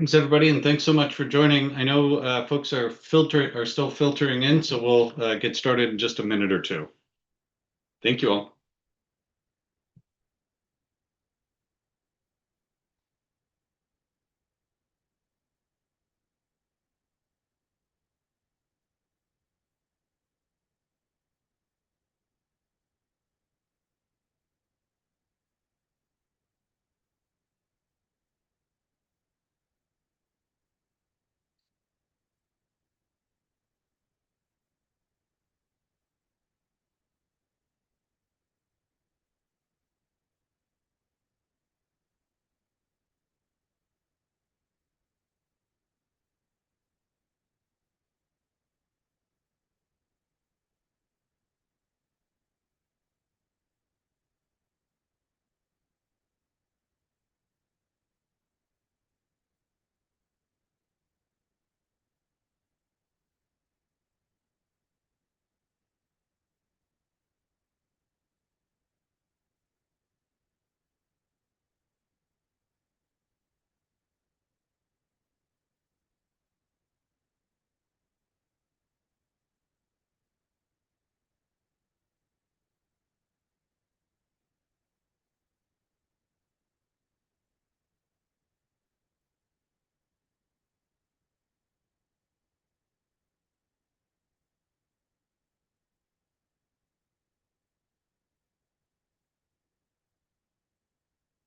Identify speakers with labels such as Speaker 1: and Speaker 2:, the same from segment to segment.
Speaker 1: Thanks, everybody, and thanks so much for joining. I know folks are still filtering in, so we'll get started in just a minute or two. Thank you all.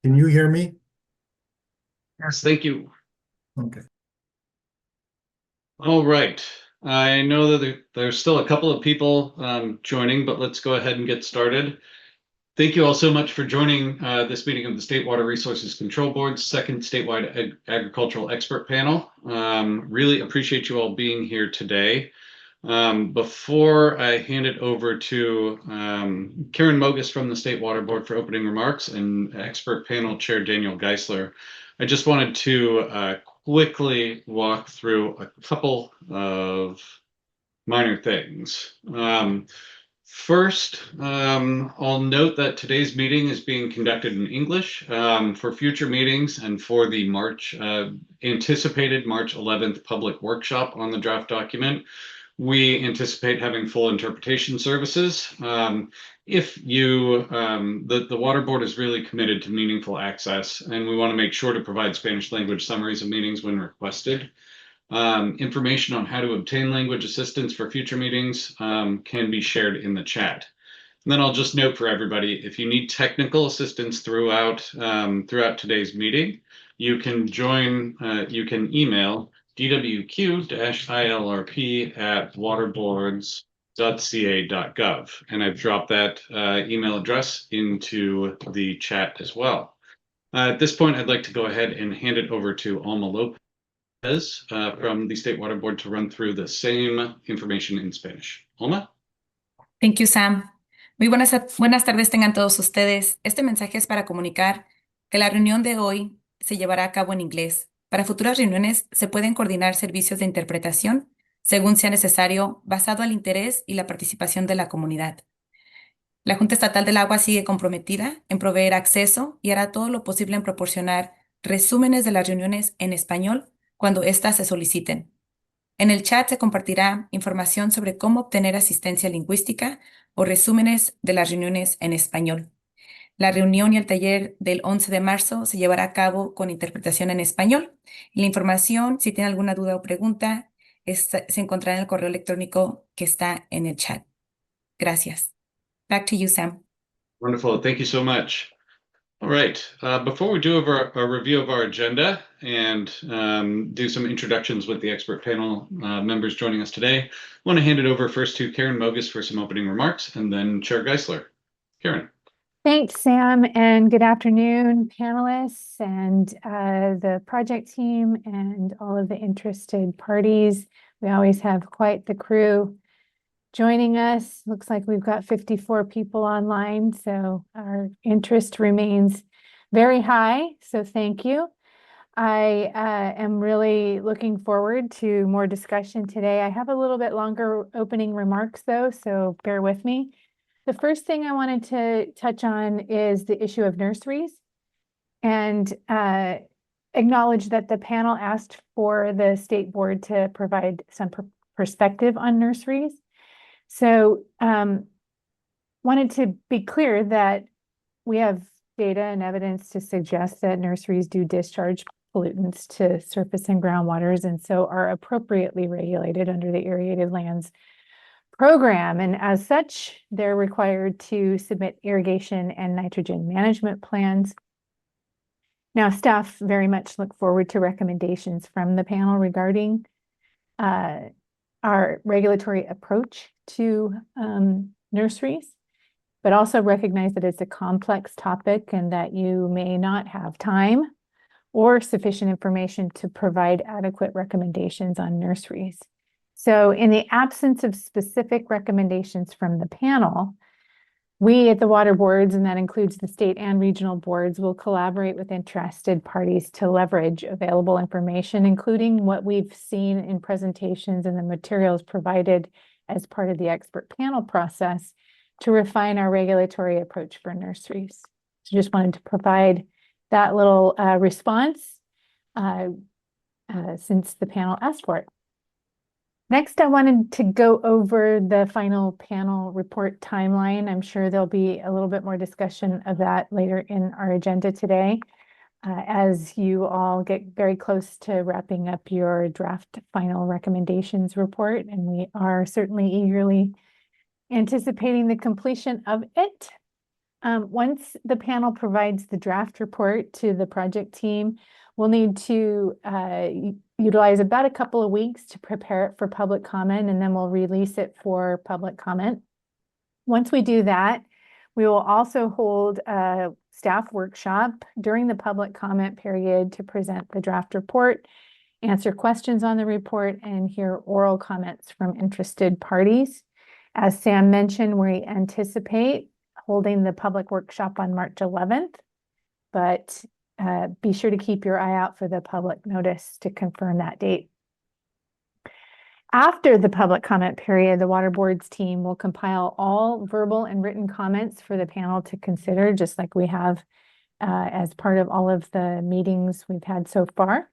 Speaker 2: Can you hear me?
Speaker 1: Yes, thank you.
Speaker 2: Okay.
Speaker 1: All right. I know that there's still a couple of people joining, but let's go ahead and get started. Thank you all so much for joining this meeting of the State Water Resources Control Board's second statewide agricultural expert panel. Really appreciate you all being here today. Before I hand it over to Karen Mogus from the State Water Board for opening remarks and expert panel chair Daniel Geisler, I just wanted to quickly walk through a couple of minor things. First, I'll note that today's meeting is being conducted in English. For future meetings and for the anticipated March 11th public workshop on the draft document, we anticipate having full interpretation services. The Water Board is really committed to meaningful access, and we want to make sure to provide Spanish language summaries of meetings when requested. Information on how to obtain language assistance for future meetings can be shared in the chat. And then I'll just note for everybody, if you need technical assistance throughout today's meeting, you can email dwq-ilrp@waterboards.ca.gov. And I've dropped that email address into the chat as well. At this point, I'd like to go ahead and hand it over to Alma Lopez from the State Water Board to run through the same information in Spanish. Alma?
Speaker 3: Thank you, Sam. Muy buenas tardes tengan todos ustedes. Este mensaje es para comunicar que la reunión de hoy se llevará a cabo en inglés. Para futuras reuniones se pueden coordinar servicios de interpretación según sea necesario, basado al interés y la participación de la comunidad. La Junta Estatal del Agua sigue comprometida en proveer acceso y hará todo lo posible en proporcionar resúmenes de las reuniones en español cuando éstas se soliciten. En el chat se compartirá información sobre cómo obtener asistencia lingüística o resúmenes de las reuniones en español. La reunión y el taller del 11 de marzo se llevará a cabo con interpretación en español. Y la información, si tiene alguna duda o pregunta, se encontrará en el correo electrónico que está en el chat. Gracias. Back to you, Sam.
Speaker 1: Wonderful. Thank you so much. All right. Before we do a review of our agenda and do some introductions with the expert panel members joining us today, I want to hand it over first to Karen Mogus for some opening remarks and then Chair Geisler. Karen.
Speaker 4: Thanks, Sam, and good afternoon, panelists and the project team and all of the interested parties. We always have quite the crew joining us. Looks like we've got 54 people online, so our interest remains very high, so thank you. I am really looking forward to more discussion today. I have a little bit longer opening remarks though, so bear with me. The first thing I wanted to touch on is the issue of nurseries. And acknowledge that the panel asked for the state board to provide some perspective on nurseries. So wanted to be clear that we have data and evidence to suggest that nurseries do discharge pollutants to surface and groundwaters, and so are appropriately regulated under the Irrigated Lands Program. And as such, they're required to submit irrigation and nitrogen management plans. Now, staff very much look forward to recommendations from the panel regarding our regulatory approach to nurseries, but also recognize that it's a complex topic and that you may not have time or sufficient information to provide adequate recommendations on nurseries. So in the absence of specific recommendations from the panel, we at the water boards, and that includes the state and regional boards, will collaborate with interested parties to leverage available information, including what we've seen in presentations and the materials provided as part of the expert panel process to refine our regulatory approach for nurseries. So just wanted to provide that little response since the panel asked for it. Next, I wanted to go over the final panel report timeline. I'm sure there'll be a little bit more discussion of that later in our agenda today, as you all get very close to wrapping up your draft final recommendations report, and we are certainly eagerly anticipating the completion of it. Once the panel provides the draft report to the project team, we'll need to utilize about a couple of weeks to prepare it for public comment, and then we'll release it for public comment. Once we do that, we will also hold a staff workshop during the public comment period to present the draft report, answer questions on the report, and hear oral comments from interested parties. As Sam mentioned, we anticipate holding the public workshop on March 11th, but be sure to keep your eye out for the public notice to confirm that date. After the public comment period, the water boards team will compile all verbal and written comments for the panel to consider, just like we have as part of all of the meetings we've had so far.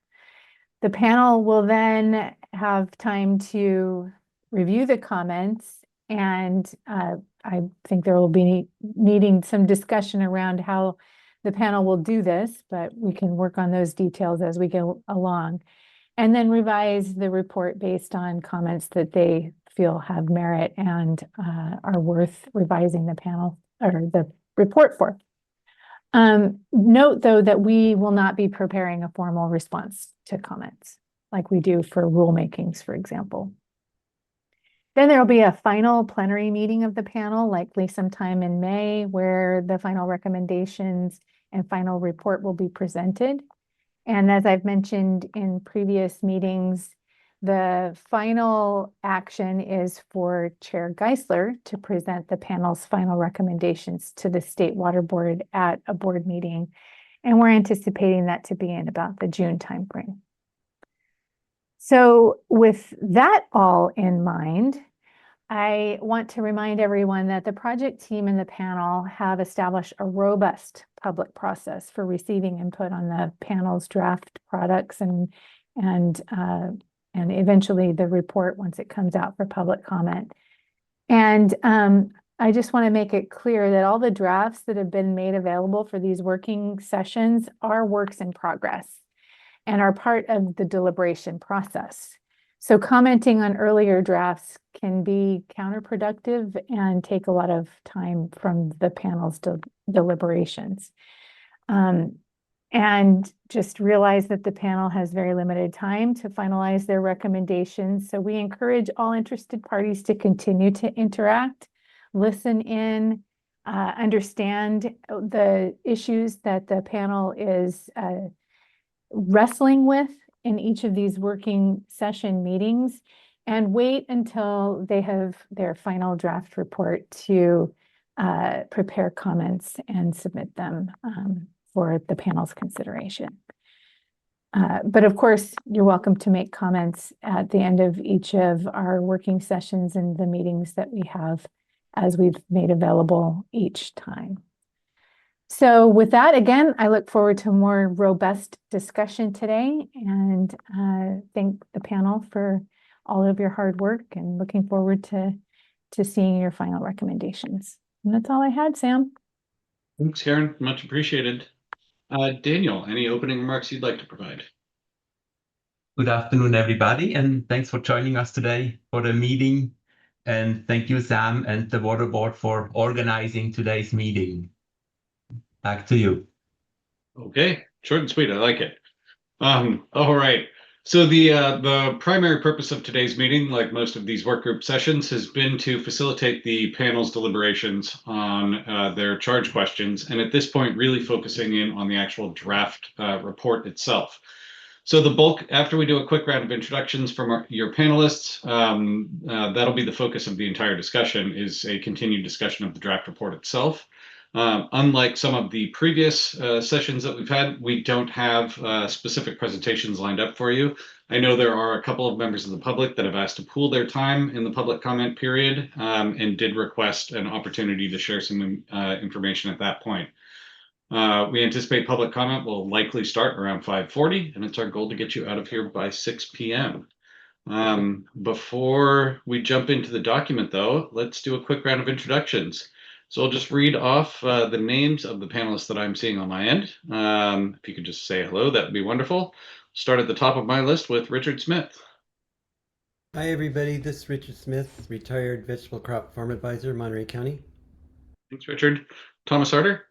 Speaker 4: The panel will then have time to review the comments, and I think there will be needing some discussion around how the panel will do this, but we can work on those details as we go along, and then revise the report based on comments that they feel have merit and are worth revising the panel or the report for. Note, though, that we will not be preparing a formal response to comments like we do for rulemakings, for example. Then there will be a final plenary meeting of the panel, likely sometime in May, where the final recommendations and final report will be presented. And as I've mentioned in previous meetings, the final action is for Chair Geisler to present the panel's final recommendations to the State Water Board at a board meeting. And we're anticipating that to be in about the June timeframe. So with that all in mind, I want to remind everyone that the project team and the panel have established a robust public process for receiving input on the panel's draft products and eventually the report once it comes out for public comment. And I just want to make it clear that all the drafts that have been made available for these working sessions are works in progress and are part of the deliberation process. So commenting on earlier drafts can be counterproductive and take a lot of time from the panel's deliberations. And just realize that the panel has very limited time to finalize their recommendations. So we encourage all interested parties to continue to interact, listen in, understand the issues that the panel is wrestling with in each of these working session meetings, and wait until they have their final draft report to prepare comments and submit them for the panel's consideration. But of course, you're welcome to make comments at the end of each of our working sessions and the meetings that we have as we've made available each time. So with that, again, I look forward to a more robust discussion today and thank the panel for all of your hard work and looking forward to seeing your final recommendations. And that's all I had, Sam.
Speaker 1: Thanks, Karen. Much appreciated. Daniel, any opening remarks you'd like to provide?
Speaker 5: Good afternoon, everybody, and thanks for joining us today for the meeting. And thank you, Sam and the Water Board, for organizing today's meeting. Back to you.
Speaker 1: Okay, short and sweet. I like it. All right. So the primary purpose of today's meeting, like most of these work group sessions, has been to facilitate the panel's deliberations on their charge questions, and at this point, really focusing in on the actual draft report itself. So the bulk, after we do a quick round of introductions from your panelists, that'll be the focus of the entire discussion, is a continued discussion of the draft report itself. Unlike some of the previous sessions that we've had, we don't have specific presentations lined up for you. I know there are a couple of members of the public that have asked to pool their time in the public comment period and did request an opportunity to share some information at that point. We anticipate public comment will likely start around 5:40, and it's our goal to get you out of here by 6 p.m. Before we jump into the document, though, let's do a quick round of introductions. So I'll just read off the names of the panelists that I'm seeing on my end. If you could just say hello, that would be wonderful. Start at the top of my list with Richard Smith.
Speaker 6: Hi, everybody. This is Richard Smith, retired vegetable crop farm advisor, Monterey County.
Speaker 1: Thanks, Richard. Thomas Harder.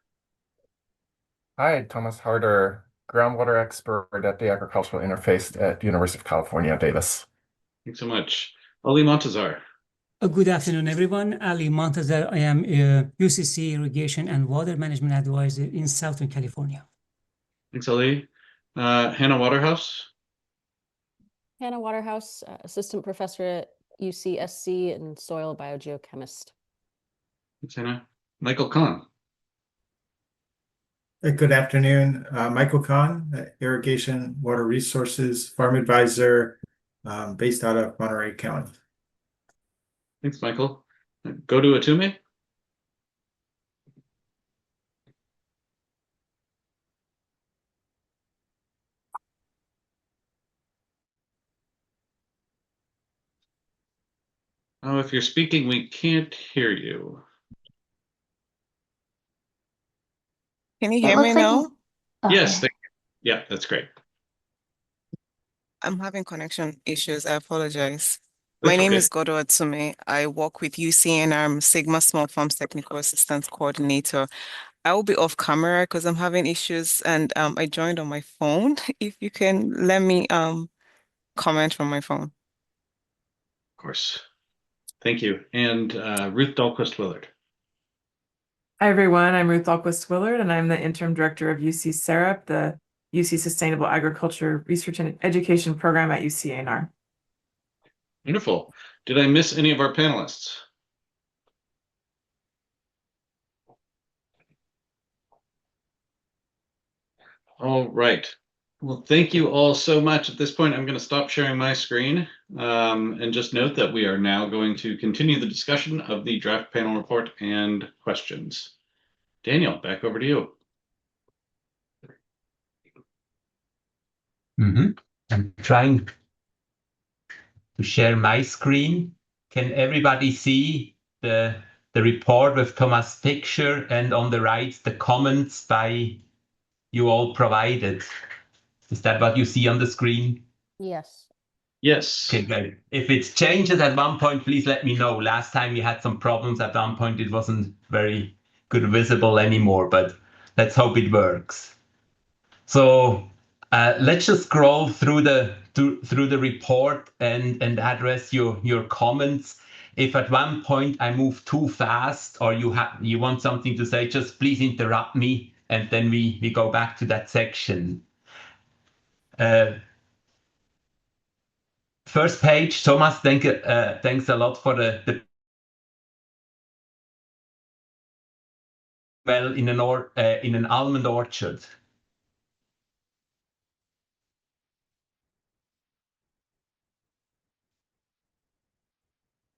Speaker 7: Hi, Thomas Harder, groundwater expert at the Agricultural Interface at University of California, Davis.
Speaker 1: Thanks so much. Ali Montazar.
Speaker 8: Good afternoon, everyone. Ali Montazar. I am a UCC Irrigation and Water Management Advisor in Southern California.
Speaker 1: Thanks, Ali. Hannah Waterhouse.
Speaker 9: Hannah Waterhouse, assistant professor at UCSC and soil biogeochemist.
Speaker 1: Thanks, Hannah. Michael Kahn.
Speaker 2: Good afternoon, Michael Kahn, Irrigation Water Resources Farm Advisor, based out of Monterey County.
Speaker 1: Thanks, Michael. Go to Atume. Oh, if you're speaking, we can't hear you.
Speaker 10: Can you hear me now?
Speaker 1: Yes, thank you. Yeah, that's great.
Speaker 10: I'm having connection issues. I apologize.
Speaker 1: That's
Speaker 10: My name
Speaker 1: okay.
Speaker 10: is Godo Atsume. I work with UCN. I'm Sigma Small Farms Technical Assistance Coordinator. I will be off camera because I'm having issues, and I joined on my phone. If you can let me comment from my phone.
Speaker 1: Of course. Thank you. And Ruth Dahlquist Willard.
Speaker 11: Hi, everyone. I'm Ruth Dahlquist Willard, and I'm the interim director of UC SWRCB, the UC Sustainable Agriculture Research and Education Program at UCANR.
Speaker 1: Wonderful. Did I miss any of our panelists? All right. Well, thank you all so much. At this point, I'm going to stop sharing my screen and just note that we are now going to continue the discussion of the draft panel report and questions. Daniel, back over to you.
Speaker 5: I'm trying to share my screen. Can everybody see the report with Thomas' picture and on the right the comments by you all provided? Is that what you see on the screen?
Speaker 9: Yes.
Speaker 1: Yes.
Speaker 5: Okay, great. If it changes at one point, please let me know. Last time we had some problems at one point. It wasn't very good visible anymore, but let's hope it works. So let's just scroll through the report and address your comments. If at one point I move too fast or you want something to say, just please interrupt me, and then we go back to that section. First page, Thomas, thanks a lot for the well in an almond orchard.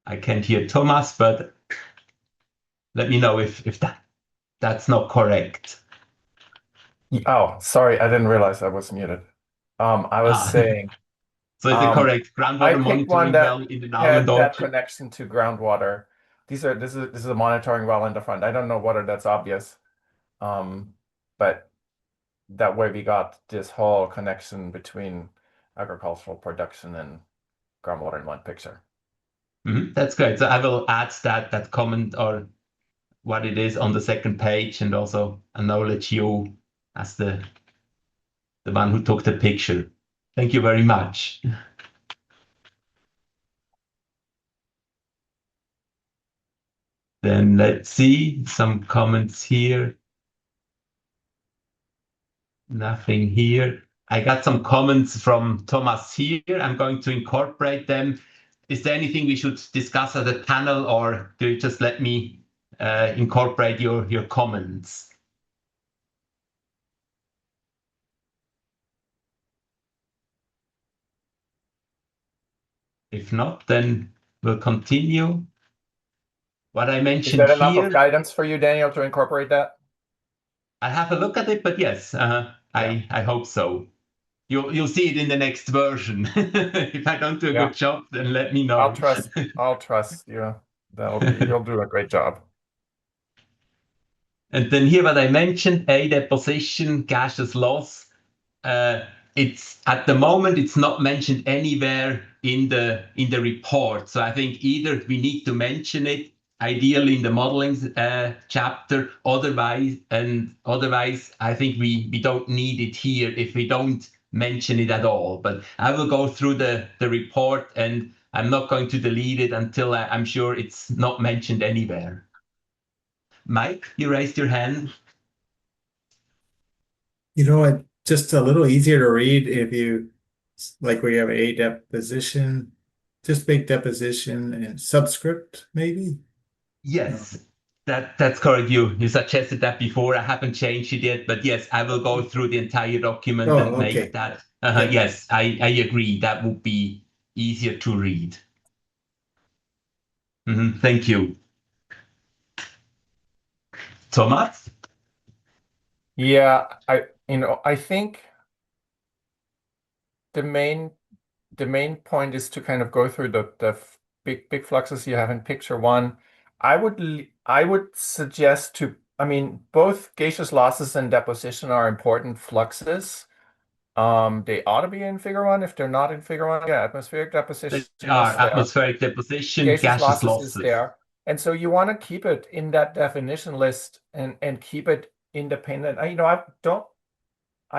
Speaker 5: I can't hear Thomas, but let me know if that's not correct.
Speaker 7: Oh, sorry, I didn't realize I was muted. I was
Speaker 5: Ah.
Speaker 7: saying,
Speaker 5: So is it correct?
Speaker 7: I
Speaker 5: Groundwater
Speaker 7: picked one
Speaker 5: monitoring well
Speaker 7: that
Speaker 5: in the
Speaker 7: had
Speaker 5: almond
Speaker 7: that
Speaker 5: orchard.
Speaker 7: connection to groundwater. This is a monitoring well in the front. I don't know whether that's obvious. But that way we got this whole connection between agricultural production and groundwater in one picture.
Speaker 5: That's great. So I will add that comment or what it is on the second page, and also acknowledge you as the one who took the picture. Thank you very much. Then let's see some comments here. Nothing here. I got some comments from Thomas here. I'm going to incorporate them. Is there anything we should discuss as a panel, or do you just let me incorporate your comments? If not, then we'll continue. What I
Speaker 7: Is
Speaker 5: mentioned
Speaker 7: that enough
Speaker 5: here,
Speaker 7: of guidance for you, Daniel, to incorporate that?
Speaker 5: I'll have a look at it, but yes, I hope so. You'll see it in the next version. If I don't do a
Speaker 7: Yeah.
Speaker 5: good job, then let me know.
Speaker 7: I'll trust you. You'll do a great job.
Speaker 5: And then here what I mentioned, A, deposition, gaseous loss. It's at the moment it's not mentioned anywhere in the report. So I think either we need to mention it, ideally in the modeling chapter. Otherwise, I think we don't need it here if we don't mention it at all. But I will go through the report, and I'm not going to delete it until I'm sure it's not mentioned anywhere. Mike, you raised your hand.
Speaker 2: You know what? Just a little easier to read if you, like we have a deposition, just make deposition and subscript, maybe?
Speaker 5: Yes, that's correct. You suggested that before. I haven't changed it yet, but yes, I will go through the entire document
Speaker 2: Oh,
Speaker 5: and
Speaker 2: okay.
Speaker 5: make that.
Speaker 2: Yeah.
Speaker 5: Yes, I agree. That would be easier to read. Thank you. Thomas?
Speaker 7: Yeah, I think the main point is to kind of go through the big fluxes you have in picture one. I would suggest both gaseous losses and deposition are important fluxes. They ought to be in figure one. If they're not in figure one, yeah, atmospheric deposition is there.
Speaker 5: Atmospheric deposition, gaseous losses
Speaker 7: is there. And so you want to keep it in that definition list and keep it independent. I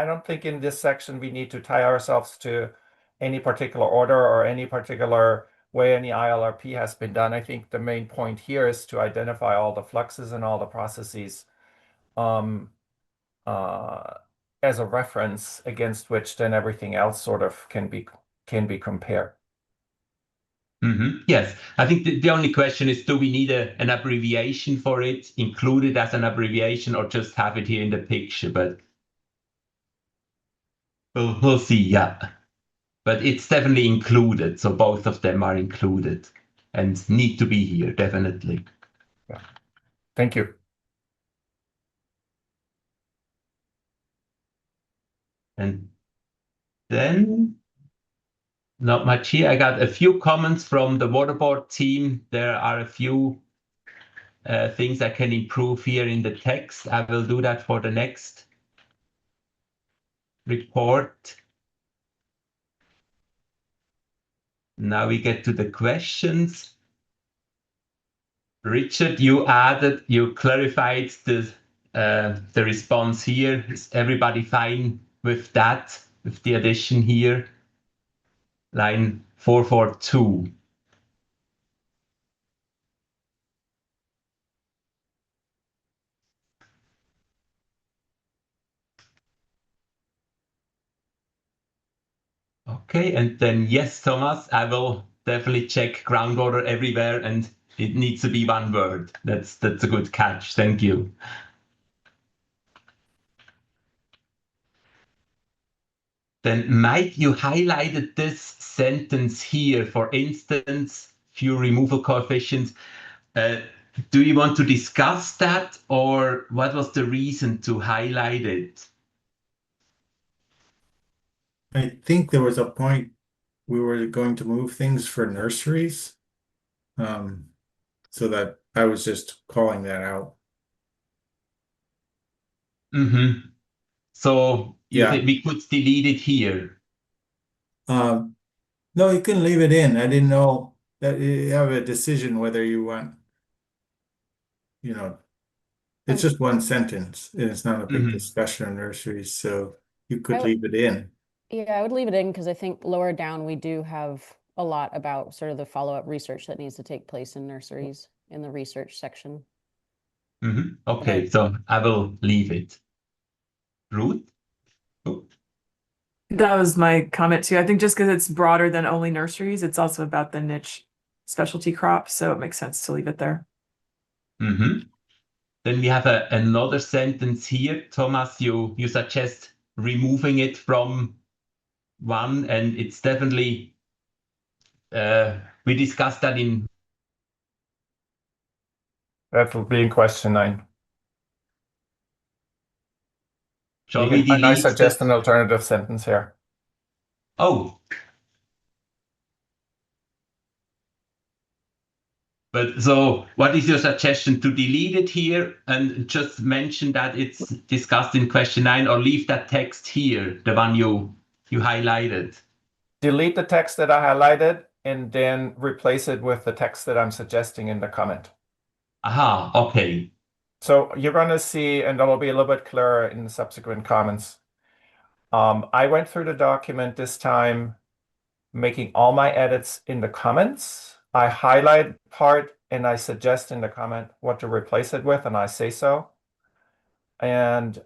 Speaker 7: don't think in this section we need to tie ourselves to any particular order or any particular way any ILRP has been done. I think the main point here is to identify all the fluxes and all the processes as a reference against which then everything else sort of can be compared.
Speaker 5: Yes, I think the only question is, do we need an abbreviation for it, included as an abbreviation, or just have it here in the picture? But we'll see, yeah. But it's definitely included, so both of them are included and need to be here, definitely.
Speaker 7: Yeah. Thank you.
Speaker 5: And then, not much here. I got a few comments from the waterboard team. There are a few things I can improve here in the text. I will do that for the next report. Now we get to the questions. Richard, you clarified the response here. Is everybody fine with that, with the addition here? Line 442. Okay, and then yes, Thomas, I will definitely check groundwater everywhere, and it needs to be one word. That's a good catch. Thank you. Then Mike, you highlighted this sentence here, for instance, few removal coefficients. Do you want to discuss that, or what was the reason to highlight it?
Speaker 2: I think there was a point we were going to move things for nurseries. So that I was just calling that out.
Speaker 5: Mm-hmm. So you
Speaker 2: Yeah.
Speaker 5: think we could delete it here?
Speaker 2: No, you can leave it in. I didn't know that you have a decision whether you want, it's just one sentence and it's not a big
Speaker 5: Mhm.
Speaker 2: discussion on nurseries, so you could
Speaker 9: I-
Speaker 2: leave it in.
Speaker 9: Yeah, I would leave it in because I think lower down we do have a lot about sort of the follow-up research that needs to take place in nurseries in the research section.
Speaker 5: Mhm. Okay, so I will leave it. Ruth? Oh,
Speaker 11: That was my comment too. I think just because it's broader than only nurseries, it's also about the niche specialty crops, so it makes sense to leave it there.
Speaker 5: mhm. Then we have another sentence here. Thomas, you suggest removing it from one, and it's definitely we discussed that in
Speaker 7: That will be in question 9.
Speaker 5: shall we
Speaker 7: And I
Speaker 5: delete
Speaker 7: suggest
Speaker 5: the
Speaker 7: an alternative sentence here.
Speaker 5: oh. But so what is your suggestion, to delete it here and just mention that it's discussed in question 9, or leave that text here, the one you highlighted?
Speaker 7: Delete the text that I highlighted and then replace it with the text that I'm suggesting in the comment.
Speaker 5: Aha, okay.
Speaker 7: So you're going to see, and that'll be a little bit clearer in the subsequent comments. I went through the document this time, making all my edits in the comments. I highlight part and I suggest in the comment what to replace it with, and I say so. And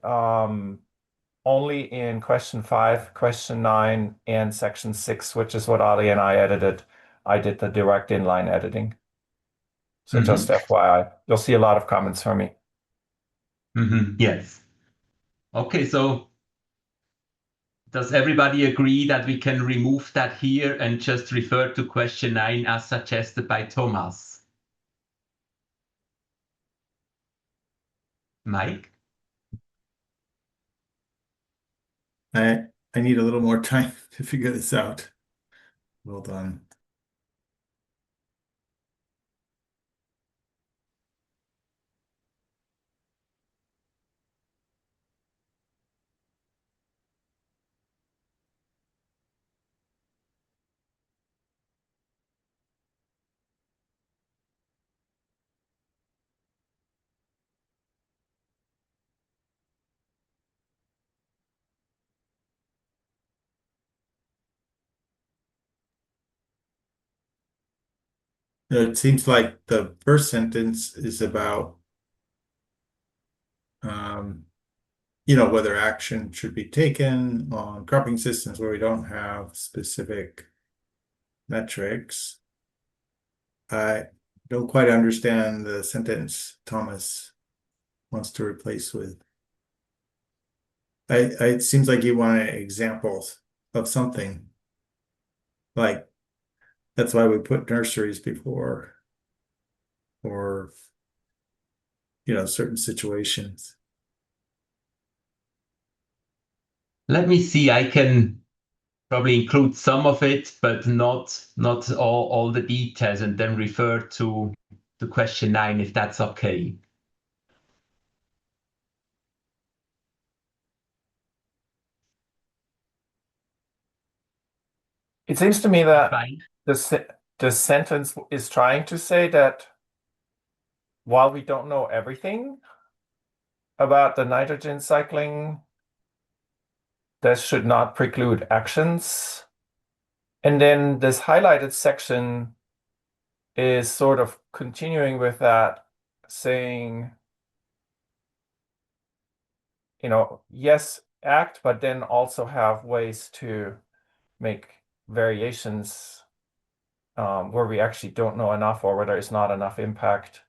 Speaker 7: only in question 5, question 9, and section 6, which is what Ali and I edited, I did the direct inline editing. So just FYI, you'll see a lot of comments from me.
Speaker 5: Yes. Okay, so does everybody agree that we can remove that here and just refer to question 9 as suggested by Thomas? Mike?
Speaker 2: I need a little more time to figure this out. Well done. It seems like the first sentence is about, whether action should be taken on cropping systems where we don't have specific metrics. I don't quite understand the sentence Thomas wants to replace with. It seems like you want examples of something. Like, that's why we put nurseries before, or, certain situations.
Speaker 5: Let me see, I can probably include some of it, but not all the details, and then refer to question 9 if that's okay.
Speaker 7: It seems to me that
Speaker 5: Fine.
Speaker 7: the sentence is trying to say that while we don't know everything about the nitrogen cycling, that should not preclude actions. And then this highlighted section is sort of continuing with that, saying, yes, act, but then also have ways to make variations where we actually don't know enough, or where there is not enough impact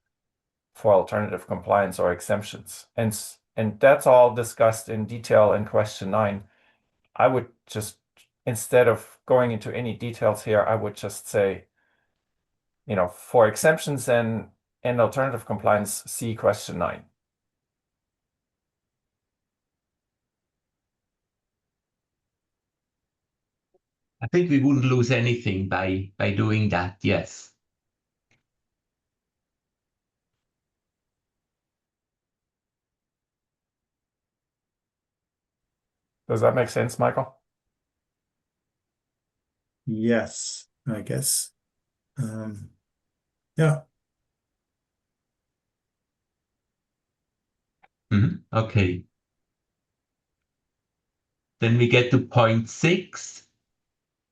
Speaker 7: for alternative compliance or exemptions. And that's all discussed in detail in question 9. I would just, instead of going into any details here, I would just say, for exemptions and alternative compliance, see question 9.
Speaker 5: I think we wouldn't lose anything by doing that, yes.
Speaker 7: Does that make sense, Michael?
Speaker 2: Yes, I guess. Yeah.
Speaker 5: Okay. Then we get to point 6.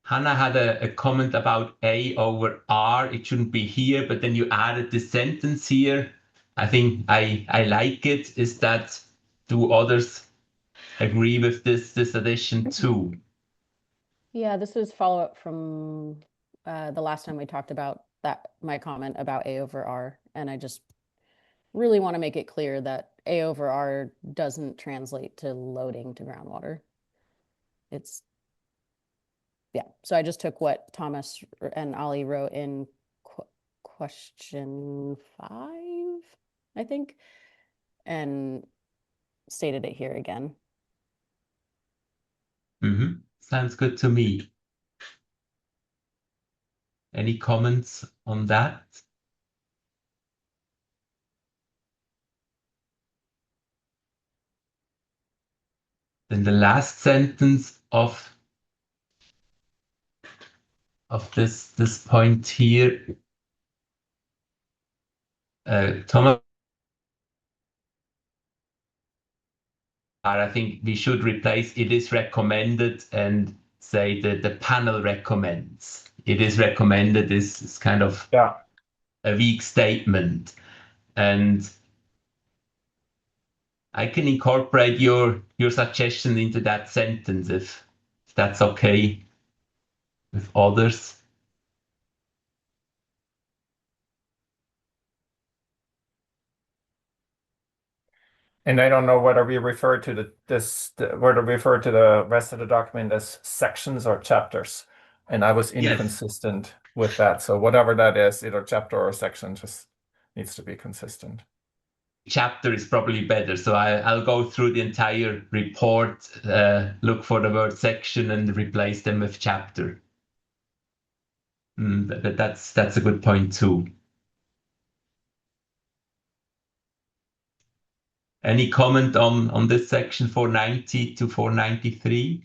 Speaker 5: Hannah had a comment about A over R. It shouldn't be here, but then you added this sentence here. I think I like it. Is that, do others agree with this addition too?
Speaker 9: Yeah, this is follow-up from the last time we talked about that, my comment about A over R. And I just really want to make it clear that A over R doesn't translate to loading to groundwater. It's, yeah. So I just took what Thomas and Ali wrote in question 5, I think, and stated it here again.
Speaker 5: Sounds good to me. Any comments on that? Then the last sentence of this point here, Thomas, I think we should replace "it is recommended" and say that the panel recommends. It is recommended is kind of a weak statement, and I can incorporate your suggestion into that sentence if that's okay with others.
Speaker 7: And I don't know whether we refer to whether we refer to the rest of the document as sections or chapters. And I was inconsistent with that. So whatever that is, either chapter or section, just needs to be consistent.
Speaker 5: Chapter is probably better. So I'll go through the entire report, look for the word section and replace them with chapter. But that's a good point too. Any comment on this section 490 to 493?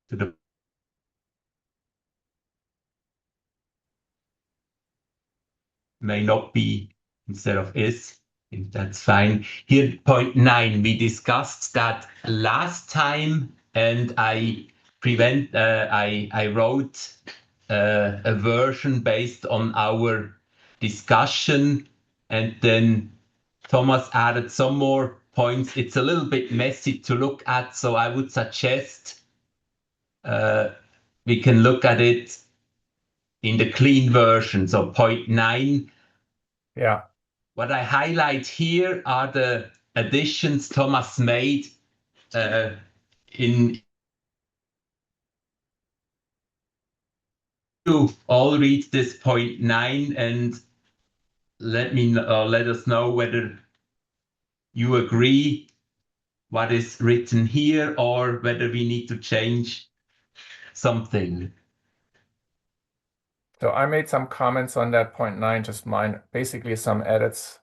Speaker 5: To the may not be instead of is, if that's fine. Here, point 9, we discussed that last time, and I wrote a version based on our discussion, and then Thomas added some more points. It's a little bit messy to look at, so I would suggest we can look at it in the clean version. So point 9.
Speaker 7: Yeah.
Speaker 5: What I highlight here are the additions Thomas made in. You all read this point 9 and let us know whether you agree what is written here or whether we need to change something.
Speaker 7: So I made some comments on that point 9, just mine, basically some edits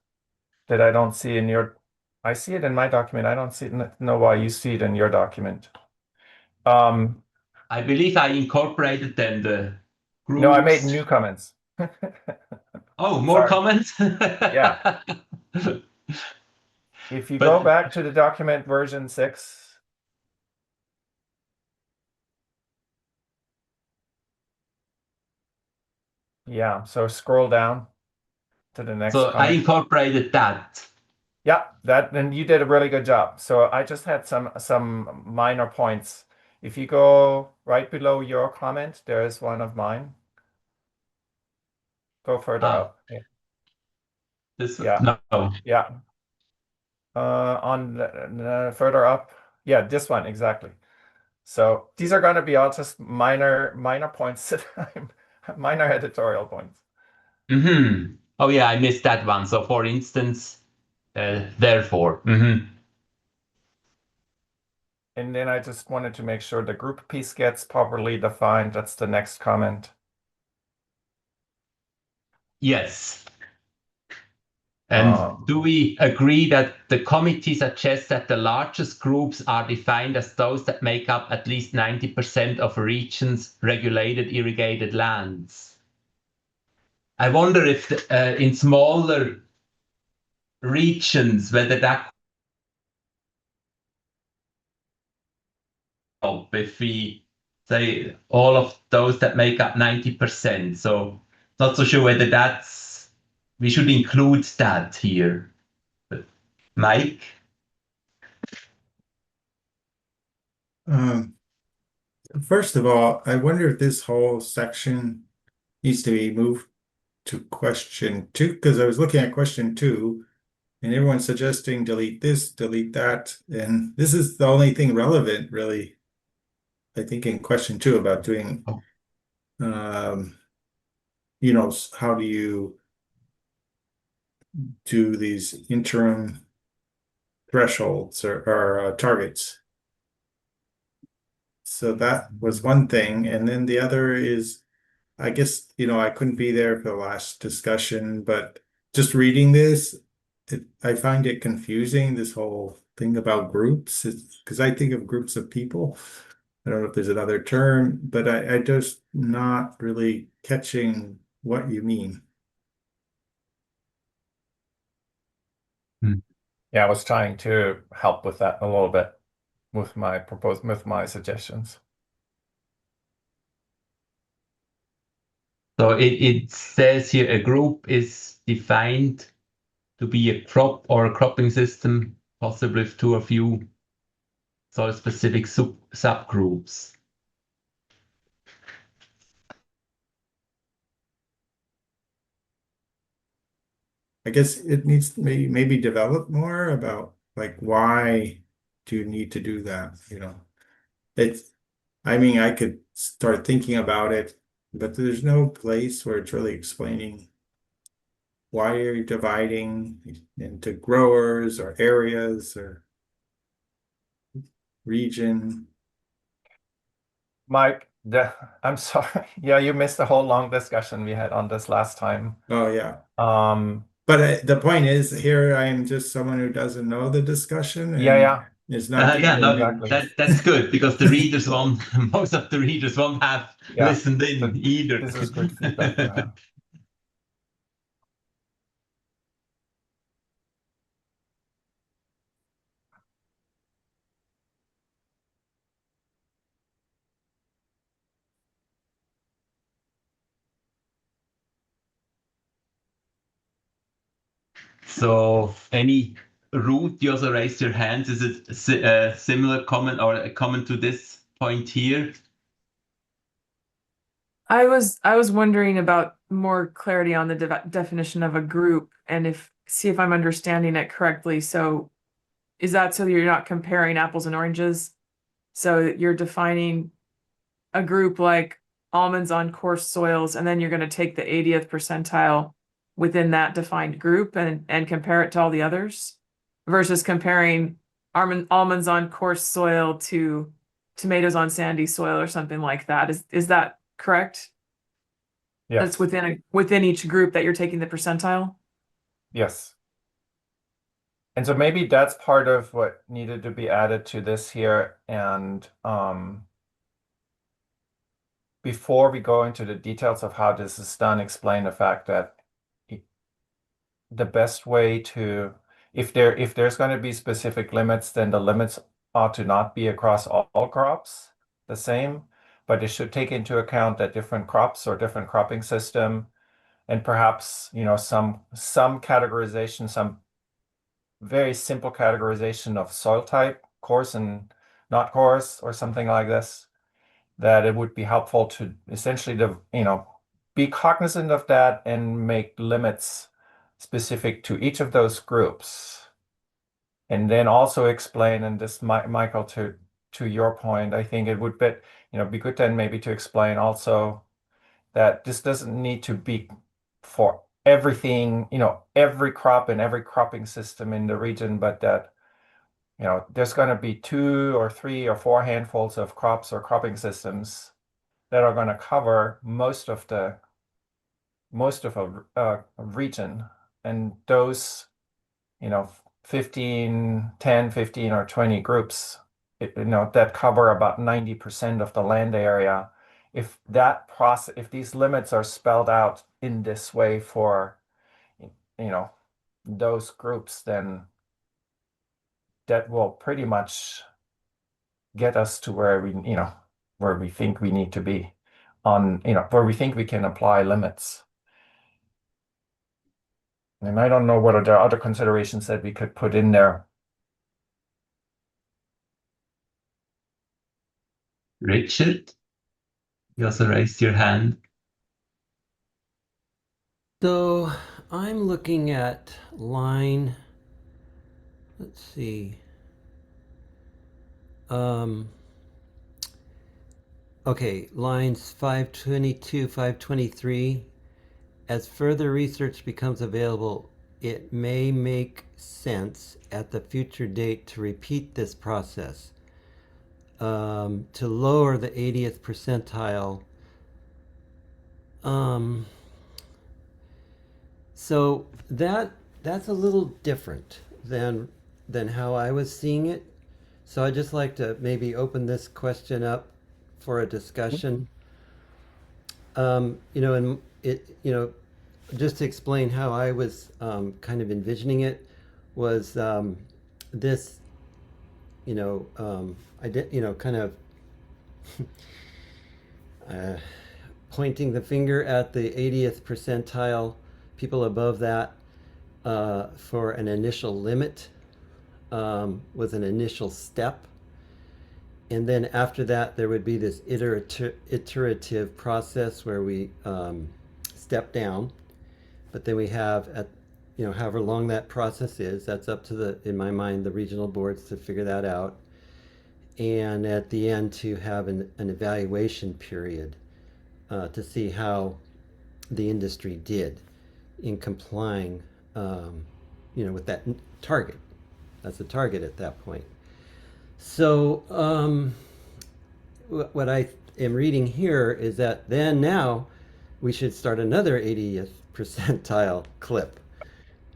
Speaker 7: that I don't see in your, I see it in my document. I don't know why you see it in your document.
Speaker 5: I believe I incorporated then the groups.
Speaker 7: No, I made new comments.
Speaker 5: Oh, more comments?
Speaker 7: Yeah. If you go back to the document version 6. Yeah, so scroll down to the next
Speaker 5: So I incorporated that.
Speaker 7: Yeah, and you did a really good job. So I just had some minor points. If you go right below your comment, there is one of mine. Go further up.
Speaker 5: This,
Speaker 7: yeah.
Speaker 5: No.
Speaker 7: Yeah. On the further up. Yeah, this one exactly. So these are going to be all just minor points that minor editorial points.
Speaker 5: Mm-hmm. Oh yeah, I missed that one. So for instance, therefore. Mm-hmm.
Speaker 7: And then I just wanted to make sure the group piece gets properly defined. That's the next comment.
Speaker 5: Yes. And do we agree that the committee suggests that the largest groups are defined as those that make up at least 90% of a region's regulated irrigated lands? I wonder if in smaller regions, whether that if we say all of those that make up 90%. So not so sure whether we should include that here. But Mike?
Speaker 2: First of all, I wonder if this whole section needs to be moved to question 2, because I was looking at question 2 and everyone's suggesting delete this, delete that. And this is the only thing relevant, really, I think, in question 2 about doing, how do you do these interim thresholds or targets? So that was one thing. And then the other is, I guess, I couldn't be there for the last discussion, but just reading this, I find it confusing, this whole thing about groups, because I think of groups of people. I don't know if there's another term, but I just not really catching what you mean.
Speaker 7: Yeah, I was trying to help with that a little bit with my suggestions.
Speaker 5: So it says here a group is defined to be a crop or a cropping system, possibly with 2 or few soil-specific subgroups.
Speaker 2: I guess it needs to maybe develop more about, like, why do you need to do that? I could start thinking about it, but there's no place where it's really explaining why you're dividing into growers or areas or region.
Speaker 7: Mike, I'm sorry. Yeah, you missed the whole long discussion we had on this last time.
Speaker 2: Oh, yeah. But the point is, here I am just someone who doesn't know the discussion.
Speaker 7: Yeah.
Speaker 2: It's not.
Speaker 7: exactly.
Speaker 5: That's good, because the readers most of the readers won't have listened in either.
Speaker 7: This is good feedback to have.
Speaker 5: So Ruth, you also raised your hands. Is it a similar comment or a comment to this point here?
Speaker 11: I was wondering about more clarity on the definition of a group and see if I'm understanding it correctly. So is that so you're not comparing apples and oranges? So you're defining a group like almonds on coarse soils, and then you're going to take the 80th percentile within that defined group and compare it to all the others, versus comparing almonds on coarse soil to tomatoes on sandy soil or something like that. Is that correct?
Speaker 7: Yes.
Speaker 11: That's within each group that you're taking the percentile?
Speaker 7: Yes. And so maybe that's part of what needed to be added to this here. And before we go into the details of how this is done, explain the fact that the best way to, if there's going to be specific limits, then the limits ought to not be across all crops the same, but it should take into account that different crops or different cropping system, and perhaps, some categorization, some very simple categorization of soil type, coarse and not coarse, or something like this, that it would be helpful to essentially be cognizant of that and make limits specific to each of those groups. And then also explain, and this, Michael, to to your point, I think it would be good then maybe to explain also that this doesn't need to be for everything, every crop and every cropping system in the region, but that there's going to be 2 or 3 or 4 handfuls of crops or cropping systems that are going to cover most of a region, and those 10, 15 or 20 groups that cover about 90% of the land area. If these limits are spelled out in this way for those groups, then that will pretty much get us to where we think we need to be where we think we can apply limits. And I don't know what are there other considerations that we could put in there.
Speaker 5: Richard, you also raised your hand.
Speaker 6: So I'm looking at line, let's see. Okay, lines 522, 523. As further research becomes available, it may make sense at the future date to repeat this process to lower the 80th percentile. So that's a little different than how I was seeing it. So I'd just like to maybe open this question up for a discussion. And just to explain how I was kind of envisioning it was this, I did, kind of pointing the finger at the 80th percentile, people above that for an initial limit with an initial step. And then after that, there would be this iterative process where we step down. But then we have, however long that process is, that's up to in my mind, the regional boards to figure that out. And at the end, to have an evaluation period to see how the industry did in complying, with that target. That's the target at that point. So what I am reading here is that then now we should start another 80th percentile clip,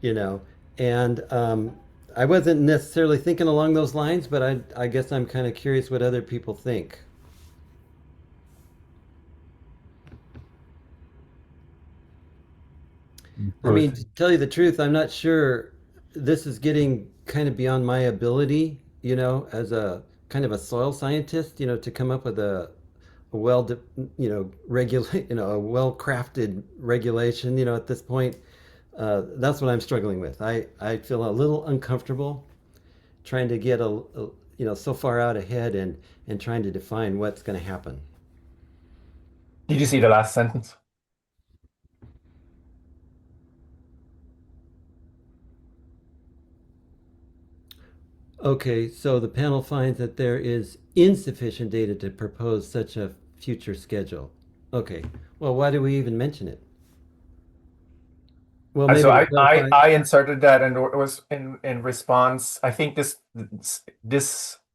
Speaker 6: and I wasn't necessarily thinking along those lines, but I guess I'm kind of curious what other people think. I mean, to tell you the truth, I'm not sure. This is getting kind of beyond my ability, as a kind of a soil scientist, to come up with a well-crafted regulation, at this point. That's what I'm struggling with. I feel a little uncomfortable trying to get so far out ahead and trying to define what's going to happen.
Speaker 7: Did you see the last sentence?
Speaker 6: Okay, so the panel finds that there is insufficient data to propose such a future schedule. Okay, well, why do we even mention it? Well, maybe
Speaker 7: so I inserted that, and it was in response. I think this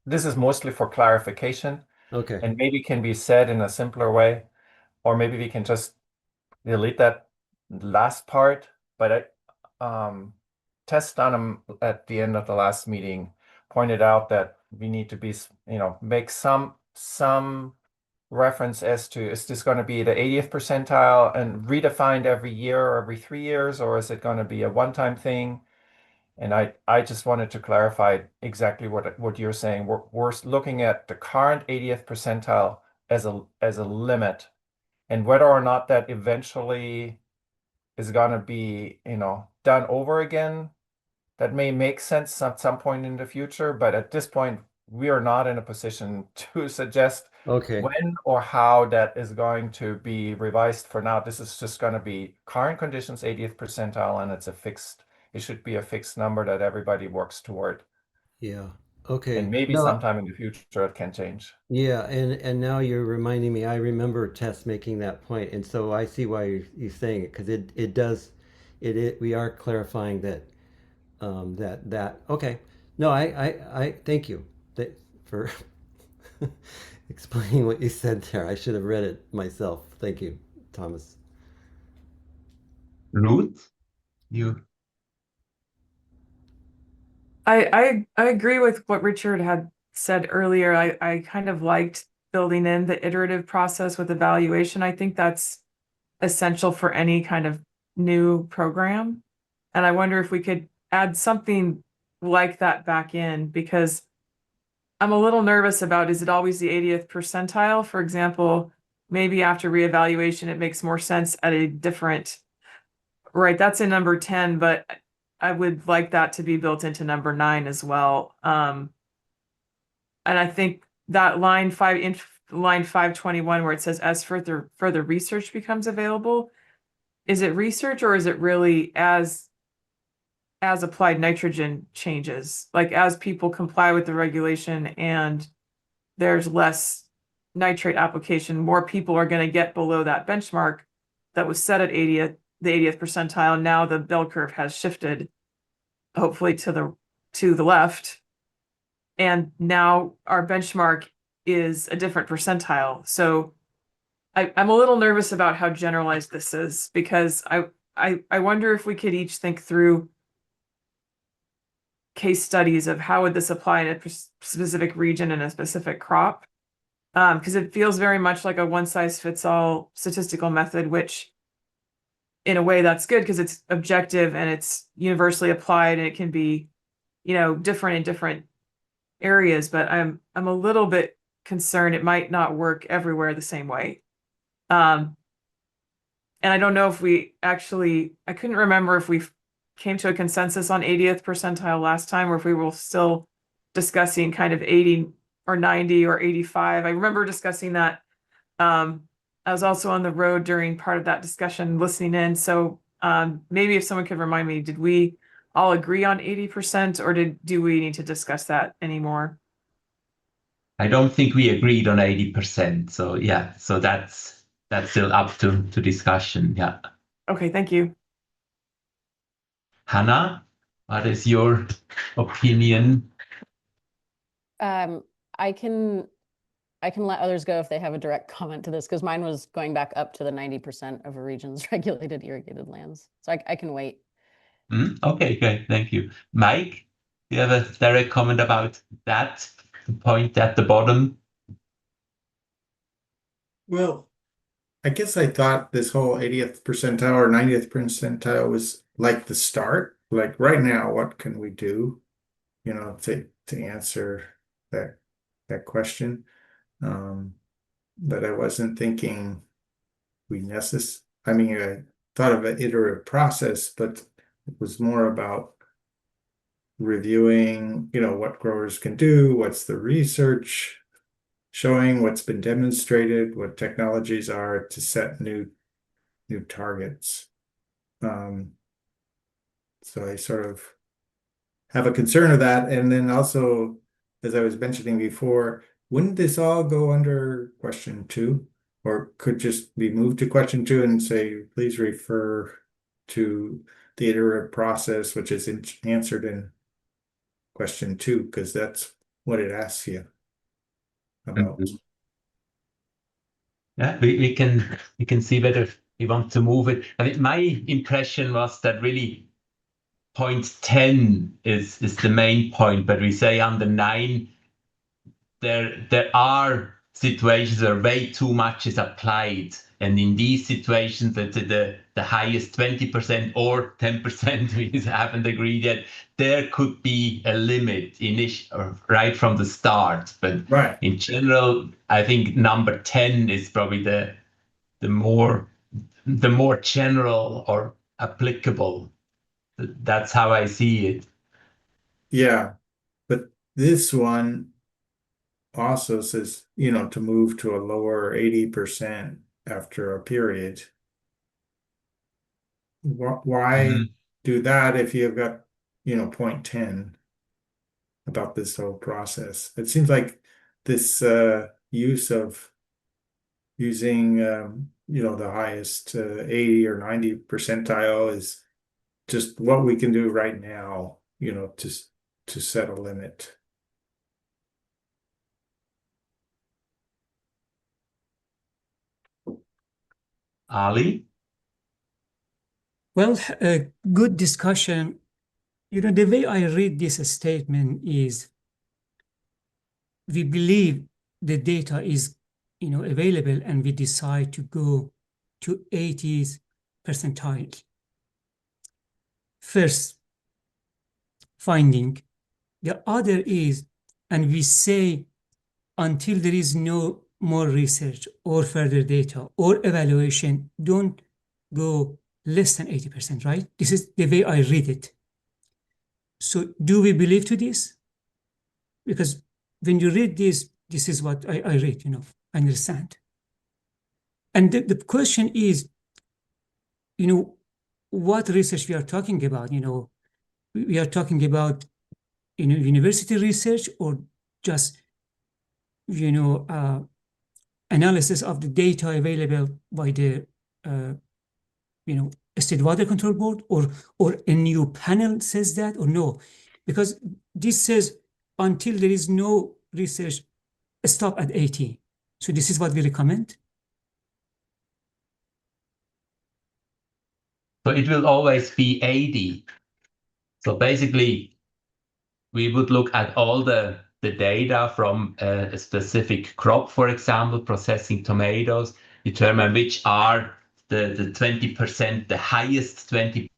Speaker 7: is mostly for clarification.
Speaker 6: Okay.
Speaker 7: And maybe can be said in a simpler way, or maybe we can just delete that last part. But Tess Dunham at the end of the last meeting pointed out that we need to be, make some reference as to, is this going to be the 80th percentile and redefined every year or every 3 years, or is it going to be a one-time thing? And I just wanted to clarify exactly what you're saying. We're looking at the current 80th percentile as a limit, and whether or not that eventually is going to be, done over again, that may make sense at some point in the future. But at this point, we are not in a position to suggest when or how that is going to be revised. For now, this is just going to be current conditions, 80th percentile, and it should be a fixed number that everybody works toward.
Speaker 6: Yeah. Okay.
Speaker 7: And maybe
Speaker 6: No,
Speaker 7: sometime in the future it can change.
Speaker 6: yeah, and now you're reminding me. I remember Tess making that point, and so I see why you're saying it, because it does, we are clarifying that that okay. No, I thank you for explaining what you said there. I should have read it myself. Thank you, Thomas.
Speaker 5: Ruth, you.
Speaker 11: I agree with what Richard had said earlier. I kind of liked building in the iterative process with evaluation. I think that's essential for any kind of new program. And I wonder if we could add something like that back in, because I'm a little nervous about, is it always the 80th percentile? For example, maybe after reevaluation, it makes more sense at a different, right? That's in number 10, but I would like that to be built into number 9 as well. And I think that line 521, where it says as further research becomes available, is it research or is it really as applied nitrogen changes? Like as people comply with the regulation and there's less nitrate application, more people are going to get below that benchmark that was set at the 80th percentile. Now the bell curve has shifted, hopefully to the left. And now our benchmark is a different percentile. So I'm a little nervous about how generalized this is, because I wonder if we could each think through case studies of how would this apply in a specific region and a specific crop. Because it feels very much like a one-size-fits-all statistical method, which in a way that's good because it's objective and it's universally applied and it can be, different in different areas. But I'm a little bit concerned it might not work everywhere the same way. And I don't know if I couldn't remember if we came to a consensus on 80th percentile last time, or if we were still discussing kind of 80 or 90 or 85. I remember discussing that. I was also on the road during part of that discussion, listening in. So maybe if someone could remind me, did we all agree on 80%, or do we need to discuss that anymore?
Speaker 5: I don't think we agreed on 80%. So yeah, so that's still up to discussion. Yeah.
Speaker 11: Okay, thank you.
Speaker 5: Hannah, what is your opinion?
Speaker 9: I can let others go if they have a direct comment to this, because mine was going back up to the 90% of a region's regulated irrigated lands. So I can wait.
Speaker 5: Okay, great. Thank you. Mike, do you have a direct comment about that point at the bottom?
Speaker 2: Well, I guess I thought this whole 80th percentile or 90th percentile was like the start. Like right now, what can we do, to answer that question? But I wasn't thinking I mean, I thought of an iterative process, but it was more about reviewing, what growers can do, what's the research showing, what's been demonstrated, what technologies are to set new targets. So I sort of have a concern of that. And then also, as I was mentioning before, wouldn't this all go under question 2? Or could just be moved to question 2 and say, please refer to the iterative process, which is answered in question 2, because that's what it asks you about.
Speaker 5: Yeah, we can see whether we want to move it. I mean, my impression was that really point 10 is the main point, but we say under 9 there are situations where way too much is applied, and in these situations the highest 20% or 10% we haven't agreed yet, there could be a limit right from the start. But
Speaker 2: right.
Speaker 5: In general, I think number 10 is probably the more general or applicable. That's how I see it.
Speaker 2: Yeah, but this one also says, to move to a lower 80% after a period. Why do that if you've got, point 10? about this whole process. It seems like this use of using the highest 80 or 90 percentile is just what we can do right now, to set a limit.
Speaker 5: Ali?
Speaker 8: Well, a good discussion. The way I read this statement is we believe the data is, available, and we decide to go to 80th percentile. First finding. The other is, and we say until there is no more research or further data or evaluation, don't go less than 80%, right? This is the way I read it. So do we believe to this? Because when you read this, this is what I read, I understand. And the question is, what research we are talking about? We are talking about, university research or just, analysis of the data available by the, State Water Control Board, or a new panel says that, or no? Because this says until there is no research, stop at 80. So this is what we recommend.
Speaker 5: So it will always be 80. So basically, we would look at all the data from a specific crop, for example, processing tomatoes, determine which are the 20%, the highest 20%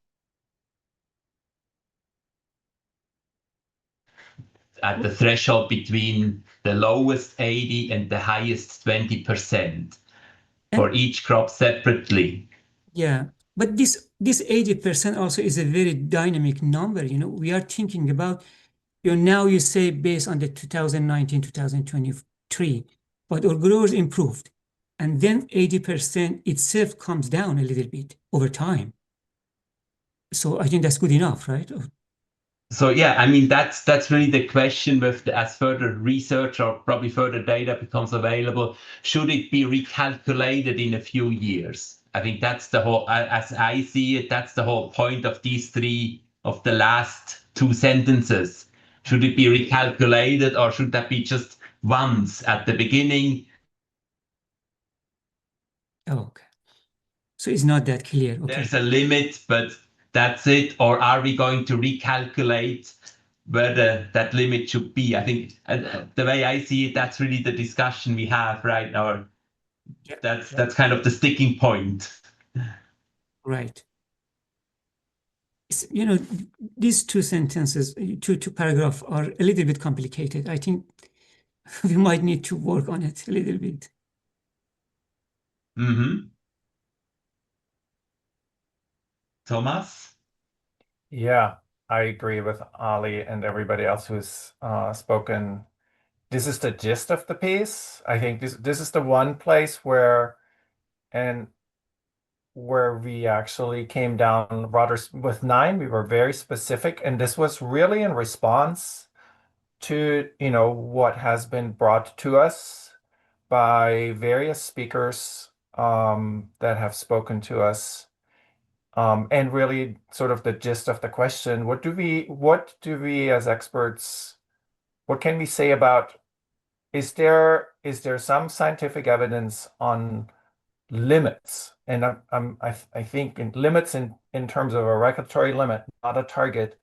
Speaker 5: at the threshold between the lowest 80 and the highest 20% for each crop separately.
Speaker 8: Yeah, but this 80% also is a very dynamic number. We are thinking about, now you say based on the 2019, 2023, but our growers improved. And then 80% itself comes down a little bit over time. So I think that's good enough, right?
Speaker 5: So yeah, I mean, that's really the question as further research or probably further data becomes available, should it be recalculated in a few years? I think that's the whole, as I see it, that's the whole point of these three, of the last two sentences. Should it be recalculated, or should that be just once at the beginning?
Speaker 8: Oh, okay. So it's not that clear. Okay.
Speaker 5: There's a limit, but that's it. Or are we going to recalculate whether that limit should be? I think the way I see it, that's really the discussion we have right now. That's kind of the sticking point.
Speaker 8: Right. These two sentences, two paragraphs are a little bit complicated. I think we might need to work on it a little bit.
Speaker 5: Mm-hmm. Thomas?
Speaker 7: Yeah, I agree with Ali and everybody else who's spoken. This is the gist of the piece. I think this is the one place where we actually came down rather with 9. We were very specific, and this was really in response to what has been brought to us by various speakers that have spoken to us. And really sort of the gist of the question, what do we as experts, what can we say about, is there some scientific evidence on limits? And I think in limits in terms of a regulatory limit, not a target,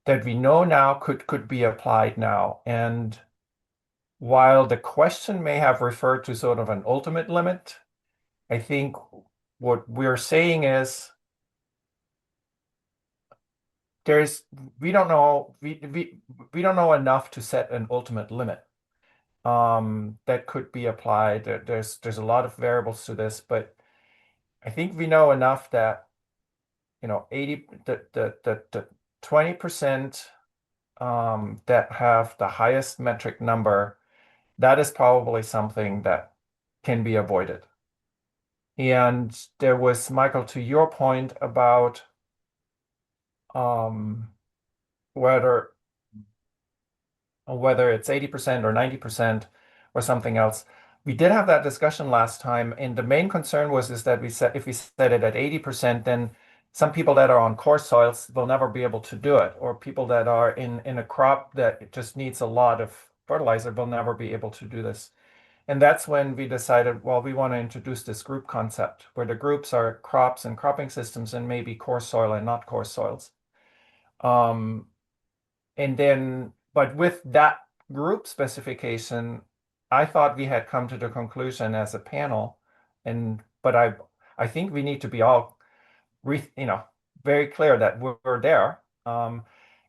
Speaker 7: that we know now could be applied now. And while the question may have referred to sort of an ultimate limit, I think what we're saying is we don't know enough to set an ultimate limit that could be applied. There's a lot of variables to this, but I think we know enough that 80 the 20% that have the highest metric number, that is probably something that can be avoided. And there was, Michael, to your point about whether whether it's 80% or 90% or something else. We did have that discussion last time, and the main concern was is that we said if we set it at 80%, then some people that are on coarse soils will never be able to do it, or people that are in a crop that just needs a lot of fertilizer will never be able to do this. And that's when we decided, well, we want to introduce this group concept where the groups are crops and cropping systems and maybe coarse soil and not coarse soils. And then, but with that group specification, I thought we had come to the conclusion as a panel, but I think we need to be all, very clear that we're there.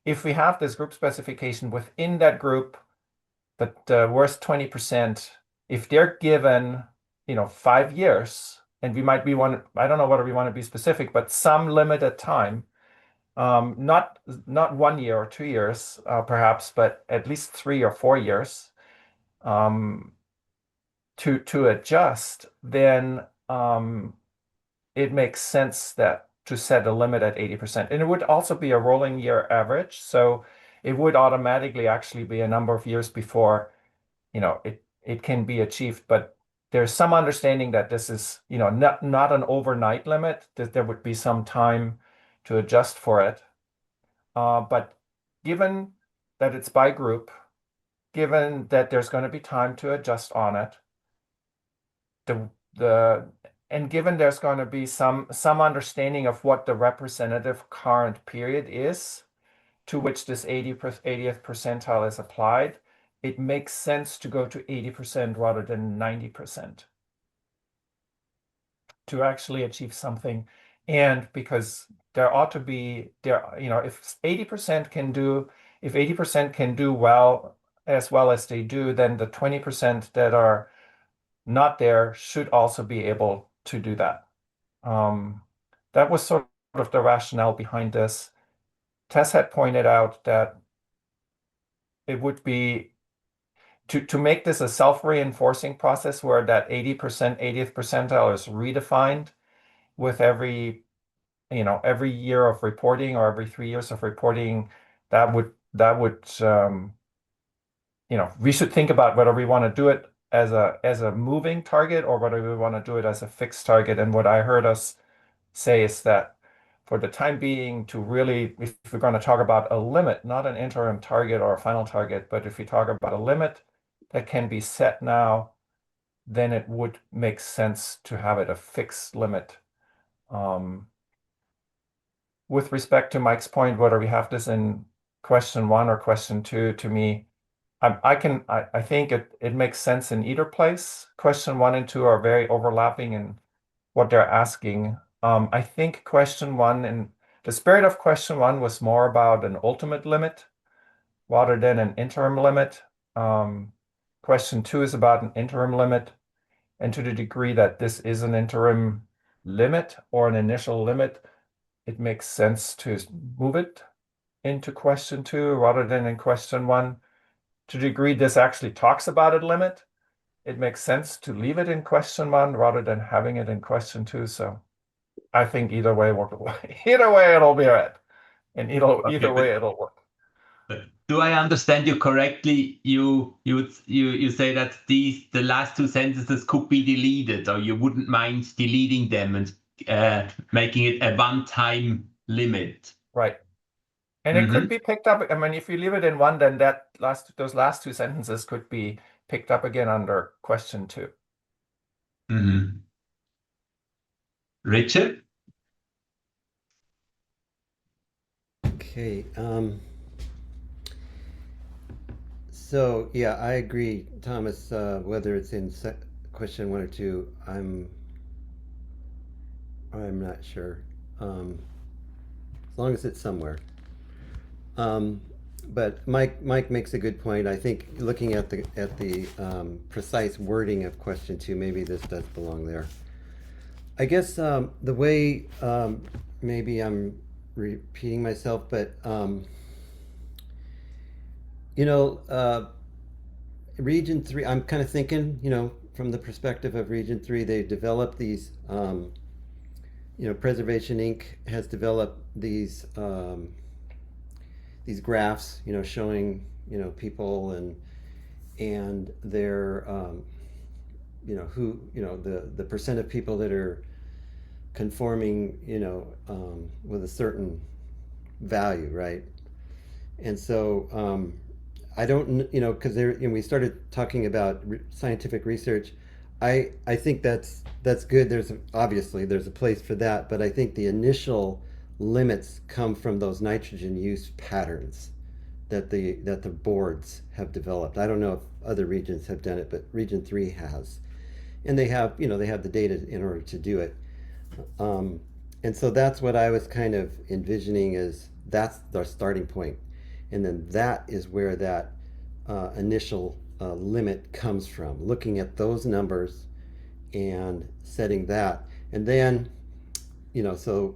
Speaker 7: If we have this group specification within that group, but the worst 20%, if they're given, 5 years, and we might be I don't know whether we want to be specific, but some limited time, not 1 year or 2 years, perhaps, but at least 3 or 4 years, to adjust, then it makes sense to set a limit at 80%. And it would also be a rolling year average. So it would automatically actually be a number of years before, it can be achieved. But there's some understanding that this is, not an overnight limit, that there would be some time to adjust for it. But given that it's by group, given that there's going to be time to adjust on it, and given there's going to be some understanding of what the representative current period is to which this 80th percentile is applied, it makes sense to go to 80% rather than 90% to actually achieve something. And because there ought to be if 80% can do well as they do, then the 20% that are not there should also be able to do that. That was sort of the rationale behind this. Tess had pointed out that it would be to make this a self-reinforcing process where that 80th percentile is redefined with every year of reporting or every 3 years of reporting. That would we should think about whether we want to do it as a moving target or whether we want to do it as a fixed target. And what I heard us say is that for the time being, to really, if we're going to talk about a limit, not an interim target or a final target, but if we talk about a limit that can be set now, then it would make sense to have it a fixed limit. With respect to Mike's point, whether we have this in question 1 or question 2, to me, I think it makes sense in either place. Question 1 and 2 are very overlapping in what they're asking. I think question 1 and the spirit of question 1 was more about an ultimate limit rather than an interim limit. Question 2 is about an interim limit, and to the degree that this is an interim limit or an initial limit, it makes sense to move it into question 2 rather than in question 1. To the degree this actually talks about a limit, it makes sense to leave it in question 1 rather than having it in question 2. So I think either way it'll be right, and either way it'll work.
Speaker 5: Do I understand you correctly? You say that the last 2 sentences could be deleted, or you wouldn't mind deleting them and making it a one-time limit.
Speaker 7: Right. And it could be picked up. I mean, if you leave it in 1, then those last 2 sentences could be picked up again under question 2.
Speaker 5: Richard?
Speaker 6: Okay. So yeah, I agree, Thomas. Whether it's in question 1 or 2, I'm not sure. As long as it's somewhere. But Mike makes a good point. I think looking at the precise wording of question 2, maybe this does belong there. I guess the way, maybe I'm repeating myself, but Region 3, I'm kind of thinking, from the perspective of Region 3, they developed these, Preservation Inc. has developed these graphs, showing people and their the percent of people that are conforming with a certain value, right? And so I don't, because we started talking about scientific research. I think that's good. Obviously there's a place for that, but I think the initial limits come from those nitrogen use patterns that the boards have developed. I don't know if other regions have done it, but Region 3 has, and they have the data in order to do it. And so that's what I was kind of envisioning, is that's the starting point. And then that is where that initial limit comes from, looking at those numbers and setting that. And then, so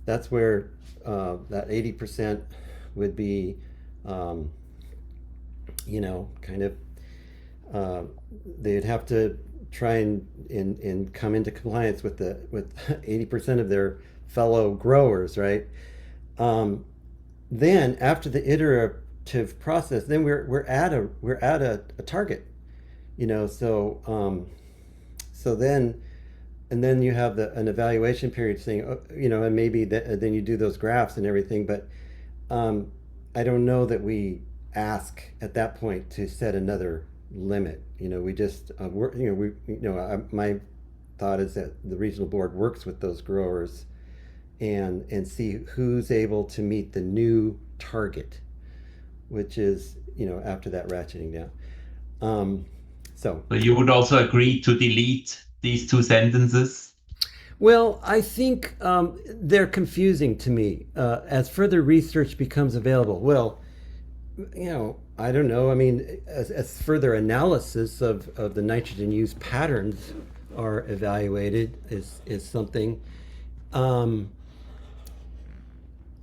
Speaker 6: that's where that 80% would be, kind of, they'd have to try and come into compliance with 80% of their fellow growers, right? Then after the iterative process, then we're at a target, so then, and then you have an evaluation period saying, and maybe then you do those graphs and everything, but I don't know that we ask at that point to set another limit. We just my thought is that the regional board works with those growers and see who's able to meet the new target, which is after that ratcheting down. So
Speaker 5: you would also agree to delete these two sentences?
Speaker 6: Well, I think they're confusing to me as further research becomes available. Well, I don't know. I mean, as further analysis of the nitrogen use patterns are evaluated is something.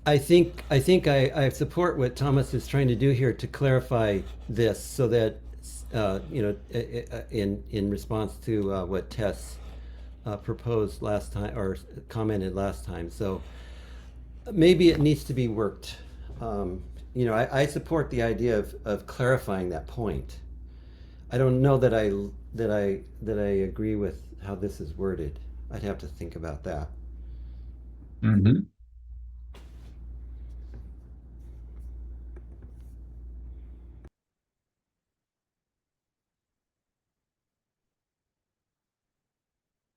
Speaker 6: I think I support what Thomas is trying to do here to clarify this, so that in response to what Tess proposed last time, or commented last time. So maybe it needs to be worked. I support the idea of clarifying that point. I don't know that I agree with how this is worded. I'd have to think about that.
Speaker 5: Mm-hmm.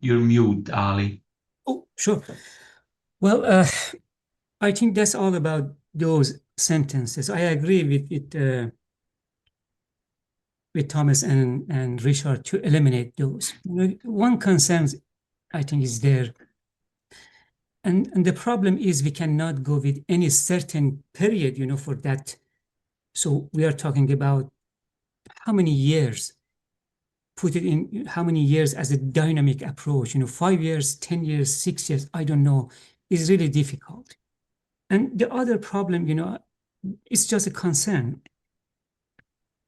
Speaker 5: You're mute, Ali.
Speaker 8: Oh, sure. Well, I think that's all about those sentences. I agree with Thomas and Richard to eliminate those. One concern I think is there. And the problem is we cannot go with any certain period, for that. So we are talking about how many years, put it in how many years as a dynamic approach, 5 years, 10 years, 6 years, I don't know, is really difficult. And the other problem, it's just a concern.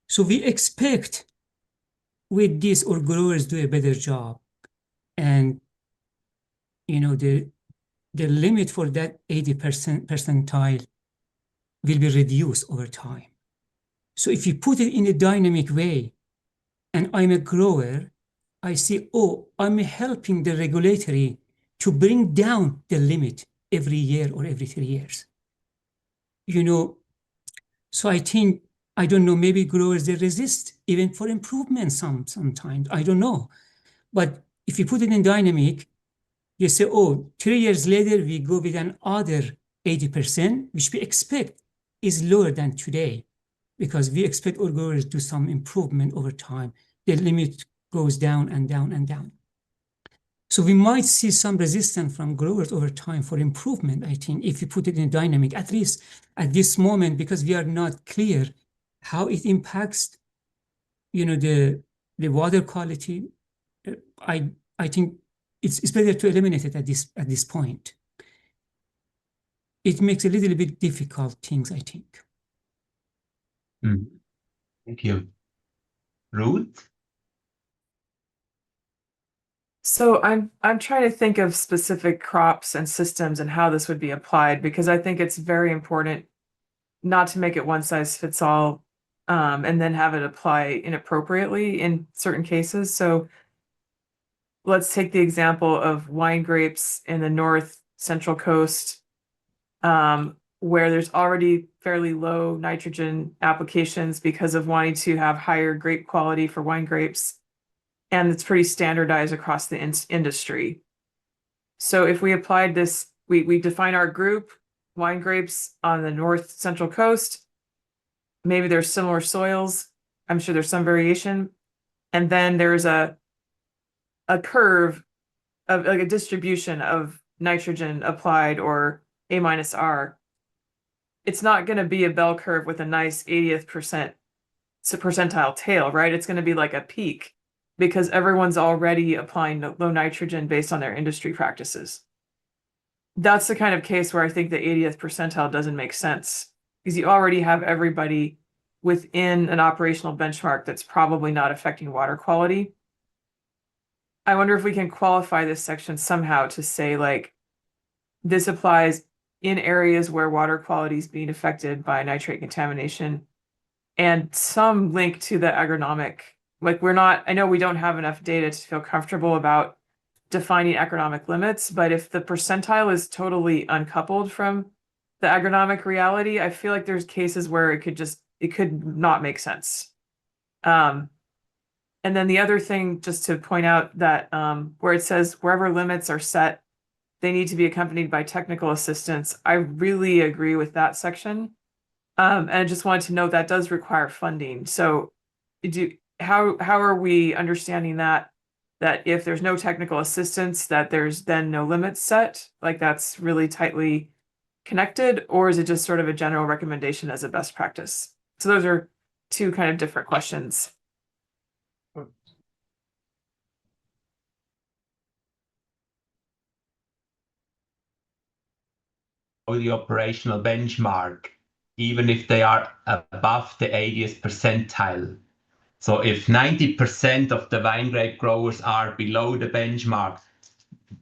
Speaker 8: So we expect with this our growers do a better job. And, the limit for that 80% percentile will be reduced over time. So if you put it in a dynamic way, and I'm a grower, I see, I'm helping the regulatory to bring down the limit every year or every 3 years. So I think, I don't know, maybe growers, they resist even for improvement sometimes, I don't know. But if you put it in dynamic, you say, 3 years later, we go with another 80%, which we expect is lower than today, because we expect our growers to do some improvement over time. The limit goes down and down and down. So we might see some resistance from growers over time for improvement, I think, if you put it in dynamic, at least at this moment, because we are not clear how it impacts, the water quality. I think it's better to eliminate it at this point. It makes a little bit difficult things, I think.
Speaker 5: Thank you. Ruth?
Speaker 11: So I'm trying to think of specific crops and systems and how this would be applied, because I think it's very important not to make it one size fits all, and then have it apply inappropriately in certain cases. So let's take the example of wine grapes in the north central coast, where there's already fairly low nitrogen applications because of wanting to have higher grape quality for wine grapes. And it's pretty standardized across the industry. So if we applied this, we define our group, wine grapes on the north central coast. Maybe there's similar soils. I'm sure there's some variation. And then there's a curve of like a distribution of nitrogen applied or A-R. It's not going to be a bell curve with a nice 80th percentile tail, right? It's going to be like a peak because everyone's already applying low nitrogen based on their industry practices. That's the kind of case where I think the 80th percentile doesn't make sense because you already have everybody within an operational benchmark that's probably not affecting water quality. I wonder if we can qualify this section somehow to say like this applies in areas where water quality is being affected by nitrate contamination and some link to the agronomic. Like I know we don't have enough data to feel comfortable about defining agronomic limits, but if the percentile is totally uncoupled from the agronomic reality, I feel like there's cases where it could not make sense. And then the other thing, just to point out that where it says wherever limits are set, they need to be accompanied by technical assistance. I really agree with that section. And I just wanted to note that does require funding. So how are we understanding that if there's no technical assistance, that there's then no limits set? Like that's really tightly connected, or is it just sort of a general recommendation as a best practice? So those are two kind of different questions.
Speaker 5: The operational benchmark, even if they are above the 80th percentile. So if 90% of the wine grape growers are below the benchmark,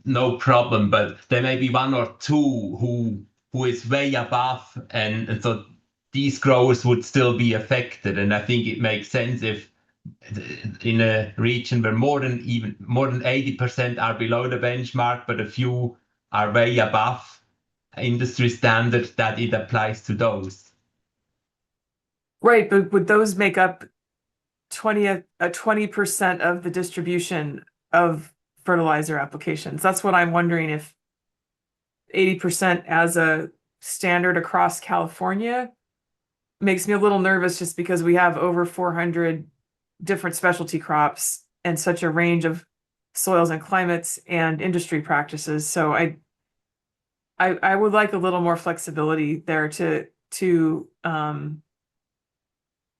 Speaker 5: no problem, but there may be one or two who is way above, and so these growers would still be affected. And I think it makes sense if in a region where more than 80% are below the benchmark, but a few are way above industry standard, that it applies to those.
Speaker 11: Right, but would those make up 20% of the distribution of fertilizer applications? That's what I'm wondering, if 80% as a standard across California makes me a little nervous, just because we have over 400 different specialty crops and such a range of soils and climates and industry practices. So I would like a little more flexibility there to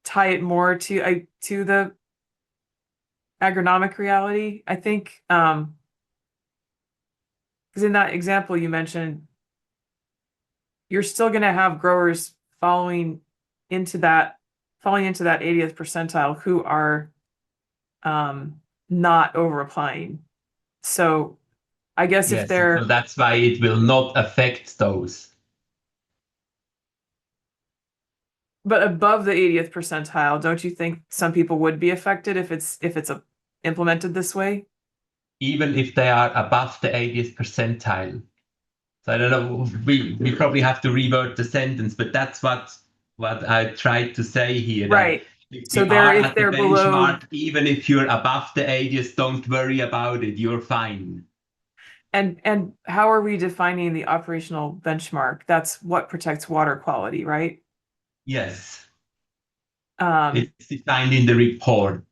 Speaker 11: tie it more to the agronomic reality. I think because in that example you mentioned, you're still going to have growers falling into that 80th percentile who are not over applying. So I guess if they're,
Speaker 5: so that's why it will not affect those.
Speaker 11: but above the 80th percentile, don't you think some people would be affected if it's implemented this way?
Speaker 5: Even if they are above the 80th percentile. So I don't know, we probably have to reword the sentence, but that's what I tried to say here.
Speaker 11: Right. So
Speaker 5: if they're below, even if you're above the 80th, don't worry about it, you're fine.
Speaker 11: And how are we defining the operational benchmark? That's what protects water quality, right?
Speaker 5: Yes. It's defined in the report.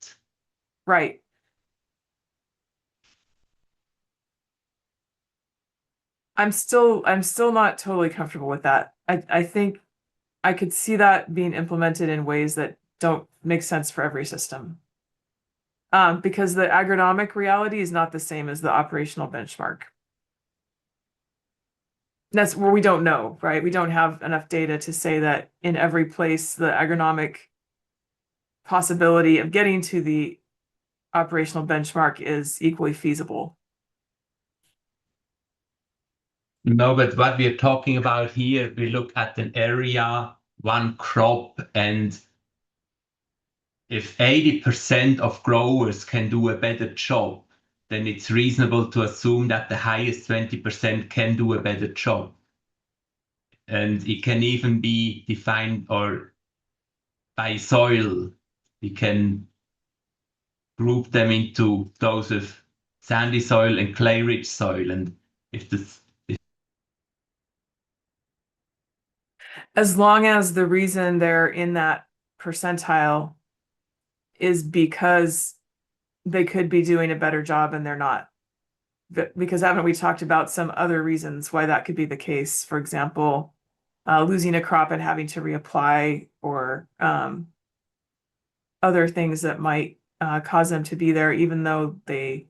Speaker 11: Right. I'm still not totally comfortable with that. I think I could see that being implemented in ways that don't make sense for every system. Because the agronomic reality is not the same as the operational benchmark. That's where we don't know, right? We don't have enough data to say that in every place the agronomic possibility of getting to the operational benchmark is equally feasible.
Speaker 5: No, but what we are talking about here, we look at an area one crop, and if 80% of growers can do a better job, then it's reasonable to assume that the highest 20% can do a better job. And it can even be defined or by soil. We can group them into those with sandy soil and clay-rich soil. And if this,
Speaker 11: As long as the reason they're in that percentile is because they could be doing a better job and they're not. Because haven't we talked about some other reasons why that could be the case? For example, losing a crop and having to reapply, or other things that might cause them to be there, even though they,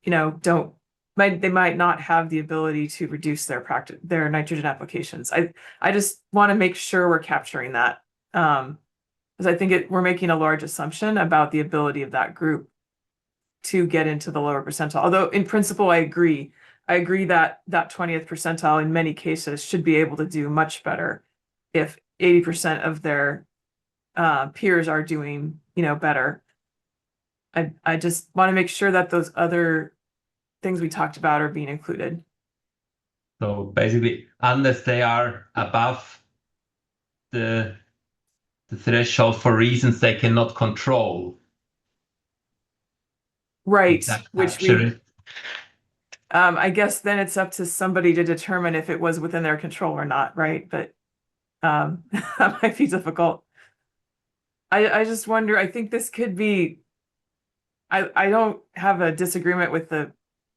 Speaker 11: they might not have the ability to reduce their nitrogen applications. I just want to make sure we're capturing that, because I think we're making a large assumption about the ability of that group to get into the lower percentile. Although in principle, I agree that that 20th percentile in many cases should be able to do much better if 80% of their peers are doing, better. I just want to make sure that those other things we talked about are being included.
Speaker 5: so basically, unless they are above the threshold for reasons they cannot control.
Speaker 11: Right,
Speaker 5: That
Speaker 11: which
Speaker 5: capture
Speaker 11: we,
Speaker 5: it.
Speaker 11: I guess then it's up to somebody to determine if it was within their control or not, right? But that might be difficult. I just wonder, I think this could be, I don't have a disagreement with the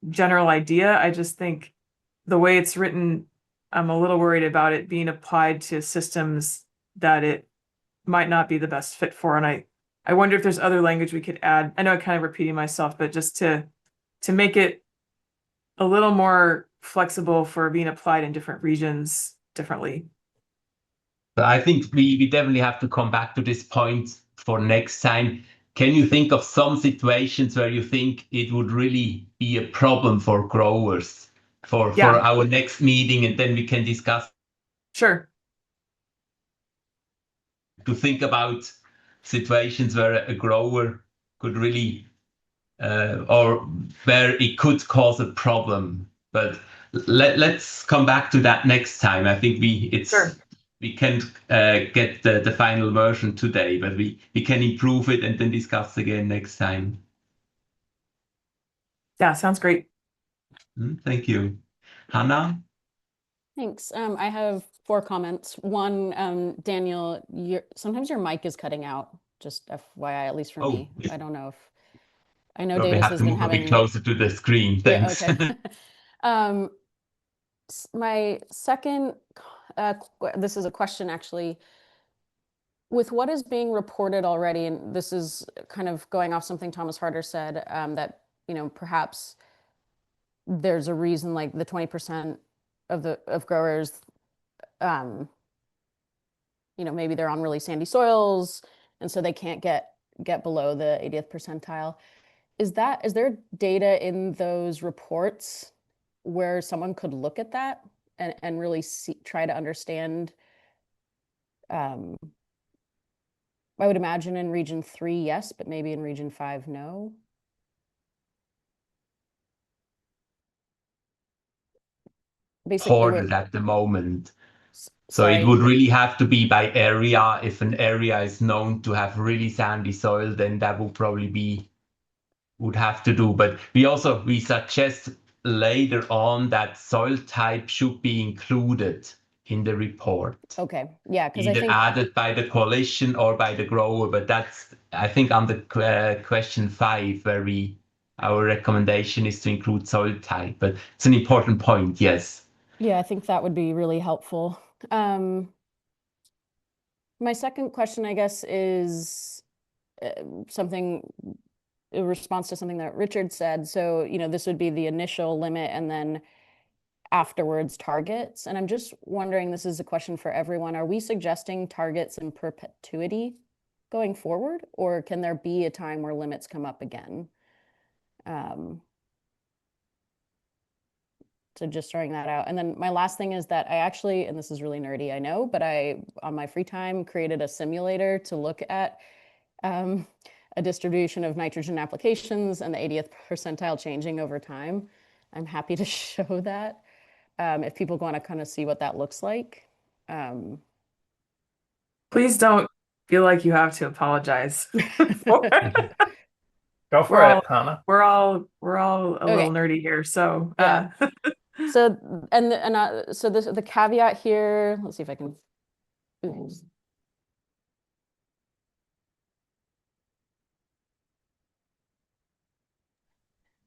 Speaker 11: general idea. I just think the way it's written, I'm a little worried about it being applied to systems that it might not be the best fit for. And I wonder if there's other language we could add. I know I'm kind of repeating myself, but just to make it a little more flexible for being applied in different regions differently.
Speaker 5: So I think we definitely have to come back to this point for next time. Can you think of some situations where you think it would really be a problem for growers for our next meeting, and then we can discuss?
Speaker 11: Sure.
Speaker 5: To think about situations where a grower could really, or where it could cause a problem. But let's come back to that next time. I think
Speaker 11: Sure.
Speaker 5: we can't get the final version today, but we can improve it and then discuss again next time.
Speaker 11: Yeah, sounds great.
Speaker 5: Thank you. Hannah?
Speaker 9: Thanks. I have 4 comments. One, Daniel, sometimes your mic is cutting out, just FYI, at least for me. I don't know if, I know
Speaker 5: Probably
Speaker 9: Davis
Speaker 5: have
Speaker 9: has
Speaker 5: to
Speaker 9: been
Speaker 5: move a bit
Speaker 9: having.
Speaker 5: closer to the screen. Thanks.
Speaker 9: Yeah, okay. My second, this is a question actually. With what is being reported already, and this is kind of going off something Thomas Harder said, that, perhaps there's a reason like the 20% of growers, maybe they're on really sandy soils, and so they can't get below the 80th percentile. Is there data in those reports where someone could look at that and really try to understand? I would imagine in region 3, yes, but maybe in region 5, no. Basically,
Speaker 5: Reported at the moment. So
Speaker 9: sorry.
Speaker 5: it would really have to be by area. If an area is known to have really sandy soil, then that would have to do. But we suggest later on that soil type should be included in the report.
Speaker 9: Okay, yeah, because I
Speaker 5: Either
Speaker 9: think
Speaker 5: added by the coalition or by the grower, but that's, I think, on the question 5, where our recommendation is to include soil type, but it's an important point, yes.
Speaker 9: Yeah, I think that would be really helpful. My second question, I guess, is a response to something that Richard said. So, this would be the initial limit and then afterwards targets. And I'm just wondering, this is a question for everyone. Are we suggesting targets in perpetuity going forward, or can there be a time where limits come up again? So just throwing that out. And then my last thing is that I actually, and this is really nerdy, I know, but I, on my free time, created a simulator to look at a distribution of nitrogen applications and the 80th percentile changing over time. I'm happy to show that if people want to kind of see what that looks like.
Speaker 11: Please don't feel like you have to apologize.
Speaker 7: Go for it, Hannah.
Speaker 11: We're all a little nerdy here, so
Speaker 9: Yeah. So so the caveat here. Let's see if I can. Oops.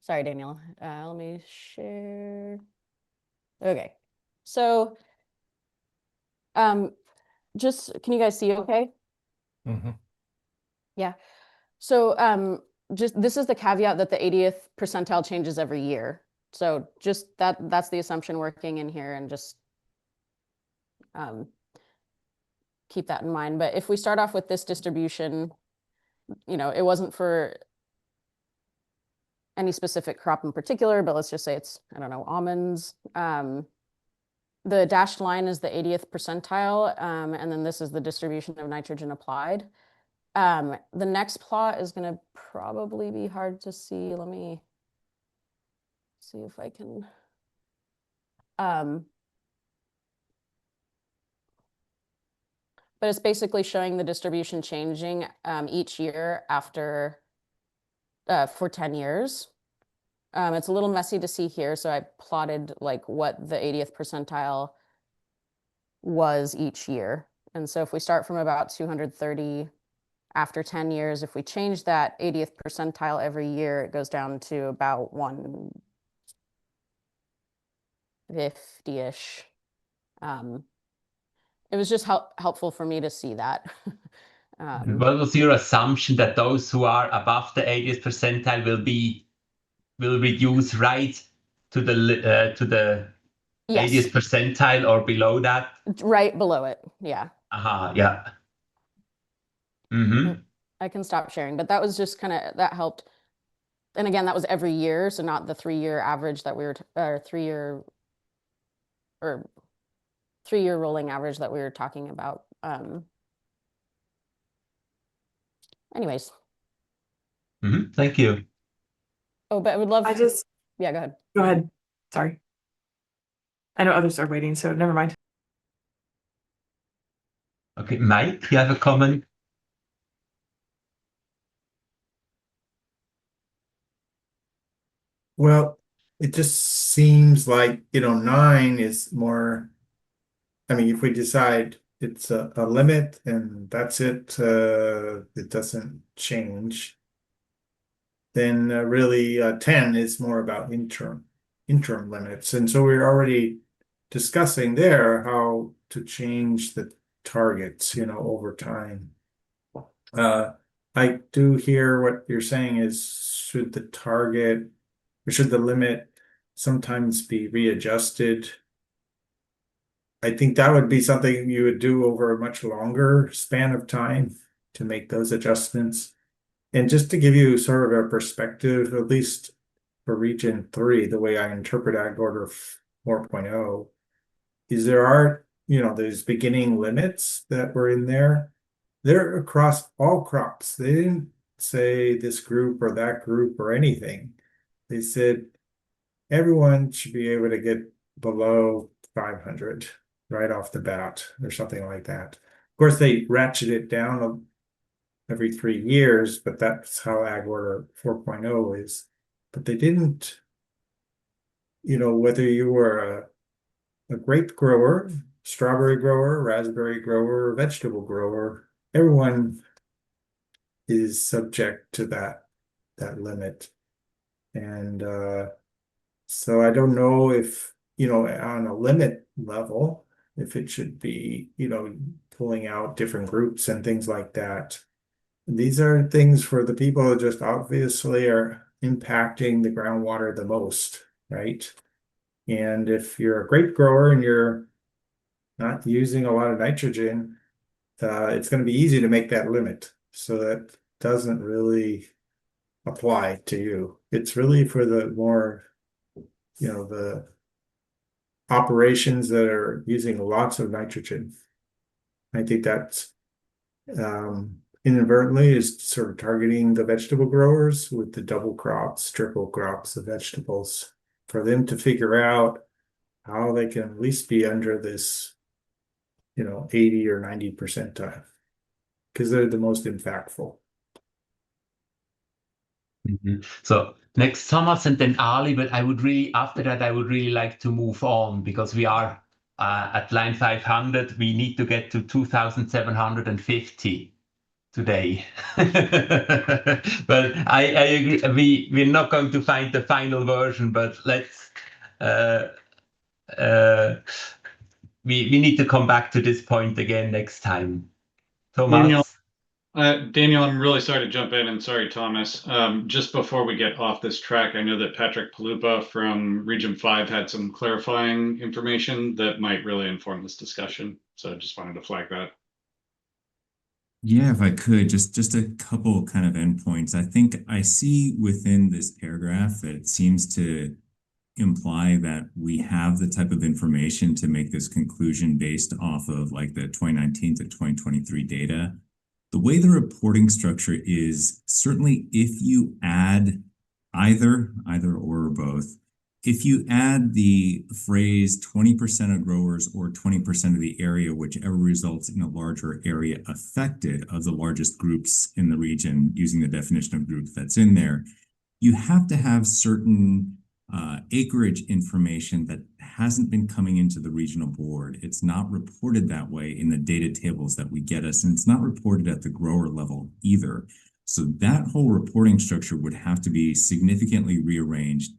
Speaker 9: Sorry, Daniel. Let me share. Okay. So, just can you guys see okay?
Speaker 7: Mm-hmm.
Speaker 9: Yeah. So, just this is the caveat that the 80th percentile changes every year. So just that's the assumption working in here, and just keep that in mind. But if we start off with this distribution, you know, it wasn't for any specific crop in particular, but let's just say it's, I don't know, almonds. The dashed line is the 80th percentile, and then this is the distribution of nitrogen applied. The next plot is going to probably be hard to see. Let me see if I can. But it's basically showing the distribution changing each year after for 10 years. It's a little messy to see here, so I plotted like what the 80th percentile was each year. And so if we start from about 230 after 10 years, if we change that 80th percentile every year, it goes down to about 150-ish. It was just helpful for me to see that.
Speaker 5: What was your assumption that those who are above the 80th percentile will reduce right to the
Speaker 9: Yes.
Speaker 5: 80th percentile or below that?
Speaker 9: Right below it, yeah.
Speaker 5: Yeah. Mm-hmm.
Speaker 9: I can stop sharing, but that was just kind of, that helped. And again, that was every year, so not the 3-year average that we were, or 3-year rolling average that we were talking about. Anyways.
Speaker 5: Mm-hmm. Thank you.
Speaker 9: Oh, but I would love. Yeah, go ahead.
Speaker 11: Go ahead. Sorry. I know others are waiting, so never mind.
Speaker 5: Okay, Mike, you have a comment?
Speaker 2: Well, it just seems like, 9 is more, I mean, if we decide it's a limit and that's it, it doesn't change, then really 10 is more about interim limits. And so we're already discussing there how to change the targets, over time. I do hear what you're saying is should the limit sometimes be readjusted? I think that would be something you would do over a much longer span of time to make those adjustments. And just to give you sort of a perspective, at least for Region 3, the way I interpret Ag Order 4.0, is there are, these beginning limits that were in there. They're across all crops. They didn't say this group or that group or anything. They said everyone should be able to get below 500 right off the bat or something like that. Of course, they ratchet it down every 3 years, but that's how Ag Order 4.0 is. But they didn't, whether you were a grape grower, strawberry grower, raspberry grower, vegetable grower, everyone is subject to that limit. And so I don't know if, on a limit level, if it should be, pulling out different groups and things like that. These are things for the people that just obviously are impacting the groundwater the most, right? And if you're a grape grower and you're not using a lot of nitrogen, it's going to be easy to make that limit. So that doesn't really apply to you. It's really for the more, the operations that are using lots of nitrogen. I think that's inadvertently is sort of targeting the vegetable growers with the double crops, triple crops of vegetables, for them to figure out how they can at least be under this, 80 or 90 percentile, because they're the most impactful.
Speaker 5: So next Thomas and then Ali, but after that, I would really like to move on because we are at line 500. We need to get to 2,750 today. But I agree, we're not going to find the final version, but we need to come back to this point again next time. Thomas?
Speaker 1: Daniel, I'm really sorry to jump in, and sorry, Thomas. Just before we get off this track, I know that Patrick Palupa from Region 5 had some clarifying information that might really inform this discussion. So I just wanted to flag that.
Speaker 12: Yeah, if I could, just a couple kind of endpoints. I think I see within this paragraph that it seems to imply that we have the type of information to make this conclusion based off of like the 2019 to 2023 data. The way the reporting structure is, certainly if you add either or both, if you add the phrase 20% of growers or 20% of the area, whichever results in a larger area affected of the largest groups in the region, using the definition of group that's in there, you have to have certain acreage information that hasn't been coming into the regional board. It's not reported that way in the data tables that we get us, and it's not reported at the grower level either. So that whole reporting structure would have to be significantly rearranged,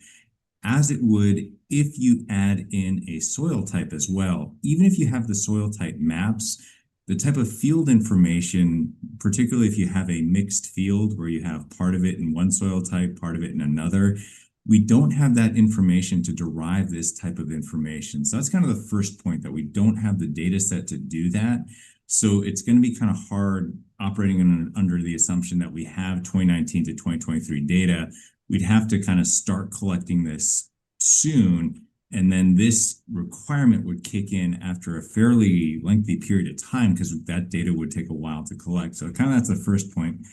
Speaker 12: as it would if you add in a soil type as well. Even if you have the soil type maps, the type of field information, particularly if you have a mixed field where you have part of it in one soil type, part of it in another, we don't have that information to derive this type of information. So that's kind of the first point, that we don't have the data set to do that. So it's going to be kind of hard operating under the assumption that we have 2019 to 2023 data. We'd have to kind of start collecting this soon. And then this requirement would kick in after a fairly lengthy period of time, because that data would take a while to collect. So kind of that's the first point.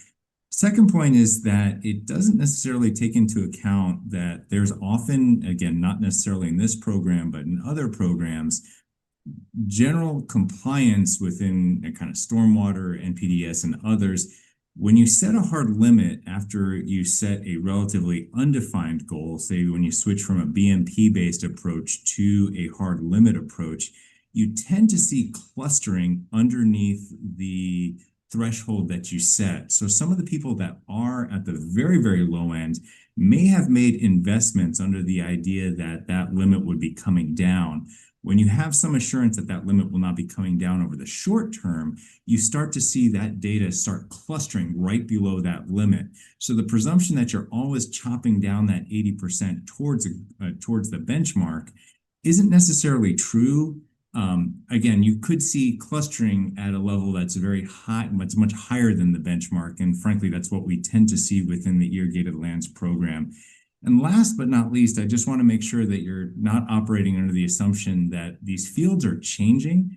Speaker 12: Second point is that it doesn't necessarily take into account that there's often, again, not necessarily in this program, but in other programs, general compliance within a kind of stormwater, NPDES, and others. When you set a hard limit after you set a relatively undefined goal, say when you switch from a BMP-based approach to a hard limit approach, you tend to see clustering underneath the threshold that you set. So some of the people that are at the very, very low end may have made investments under the idea that that limit would be coming down. When you have some assurance that that limit will not be coming down over the short term, you start to see that data start clustering right below that limit. So the presumption that you're always chopping down that 80% towards the benchmark isn't necessarily true. Again, you could see clustering at a level that's very high, it's much higher than the benchmark. And frankly, that's what we tend to see within the irrigated lands program. And last but not least, I just want to make sure that you're not operating under the assumption that these fields are changing.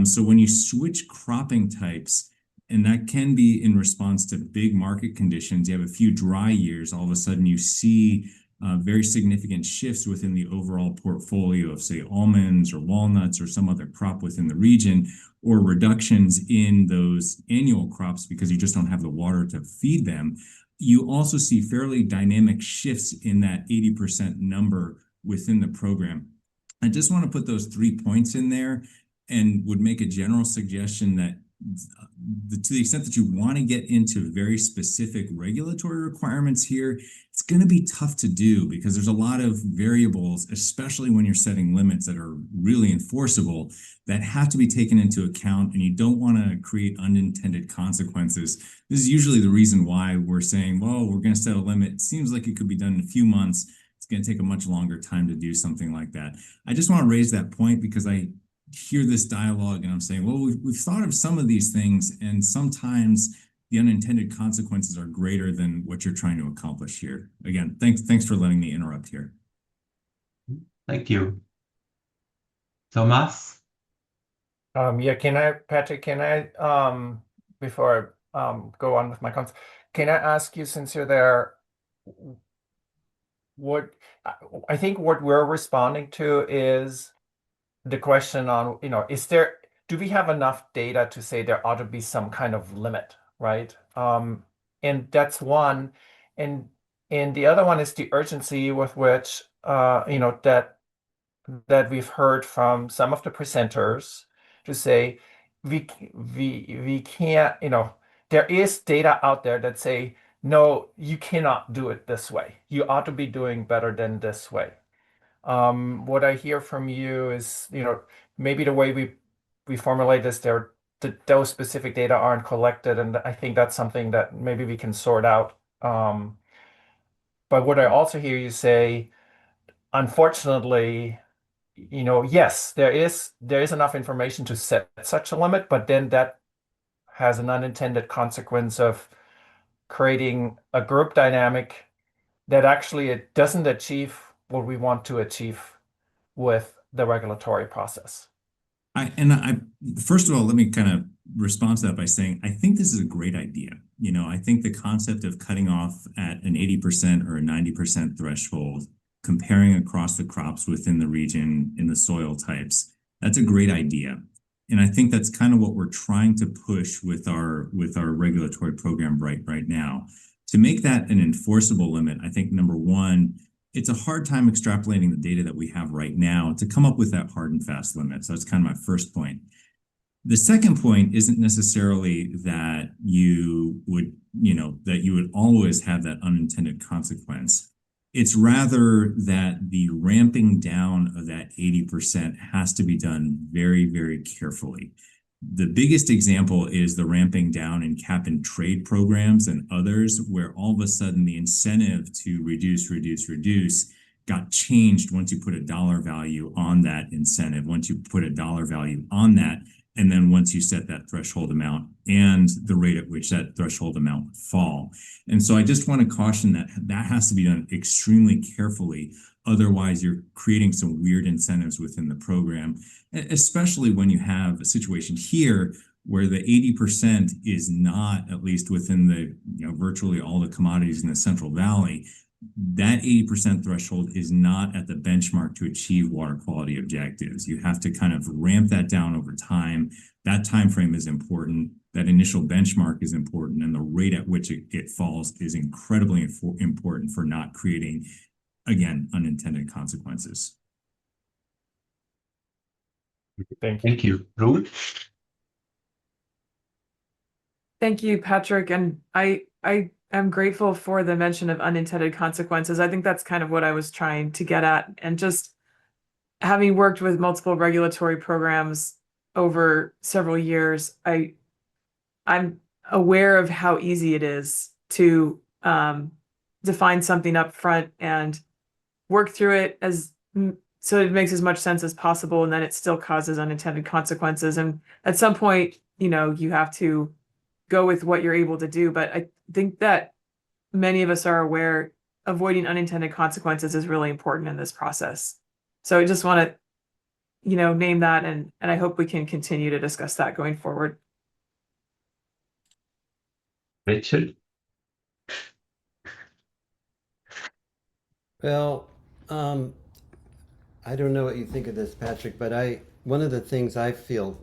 Speaker 12: So when you switch cropping types, and that can be in response to big market conditions, you have a few dry years, all of a sudden you see very significant shifts within the overall portfolio of, say, almonds or walnuts or some other crop within the region, or reductions in those annual crops because you just don't have the water to feed them. You also see fairly dynamic shifts in that 80% number within the program. I just want to put those 3 points in there and would make a general suggestion that to the extent that you want to get into very specific regulatory requirements here, it's going to be tough to do because there's a lot of variables, especially when you're setting limits that are really enforceable, that have to be taken into account, and you don't want to create unintended consequences. This is usually the reason why we're saying, well, we're going to set a limit. It seems like it could be done in a few months. It's going to take a much longer time to do something like that. I just want to raise that point because I hear this dialogue and I'm saying, well, we've thought of some of these things, and sometimes the unintended consequences are greater than what you're trying to accomplish here. Again, thanks for letting me interrupt here.
Speaker 5: Thank you. Thomas?
Speaker 7: Yeah, Patrick, before I go on with my comments, can I ask you, since you're there, what I think what we're responding to is the question on, do we have enough data to say there ought to be some kind of limit, right? And that's one. And the other one is the urgency with which, that we've heard from some of the presenters to say we can't, there is data out there that say, no, you cannot do it this way. You ought to be doing better than this way. What I hear from you is, maybe the way we formulate this, those specific data aren't collected, and I think that's something that maybe we can sort out. But what I also hear you say, unfortunately, yes, there is enough information to set such a limit, but then that has an unintended consequence of creating a group dynamic that actually it doesn't achieve what we want to achieve with the regulatory process.
Speaker 12: First of all, let me kind of respond to that by saying, I think this is a great idea. I think the concept of cutting off at an 80% or a 90% threshold, comparing across the crops within the region in the soil types, that's a great idea. And I think that's kind of what we're trying to push with our regulatory program right now. To make that an enforceable limit, I think number one, it's a hard time extrapolating the data that we have right now to come up with that hard and fast limit. So that's kind of my first point. The second point isn't necessarily that you would always have that unintended consequence. It's rather that the ramping down of that 80% has to be done very, very carefully. The biggest example is the ramping down in cap and trade programs and others, where all of a sudden the incentive to reduce got changed once you put a dollar value on that incentive, once you put a dollar value on that, and then once you set that threshold amount and the rate at which that threshold amount would fall. And so I just want to caution that has to be done extremely carefully. Otherwise, you're creating some weird incentives within the program, especially when you have a situation here where the 80% is not, at least within the virtually all the commodities in the Central Valley, that 80% threshold is not at the benchmark to achieve water quality objectives. You have to kind of ramp that down over time. That time frame is important. That initial benchmark is important, and the rate at which it falls is incredibly important for not creating, again, unintended consequences.
Speaker 5: Thank you. Ruth?
Speaker 11: Thank you, Patrick. And I am grateful for the mention of unintended consequences. I think that's kind of what I was trying to get at. And just having worked with multiple regulatory programs over several years, I'm aware of how easy it is to define something up front and work through it so it makes as much sense as possible, and then it still causes unintended consequences. And at some point, you have to go with what you're able to do. But I think that many of us are aware avoiding unintended consequences is really important in this process. So I just want to, name that, and I hope we can continue to discuss that going forward.
Speaker 5: Richard?
Speaker 6: Well, I don't know what you think of this, Patrick, but one of the things I feel,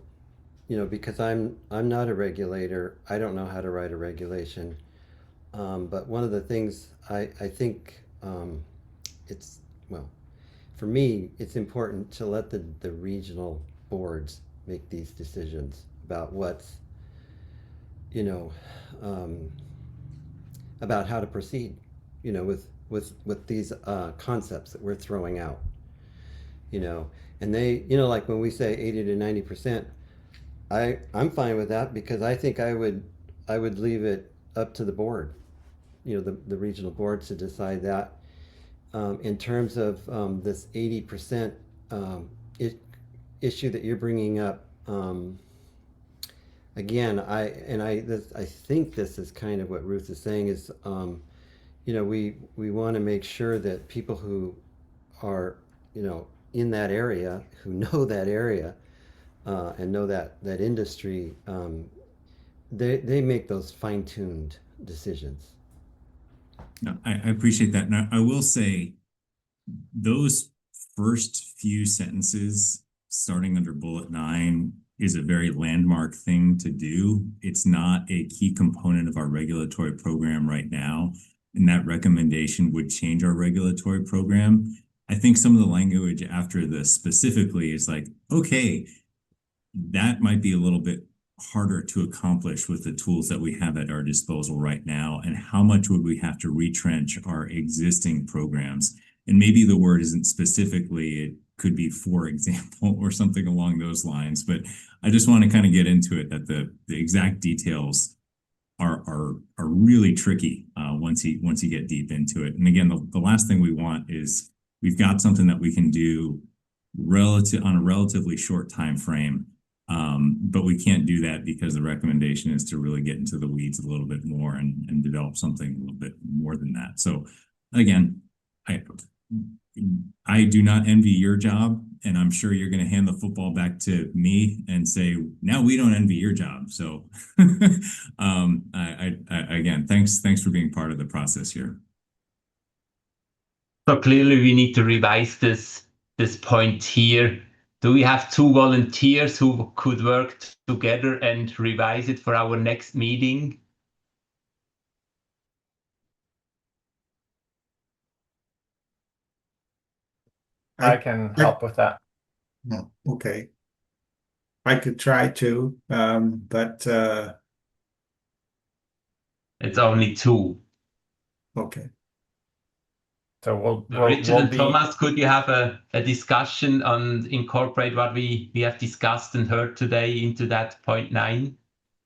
Speaker 6: because I'm not a regulator, I don't know how to write a regulation. But one of the things I think for me, it's important to let the regional boards make these decisions about what's, about how to proceed, with these concepts that we're throwing out, and they, like when we say 80 to 90%, I'm fine with that, because I think I would leave it up to the board, the regional boards to decide that. In terms of this 80% issue that you're bringing up, again, I think this is kind of what Ruth is saying is, we want to make sure that people who are, in that area who know that area and know that industry, they make those fine-tuned decisions.
Speaker 12: No, I appreciate that. Now, I will say those first few sentences starting under bullet 9 is a very landmark thing to do. It's not a key component of our regulatory program right now, and that recommendation would change our regulatory program. I think some of the language after the specifically is like, okay, that might be a little bit harder to accomplish with the tools that we have at our disposal right now, and how much would we have to retrench our existing programs? And maybe the word isn't specifically, it could be for example or something along those lines, but I just want to kind of get into it that the exact details are really tricky once you get deep into it. And again, the last thing we want is we've got something that we can do on a relatively short time frame. But we can't do that because the recommendation is to really get into the weeds a little bit more and develop something a little bit more than that. So again, I do not envy your job, and I'm sure you're going to hand the football back to me and say, now we don't envy your job. So again, thanks for being part of the process here.
Speaker 5: So clearly we need to revise this point here. Do we have 2 volunteers who could work together and revise it for our next meeting?
Speaker 7: I can help with that.
Speaker 2: Oh, okay. I could try to, but
Speaker 5: It's only 2.
Speaker 2: okay.
Speaker 7: So we'll
Speaker 5: Richard
Speaker 7: we'll
Speaker 5: and
Speaker 7: be
Speaker 5: Thomas, could you have a discussion and incorporate what we have discussed and heard today into that point 9?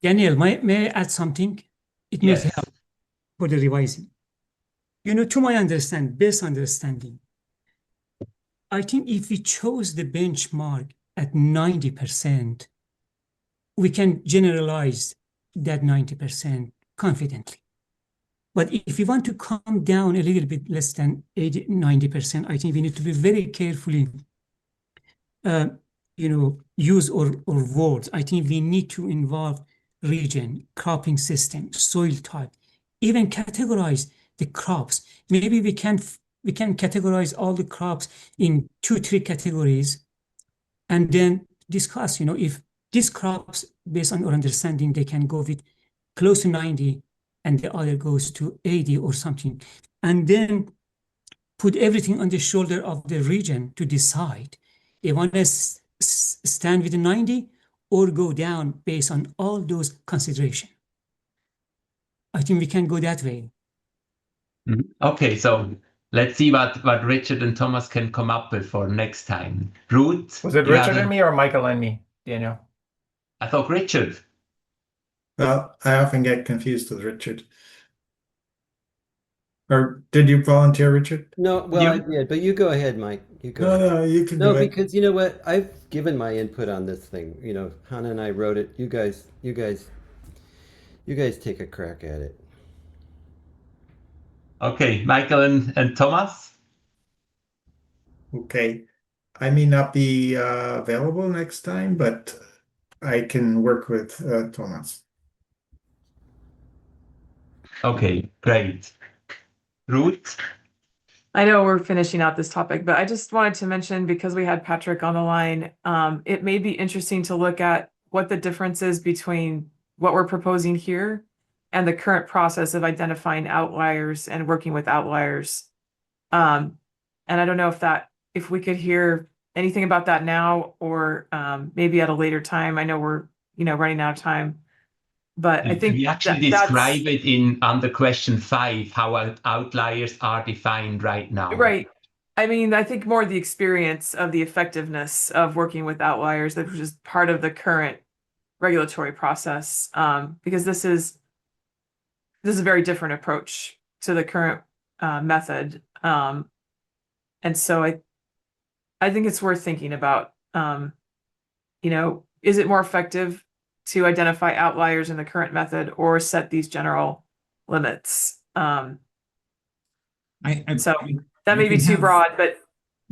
Speaker 8: Daniel, may I add something? It may
Speaker 5: Yes.
Speaker 8: help for the revising. To my best understanding, I think if we chose the benchmark at 90%, we can generalize that 90% confidently. But if we want to come down a little bit less than 90%, I think we need to be very carefully, use our words. I think we need to involve region, cropping system, soil type, even categorize the crops. Maybe we can categorize all the crops in 2-3 categories, and then discuss, if these crops, based on our understanding, they can go with close to 90, and the other goes to 80 or something, and then put everything on the shoulder of the region to decide they want to stand with the 90 or go down based on all those considerations. I think we can go that way.
Speaker 5: Okay, so let's see what Richard and Thomas can come up with for next time. Ruth?
Speaker 7: Was it Richard and me or Michael and me, Daniel?
Speaker 5: I thought Richard.
Speaker 2: Well, I often get confused with Richard. Or did you volunteer, Richard?
Speaker 6: No, well, I did, but you go ahead, Mike. You go.
Speaker 2: No, you can do it.
Speaker 6: Because you know what? I've given my input on this thing. Hannah and I wrote it. You guys take a crack at it.
Speaker 5: Okay, Michael and Thomas?
Speaker 2: Okay. I may not be available next time, but I can work with Thomas.
Speaker 5: Okay, great. Ruth?
Speaker 11: I know we're finishing out this topic, but I just wanted to mention, because we had Patrick on the line, it may be interesting to look at what the difference is between what we're proposing here and the current process of identifying outliers and working with outliers. And I don't know if we could hear anything about that now, or maybe at a later time. I know we're running out of time, but I think
Speaker 5: we actually describe it under question 5, how outliers are defined right now.
Speaker 11: Right. I mean, I think more the experience of the effectiveness of working with outliers, that which is part of the current regulatory process, because this is a very different approach to the current method, and so I think it's worth thinking about. Is it more effective to identify outliers in the current method, or set these general limits? So that may be too broad, but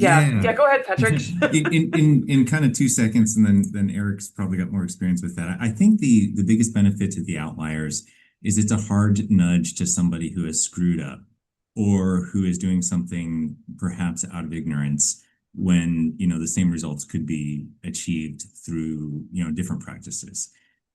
Speaker 11: Yeah, go ahead, Patrick.
Speaker 12: In kind of 2 seconds, and then Eric's probably got more experience with that. I think the biggest benefit to the outliers is it's a hard nudge to somebody who has screwed up or who is doing something perhaps out of ignorance when, the same results could be achieved through, different practices.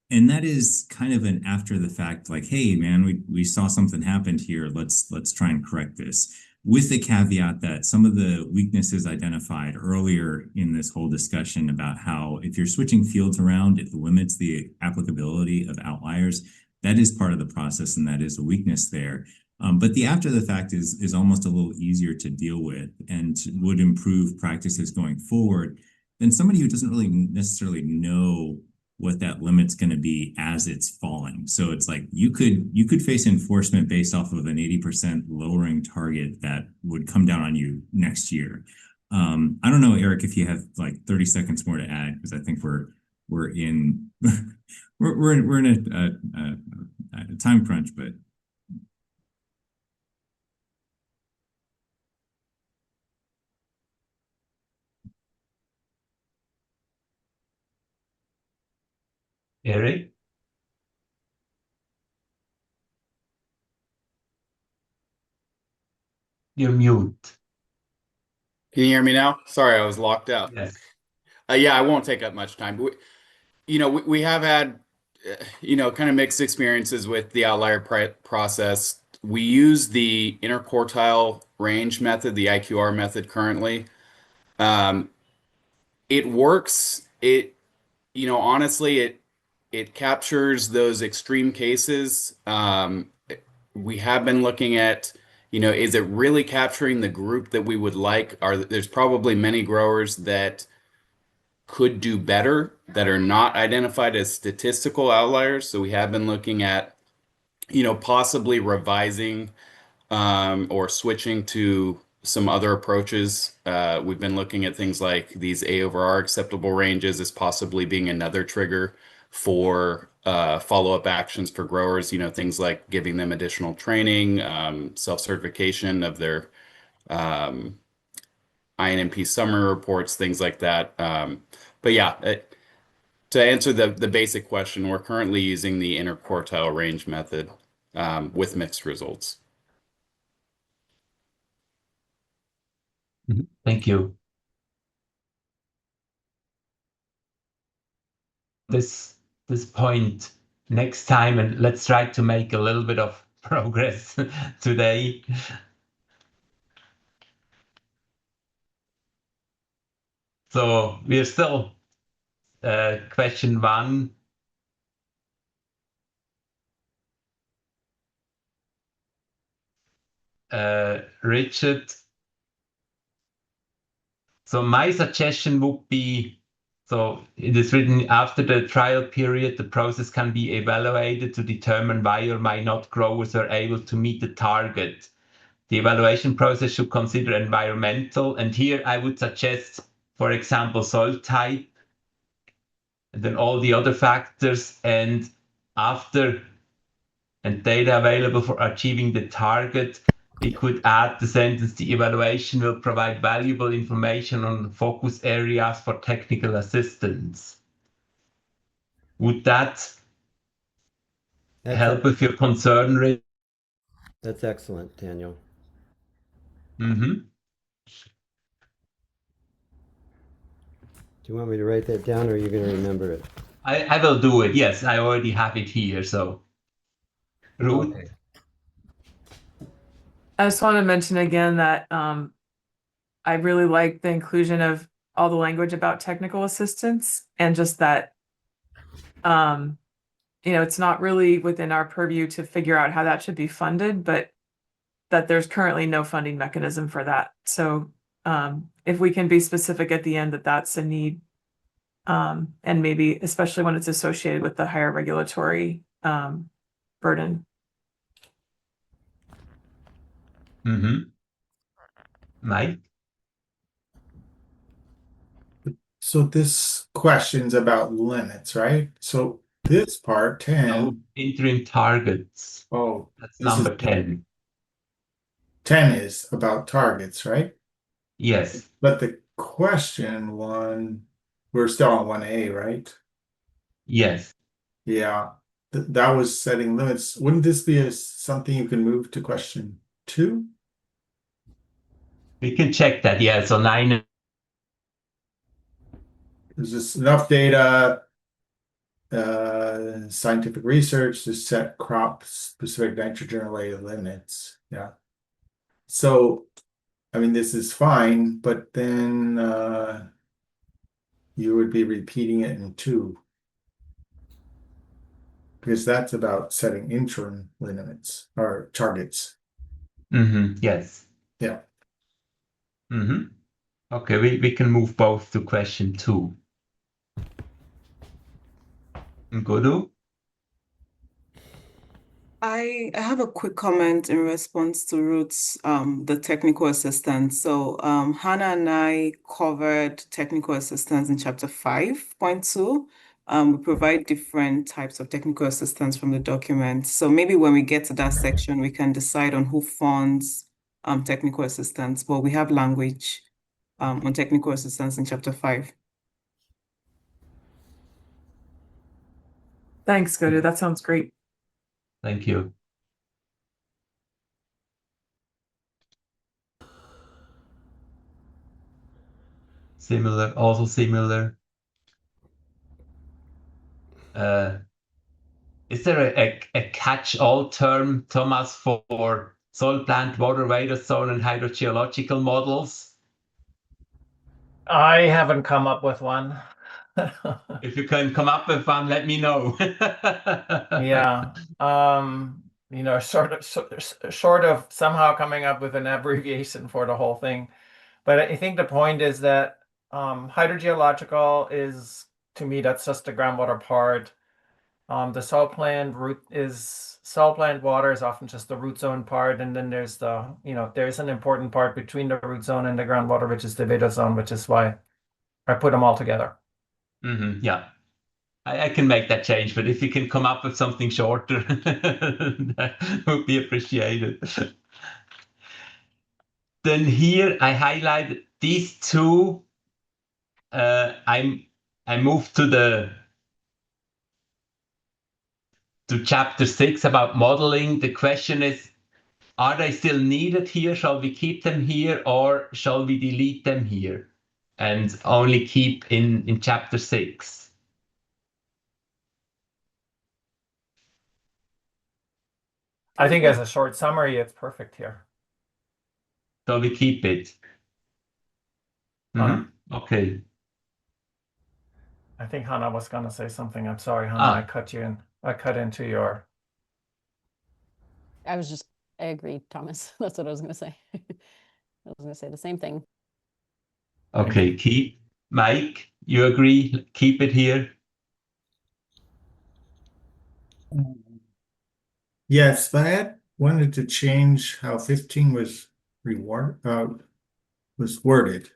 Speaker 12: And that is kind of an after the fact, like, hey, man, we saw something happened here. Let's try and correct this. With the caveat that some of the weaknesses identified earlier in this whole discussion about how if you're switching fields around, it limits the applicability of outliers. That is part of the process, and that is a weakness there. But the after the fact is almost a little easier to deal with and would improve practices going forward than somebody who doesn't really necessarily know what that limit's going to be as it's falling. So it's like you could face enforcement based off of an 80% lowering target that would come down on you next year. I don't know, Eric, if you have like 30 seconds more to add, because I think we're in we're in a time crunch, but.
Speaker 5: Eric? You're mute.
Speaker 13: Can you hear me now? Sorry, I was locked out.
Speaker 5: Yes.
Speaker 13: Yeah, I won't take up much time. We have had, kind of mixed experiences with the outlier process. We use the interquartile range method, the IQR method currently. It works. Honestly, it captures those extreme cases. We have been looking at, is it really capturing the group that we would like? There's probably many growers that could do better that are not identified as statistical outliers. So we have been looking at, possibly revising or switching to some other approaches. We've been looking at things like these A/R acceptable ranges as possibly being another trigger for follow-up actions for growers, things like giving them additional training, self-certification of their INMP summary reports, things like that. But yeah, to answer the basic question, we're currently using the interquartile range method with mixed results.
Speaker 5: Thank you. This point next time, and let's try to make a little bit of progress today. So we're still question 1. Richard. So my suggestion would be, so it is written after the trial period, the process can be evaluated to determine why or why not growers are able to meet the target. The evaluation process should consider environmental, and here I would suggest, for example, soil type, and then all the other factors, and data available for achieving the target. We could add the sentence, the evaluation will provide valuable information on focus areas for technical assistance. Would that help with your concern, Rick?
Speaker 6: That's excellent, Daniel.
Speaker 5: Mm-hmm.
Speaker 6: Do you want me to write that down, or are you going to remember it?
Speaker 5: I will do it. Yes, I already have it here. So, Ruth?
Speaker 6: Okay.
Speaker 11: I just want to mention again that I really like the inclusion of all the language about technical assistance, and just that, it's not really within our purview to figure out how that should be funded, but that there's currently no funding mechanism for that. So if we can be specific at the end that that's a need, and maybe especially when it's associated with the higher regulatory burden.
Speaker 5: Mm-hmm. Mike?
Speaker 2: So this question's about limits, right? So this part 10.
Speaker 5: Interim targets.
Speaker 2: Oh,
Speaker 5: that's number 10.
Speaker 2: 10 is about targets, right?
Speaker 5: Yes.
Speaker 2: But the question one, we're still on 1A, right?
Speaker 5: Yes.
Speaker 2: Yeah, that was setting limits. Wouldn't this be something you can move to question 2?
Speaker 5: We can check that. Yeah. So 9.
Speaker 2: Is this enough data, scientific research to set crop specific nitrogen array limits? Yeah. So, I mean, this is fine, but then you would be repeating it in 2. Because that's about setting interim limits or targets.
Speaker 5: Yes.
Speaker 2: Yeah.
Speaker 5: Okay, we can move both to question 2. Godu?
Speaker 10: I have a quick comment in response to Ruth's the technical assistance. So Hannah and I covered technical assistance in chapter 5.2. We provide different types of technical assistance from the document. So maybe when we get to that section, we can decide on who funds technical assistance. But we have language on technical assistance in chapter 5.
Speaker 11: Thanks, Godu. That sounds great.
Speaker 5: Thank you. Also similar. Is there a catch-all term, Thomas, for soil plant, water radar zone, and hydrogeological models?
Speaker 7: I haven't come up with one.
Speaker 5: If you can come up with one, let me know.
Speaker 7: Yeah. Short of somehow coming up with an abbreviation for the whole thing. But I think the point is that hydrogeological is, to me, that's just the groundwater part. The soil plant water is often just the root zone part, and then there's there's an important part between the root zone and the groundwater, which is the veda zone, which is why I put them all together.
Speaker 5: Yeah. I can make that change, but if you can come up with something shorter, that would be appreciated. Then here I highlighted these 2. I moved to chapter 6 about modeling. The question is, are they still needed here? Shall we keep them here, or shall we delete them here and only keep in chapter 6?
Speaker 7: I think as a short summary, it's perfect here.
Speaker 5: So we keep it. Okay.
Speaker 7: I think Hannah was gonna say something. I'm sorry, Hannah, I cut you in. I cut into your.
Speaker 9: I agree, Thomas. That's what I was gonna say. I was gonna say the same thing.
Speaker 5: Okay, keep. Mike, you agree? Keep it here?
Speaker 2: Yes, but I wanted to change how 15 was worded.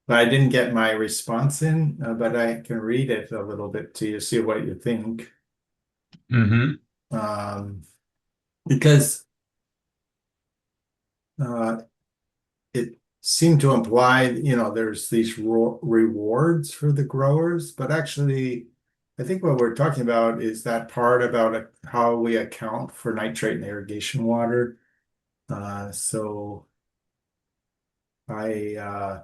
Speaker 2: But I didn't get my response in, but I can read it a little bit to you, see what you think. Because it seemed to imply, there's these rewards for the growers, but actually, I think what we're talking about is that part about how we account for nitrate in irrigation water. So I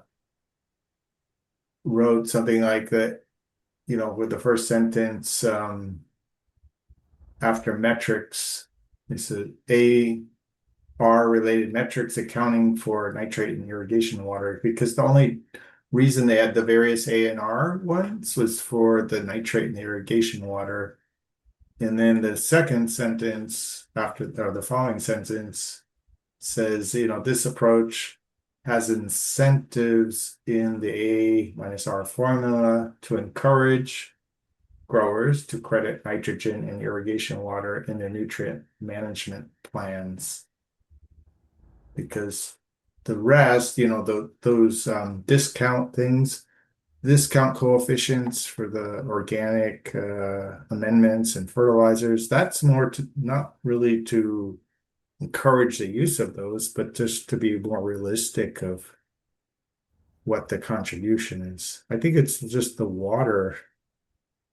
Speaker 2: wrote something like that, with the first sentence after metrics, this is AR related metrics accounting for nitrate in irrigation water, because the only reason they had the various A and R ones was for the nitrate in the irrigation water. And then the second sentence or the following sentence says, this approach has incentives in the A minus R formula to encourage growers to credit nitrogen and irrigation water in their nutrient management plans. Because the rest, those discount things, discount coefficients for the organic amendments and fertilizers. That's more to not really to encourage the use of those, but just to be more realistic of what the contribution is. I think it's just the water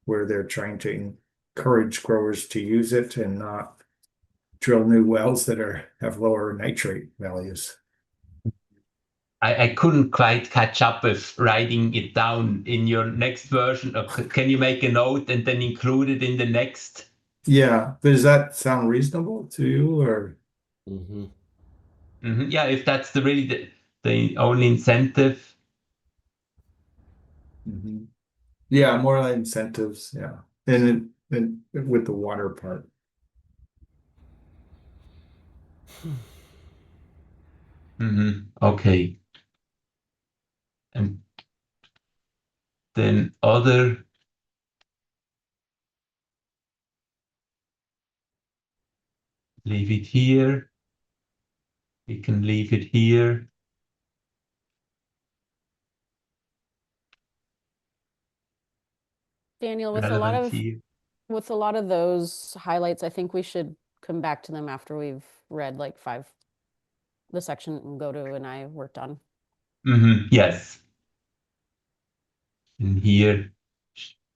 Speaker 2: where they're trying to encourage growers to use it and not drill new wells that have lower nitrate values.
Speaker 5: I couldn't quite catch up with writing it down in your next version. Can you make a note and then include it in the next?
Speaker 2: Yeah, does that sound reasonable to you, or?
Speaker 5: Yeah, if that's the only incentive.
Speaker 2: Yeah, more like incentives, yeah. And with the water part.
Speaker 5: Okay. And then other. Leave it here. We can leave it here.
Speaker 9: Daniel, with
Speaker 5: Relevant here.
Speaker 9: a lot of those highlights, I think we should come back to them after we've read like the section Godo and I worked on.
Speaker 5: Yes. And here,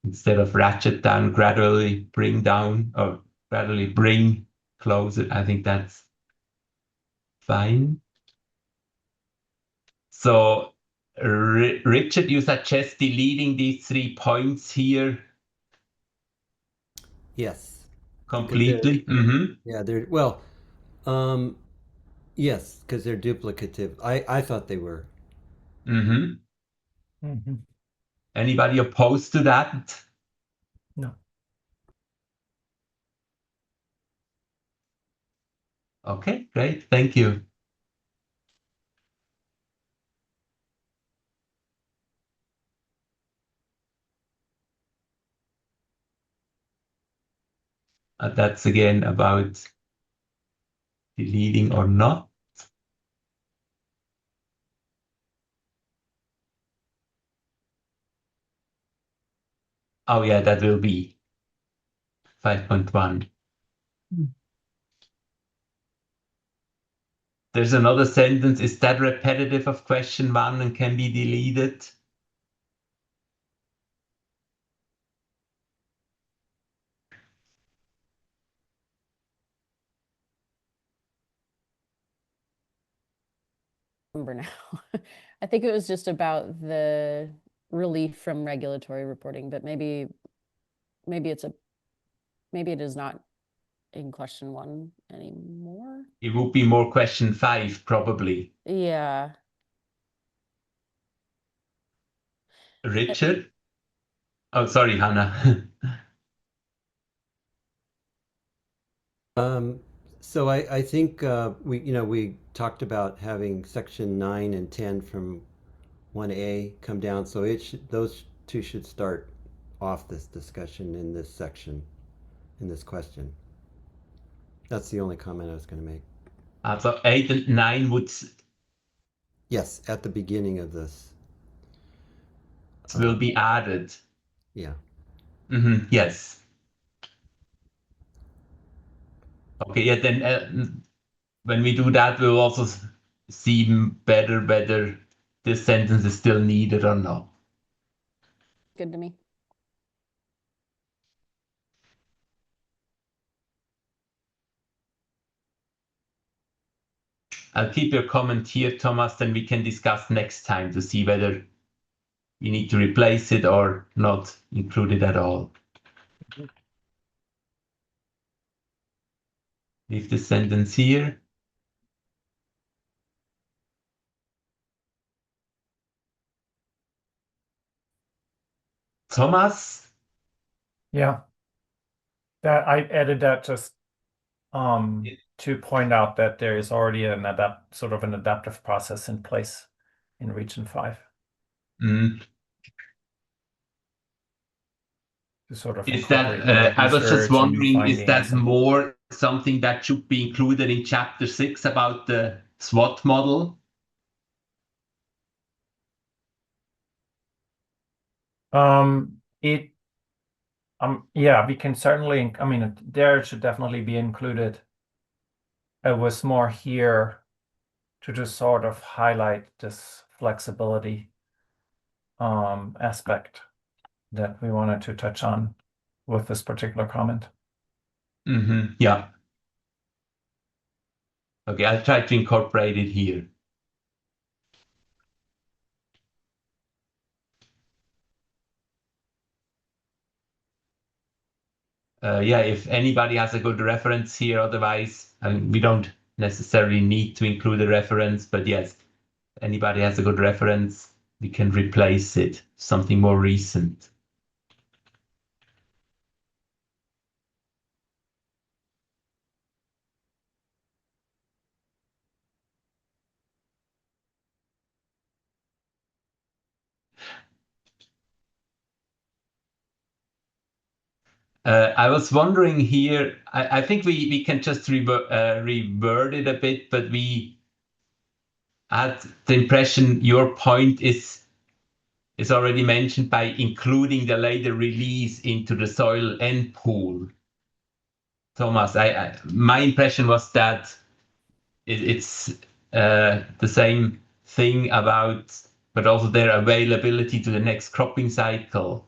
Speaker 5: instead of ratchet down, gradually bring down, or gradually bring closer. I think that's fine. So, Richard, you suggest deleting these 3 points here?
Speaker 6: Yes.
Speaker 5: Completely?
Speaker 6: Yeah, they're, well, yes, because they're duplicative. I thought they were.
Speaker 5: Anybody opposed to that?
Speaker 7: No.
Speaker 5: Okay, great. Thank you. That's again about deleting or not. Oh yeah, that will be 5.1. There's another sentence. Is that repetitive of question 1 and can be deleted?
Speaker 9: Remember now. I think it was just about the relief from regulatory reporting, but maybe it is not in question 1 anymore.
Speaker 5: It would be more question 5, probably.
Speaker 9: Yeah.
Speaker 5: Richard? Oh, sorry, Hannah.
Speaker 6: So I think we talked about having section 9 and 10 from 1A come down. So those two should start off this discussion in this section, in this question. That's the only comment I was going to make.
Speaker 5: So 8 and 9 would.
Speaker 6: Yes, at the beginning of this.
Speaker 5: Will be added.
Speaker 6: Yeah.
Speaker 5: Yes. Okay, yeah, then when we do that, we'll also see better whether this sentence is still needed or not.
Speaker 9: Good to me.
Speaker 5: I'll keep your comment here, Thomas, then we can discuss next time to see whether we need to replace it or not include it at all. Leave the sentence here. Thomas?
Speaker 7: Yeah. That I added that just to point out that there is already an adaptive process in place in Region 5. To sort of
Speaker 5: Is that,
Speaker 7: incorporate
Speaker 5: I was just
Speaker 7: research and new
Speaker 5: wondering, is that
Speaker 7: findings and-
Speaker 5: more something that should be included in chapter 6 about the SWOT model?
Speaker 7: Yeah, we can certainly, I mean, there it should definitely be included. It was more here to just sort of highlight this flexibility aspect that we wanted to touch on with this particular comment.
Speaker 5: Yeah. Okay, I'll try to incorporate it here. Yeah, if anybody has a good reference here, otherwise, I mean, we don't necessarily need to include a reference, but yes, if anybody has a good reference, we can replace it, something more recent. I was wondering here, I think we can just revert it a bit, but we had the impression your point is already mentioned by including the later release into the soil N pool. Thomas, my impression was that it's the same thing about, but also their availability to the next cropping cycle.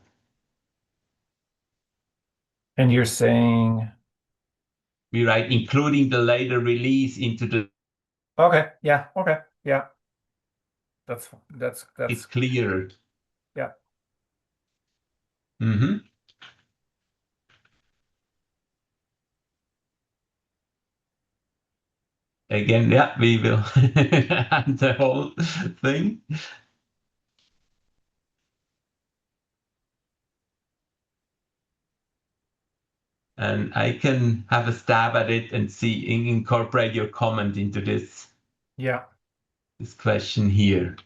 Speaker 7: And you're saying?
Speaker 5: We write including the later release into the.
Speaker 7: Okay, yeah, okay, yeah. That's
Speaker 5: It's clearer.
Speaker 7: Yeah.
Speaker 5: Mm-hmm. Again, yeah, we will add the whole thing. And I can have a stab at it and see incorporate your comment into this.
Speaker 7: Yeah.
Speaker 5: This question here.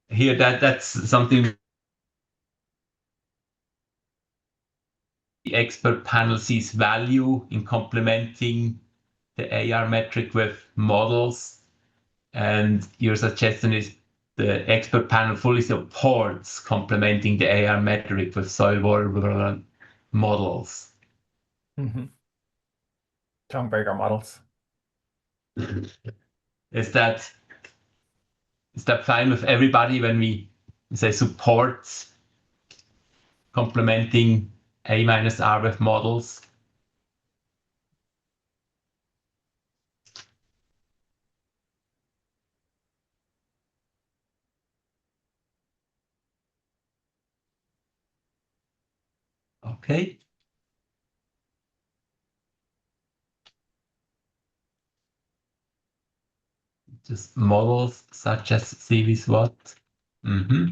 Speaker 5: Here, that's something the expert panel sees value in complementing the AR metric with models. And your suggestion is the expert panel fully supports complementing the AR metric with soil water models.
Speaker 7: Mm-hmm. Tongue-breaker models.
Speaker 5: Is that fine with everybody when we say supports complementing A-R with models? Okay. Just models such as CVSWAT. Mm-hmm.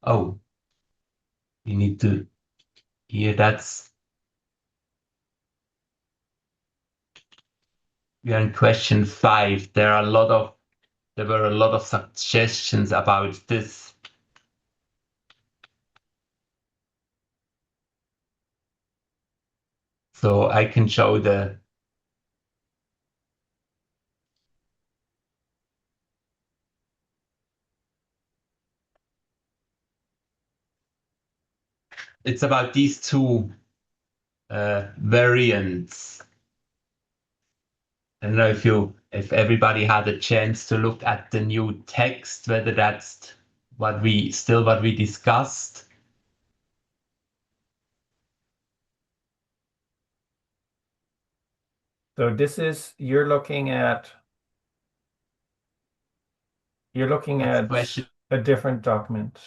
Speaker 5: Oh, you need to here. We are in question 5. There were a lot of suggestions about this. So I can show it's about these two variants. I don't know if everybody had a chance to look at the new text, whether that's what we discussed.
Speaker 7: So this is, you're looking at a different document.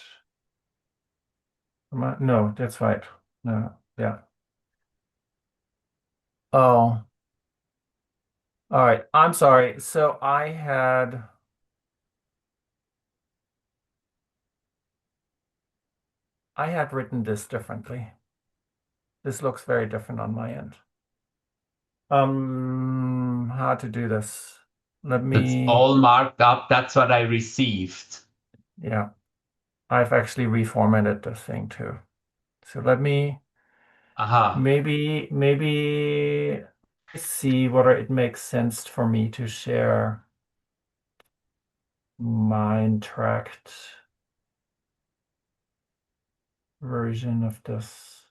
Speaker 7: No, that's right. No, yeah. Oh. All right. I'm sorry. So I had written this differently. This looks very different on my end. How to do this? Let me.
Speaker 5: It's all marked up. That's what I received.
Speaker 7: Yeah. I've actually reformatted the thing too. So let me maybe see whether it makes sense for me to share my tracked version of this.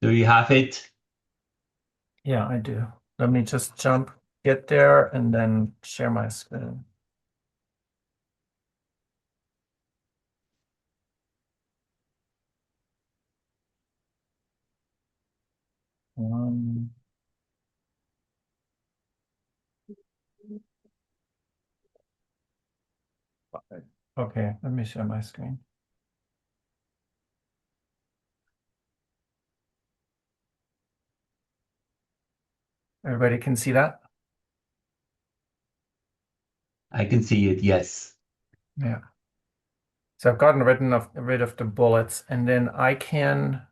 Speaker 5: Do you have it?
Speaker 7: Yeah, I do. Let me just get there and then share my screen. Okay, let me share my screen. Everybody can see that?
Speaker 5: I can see it, yes.
Speaker 7: Yeah. So I've gotten rid of the bullets, and then I can.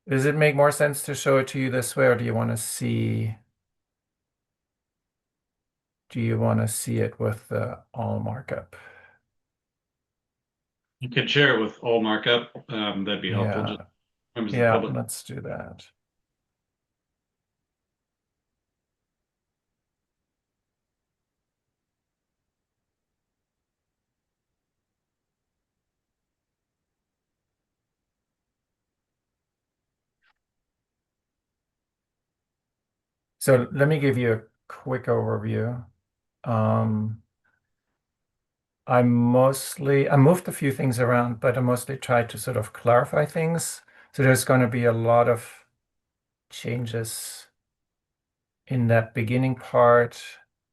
Speaker 7: Does it make more sense to show it to you this way, or do you want to see? Do you want to see it with the all markup?
Speaker 1: You could share it with all markup. That'd be helpful.
Speaker 7: Yeah.
Speaker 1: Just members of the
Speaker 7: Yeah,
Speaker 1: public.
Speaker 7: let's do that. So let me give you a quick overview. I moved a few things around, but I mostly tried to sort of clarify things. So there's going to be a lot of changes in that beginning part,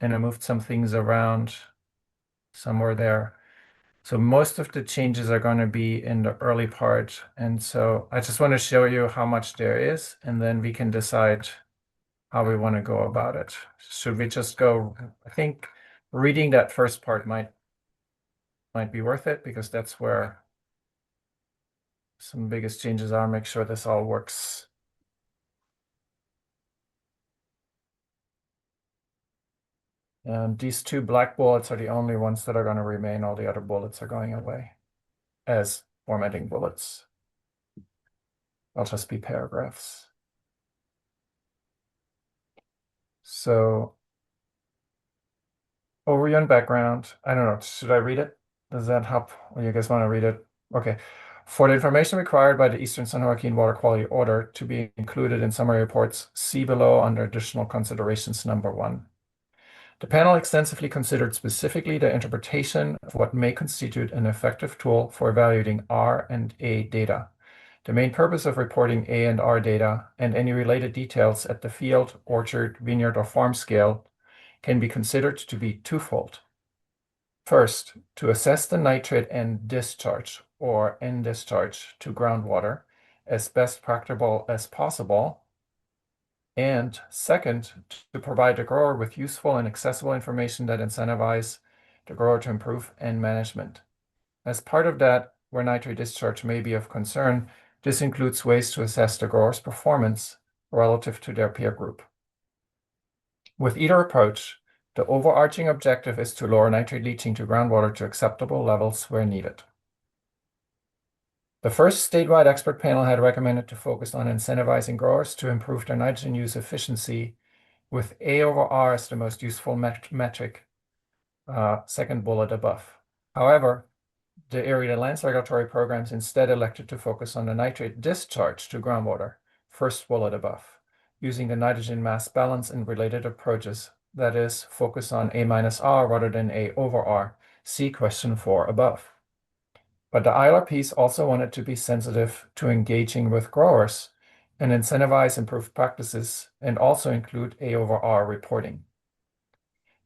Speaker 7: and I moved some things around somewhere there. So most of the changes are going to be in the early part. And so I just want to show you how much there is, and then we can decide how we want to go about it. Should we just go? I think reading that first part might be worth it, because that's where some biggest changes are. Make sure this all works. And these two black bullets are the only ones that are going to remain. All the other bullets are going away as formatting bullets. They'll just be paragraphs. So overview and background. I don't know. Should I read it? Does that help? Or you guys want to read it? Okay. For the information required by the Eastern San Joaquin Water Quality Order to be included in summary reports, see below under additional considerations number 1. The panel extensively considered specifically the interpretation of what may constitute an effective tool for evaluating R and A data. The main purpose of reporting A and R data and any related details at the field, orchard, vineyard, or farm scale can be considered to be twofold. First, to assess the nitrate end discharge or end discharge to groundwater as best practicable as possible. And second, to provide the grower with useful and accessible information that incentivize the grower to improve end management. As part of that, where nitrate discharge may be of concern, this includes ways to assess the grower's performance relative to their peer group. With either approach, the overarching objective is to lower nitrate leaching to groundwater to acceptable levels where needed. The first statewide expert panel had recommended to focus on incentivizing growers to improve their nitrogen use efficiency, with A over R as the most useful metric, second bullet above. However, the area lands regulatory programs instead elected to focus on the nitrate discharge to groundwater, first bullet above, using the nitrogen mass balance and related approaches, that is, focus on A minus R rather than A over R, see question 4 above. But the ILRPs also wanted to be sensitive to engaging with growers and incentivize improved practices, and also include A over R reporting.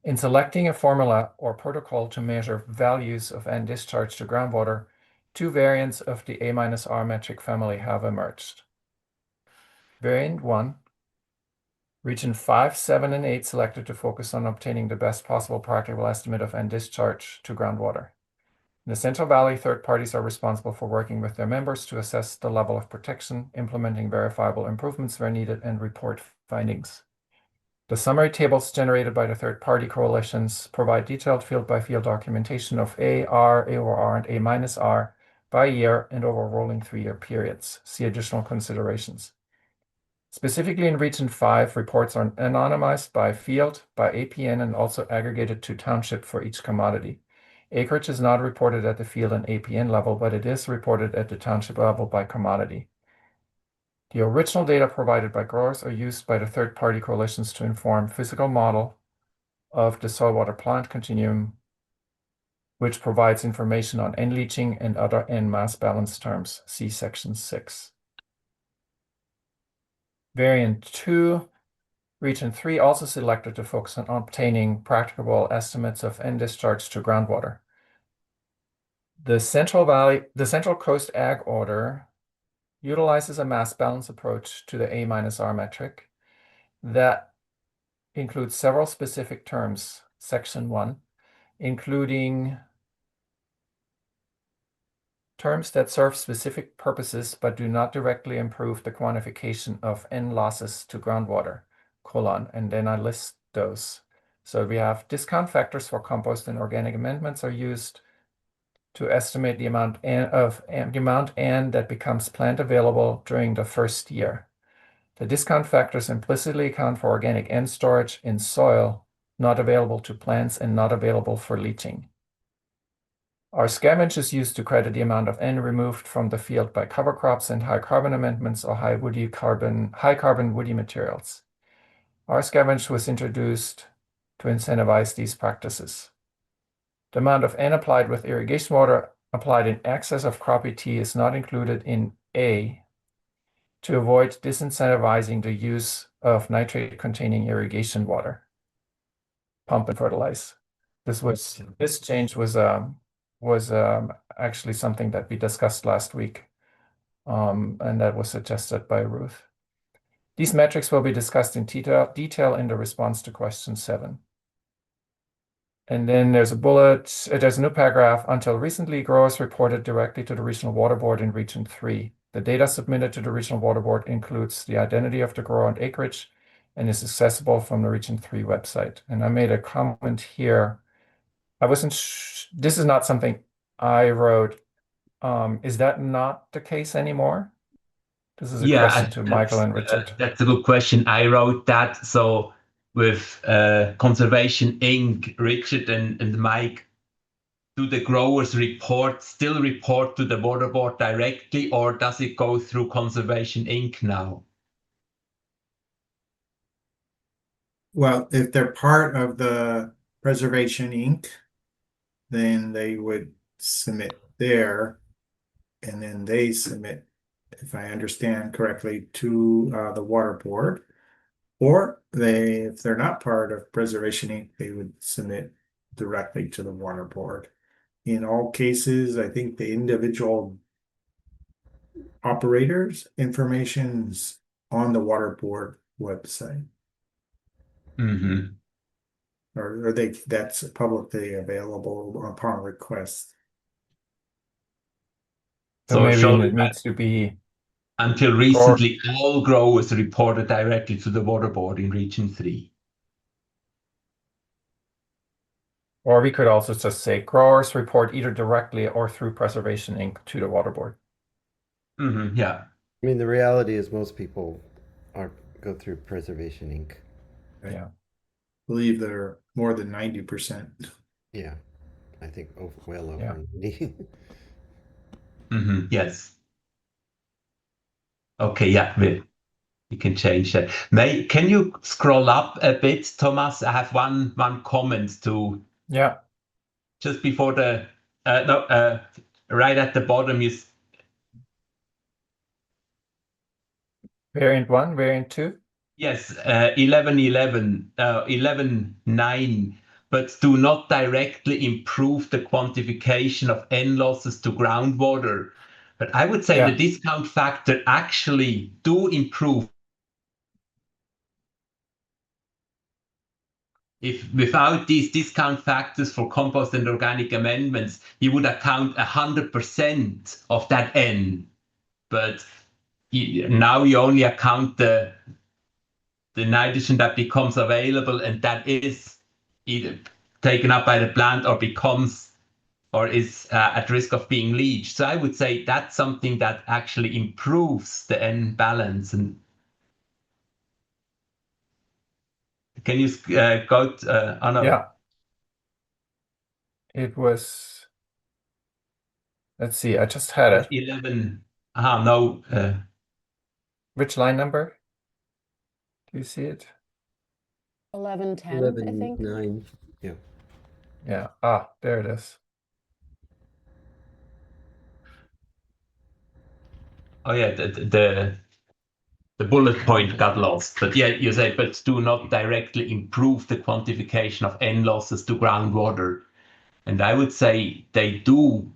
Speaker 7: In selecting a formula or protocol to measure values of end discharge to groundwater, 2 variants of the A minus R metric family have emerged. Variant 1, region 5, 7, and 8 selected to focus on obtaining the best possible practical estimate of end discharge to groundwater. In the Central Valley, third parties are responsible for working with their members to assess the level of protection, implementing verifiable improvements where needed, and report findings. The summary tables generated by the third-party coalitions provide detailed field-by-field documentation of A, R, A over R, and A minus R by year and over rolling 3-year periods. See additional considerations. Specifically in Region 5, reports are anonymized by field, by APN, and also aggregated to township for each commodity. Acreage is not reported at the field and APN level, but it is reported at the township level by commodity. The original data provided by growers are used by the third-party coalitions to inform physical model of the soil water plant continuum, which provides information on N leaching and other N mass balance terms. See Section 6. Variant 2, Region 3 also selected to focus on obtaining practicable estimates of N discharge to groundwater. The Central Coast Ag Order utilizes a mass balance approach to the A minus R metric that includes several specific terms, Section 1, including terms that serve specific purposes but do not directly improve the quantification of N losses to groundwater, and then I list those. So we have discount factors for compost and organic amendments are used to estimate the amount N that becomes plant available during the first year. The discount factors implicitly account for organic N storage in soil not available to plants and not available for leaching. Our scavenge is used to credit the amount of N removed from the field by cover crops and high carbon amendments or high carbon woody materials. Our scavenge was introduced to incentivize these practices. The amount of N applied with irrigation water applied in excess of crop ET is not included in A to avoid disincentivizing the use of nitrate-containing irrigation water. Pump and fertilize. This change was actually something that we discussed last week, and that was suggested by Ruth. These metrics will be discussed in detail in the response to question 7. And then there's a new paragraph. Until recently, growers reported directly to the Regional Water Board in Region 3. The data submitted to the Regional Water Board includes the identity of the grower and acreage and is accessible from the Region 3 website. And I made a comment here. This is not something I wrote. Is that not the case anymore? This is a question to Michael and Richard.
Speaker 5: That's a good question. I wrote that. So with Conservation Inc., Richard and Mike, do the growers still report to the water board directly, or does it go through Conservation Inc. now?
Speaker 2: Well, if they're part of the Preservation Inc., then they would submit there, and then they submit, if I understand correctly, to the water board. Or if they're not part of Preservation Inc., they would submit directly to the water board. In all cases, I think the individual operators' information's on the water board website.
Speaker 5: Mm-hmm.
Speaker 2: Or that's publicly available upon request.
Speaker 7: So maybe it needs to be.
Speaker 5: Until recently, all growers reported directly to the water board in Region 3.
Speaker 7: Or we could also just say growers report either directly or through Preservation Inc. to the water board.
Speaker 5: Mm-hmm, yeah.
Speaker 6: I mean, the reality is most people go through Preservation Inc.
Speaker 2: Right?
Speaker 7: Yeah.
Speaker 2: I believe they're more than 90%.
Speaker 6: Yeah, I think well over 90.
Speaker 5: Mm-hmm, yes. Okay, yeah, we can change that. Can you scroll up a bit, Thomas? I have one comment to.
Speaker 7: Yeah.
Speaker 5: Just before right at the bottom is.
Speaker 7: Variant 1, variant 2?
Speaker 5: Yes, 11.9, but do not directly improve the quantification of N losses to groundwater. But I would say the discount factor actually do improve. If without these discount factors for compost and organic amendments, you would account 100% of that N. But now you only account the the nitrogen that becomes available and that is either taken up by the plant or becomes or is at risk of being leached. So I would say that's something that actually improves the N balance. And can you go to, oh no.
Speaker 7: Yeah. It was, let's see, I just had it.
Speaker 5: 11. No.
Speaker 7: Which line number? Do you see it?
Speaker 9: 11:10, I think.
Speaker 6: 11:9. Yeah.
Speaker 7: Yeah. Ah, there it is.
Speaker 5: Oh yeah, the bullet point got lost. But yeah, you say, but do not directly improve the quantification of N losses to groundwater. And I would say they do.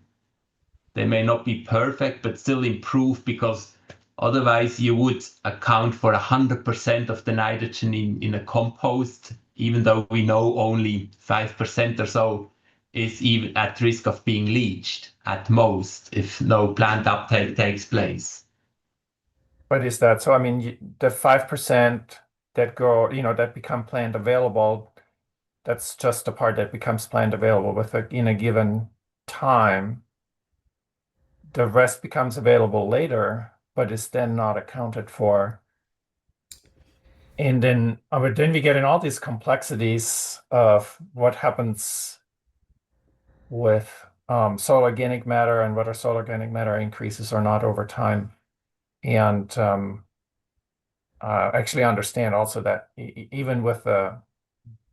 Speaker 5: They may not be perfect, but still improve, because otherwise you would account for 100% of the nitrogen in a compost, even though we know only 5% or so is even at risk of being leached at most if no plant uptake takes place.
Speaker 7: But is that so? I mean, the 5% that go, that become plant available, that's just the part that becomes plant available in a given time. The rest becomes available later, but is then not accounted for. And then, but then we get in all these complexities of what happens with soil organic matter and whether soil organic matter increases or not over time. And actually understand also that even with the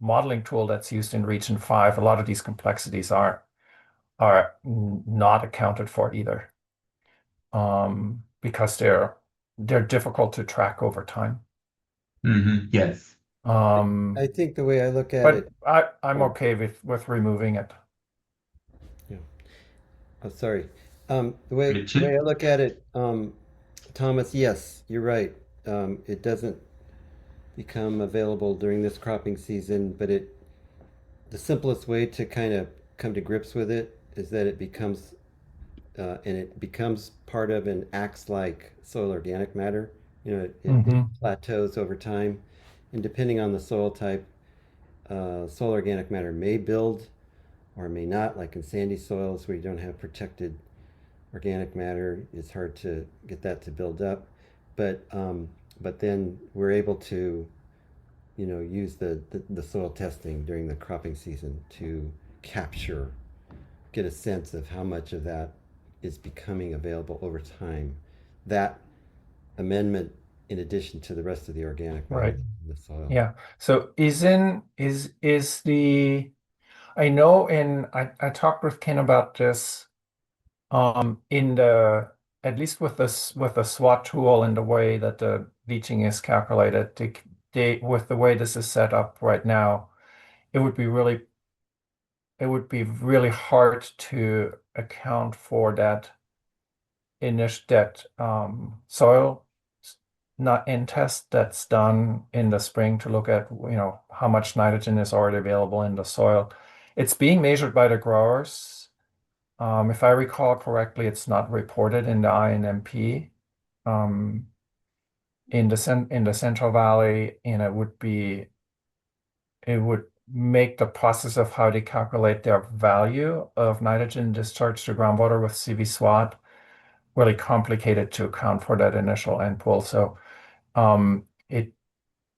Speaker 7: modeling tool that's used in Region 5, a lot of these complexities are not accounted for either, because they're difficult to track over time.
Speaker 5: Yes.
Speaker 6: I think the way I look at it.
Speaker 7: But I'm okay with removing it.
Speaker 6: Yeah. Oh, sorry. The way I look at it, Thomas, yes, you're right. It doesn't become available during this cropping season, but the simplest way to kind of come to grips with it is that it becomes part of and acts like soil organic matter. It plateaus over time, and depending on the soil type, soil organic matter may build or may not. Like in sandy soils where you don't have protected organic matter, it's hard to get that to build up. But then we're able to, use the soil testing during the cropping season to get a sense of how much of that is becoming available over time. That amendment, in addition to the rest of the organic matter in the soil.
Speaker 7: Yeah. So I know I talked with Ken about this at least with the SWAT tool and the way that the leaching is calculated, with the way this is set up right now, it would be really hard to account for that soil not in test that's done in the spring to look at how much nitrogen is already available in the soil. It's being measured by the growers. If I recall correctly, it's not reported in the INMP in the Central Valley, and it would make the process of how they calculate their value of nitrogen discharge to groundwater with CV SWAT really complicated to account for that initial end pool. So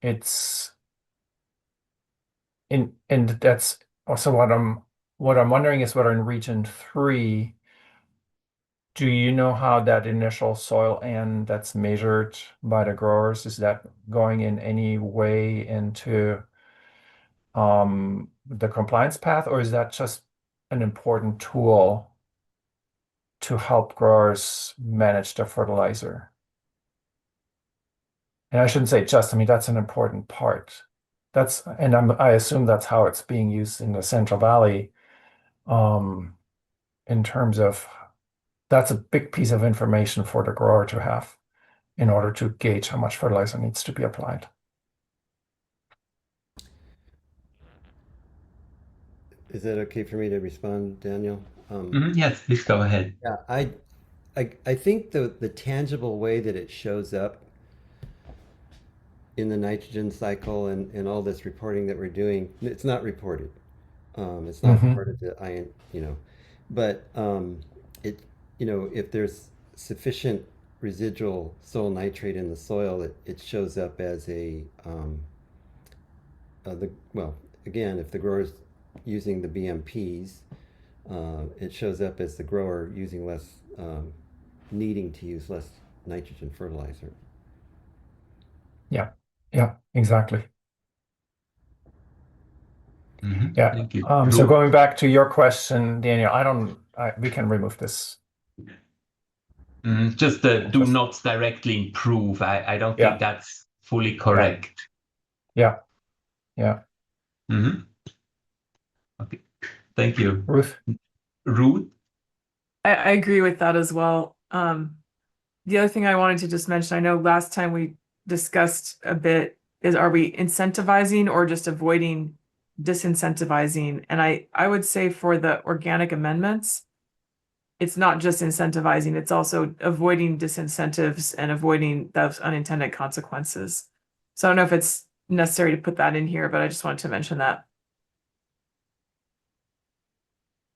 Speaker 7: it's and that's also what I'm wondering is whether in Region 3, do you know how that initial soil N that's measured by the growers, is that going in any way into the compliance path, or is that just an important tool to help growers manage their fertilizer? And I shouldn't say just, I mean, that's an important part. I assume that's how it's being used in the Central Valley, in terms of that's a big piece of information for the grower to have in order to gauge how much fertilizer needs to be applied.
Speaker 6: Is that okay for me to respond, Daniel?
Speaker 5: Yes, please go ahead.
Speaker 6: Yeah, I think the tangible way that it shows up in the nitrogen cycle and all this reporting that we're doing, it's not reported. It's not
Speaker 7: Mhm.
Speaker 6: part of the but it, if there's sufficient residual soil nitrate in the soil, it shows up as again, if the grower's using the BMPs, it shows up as the grower using less, needing to use less nitrogen fertilizer.
Speaker 7: Yeah, exactly. Yeah.
Speaker 5: Thank you.
Speaker 7: So going back to your question, Daniel, we can remove this.
Speaker 5: Just the do not directly improve. I don't
Speaker 7: Yeah.
Speaker 5: think that's fully correct.
Speaker 7: Yeah.
Speaker 5: Okay. Thank you.
Speaker 7: Ruth?
Speaker 5: Ruth?
Speaker 11: I agree with that as well. The other thing I wanted to just mention, I know last time we discussed a bit is, are we incentivizing or just avoiding disincentivizing? And I would say for the organic amendments, it's not just incentivizing, it's also avoiding disincentives and avoiding those unintended consequences. So I don't know if it's necessary to put that in here, but I just wanted to mention that.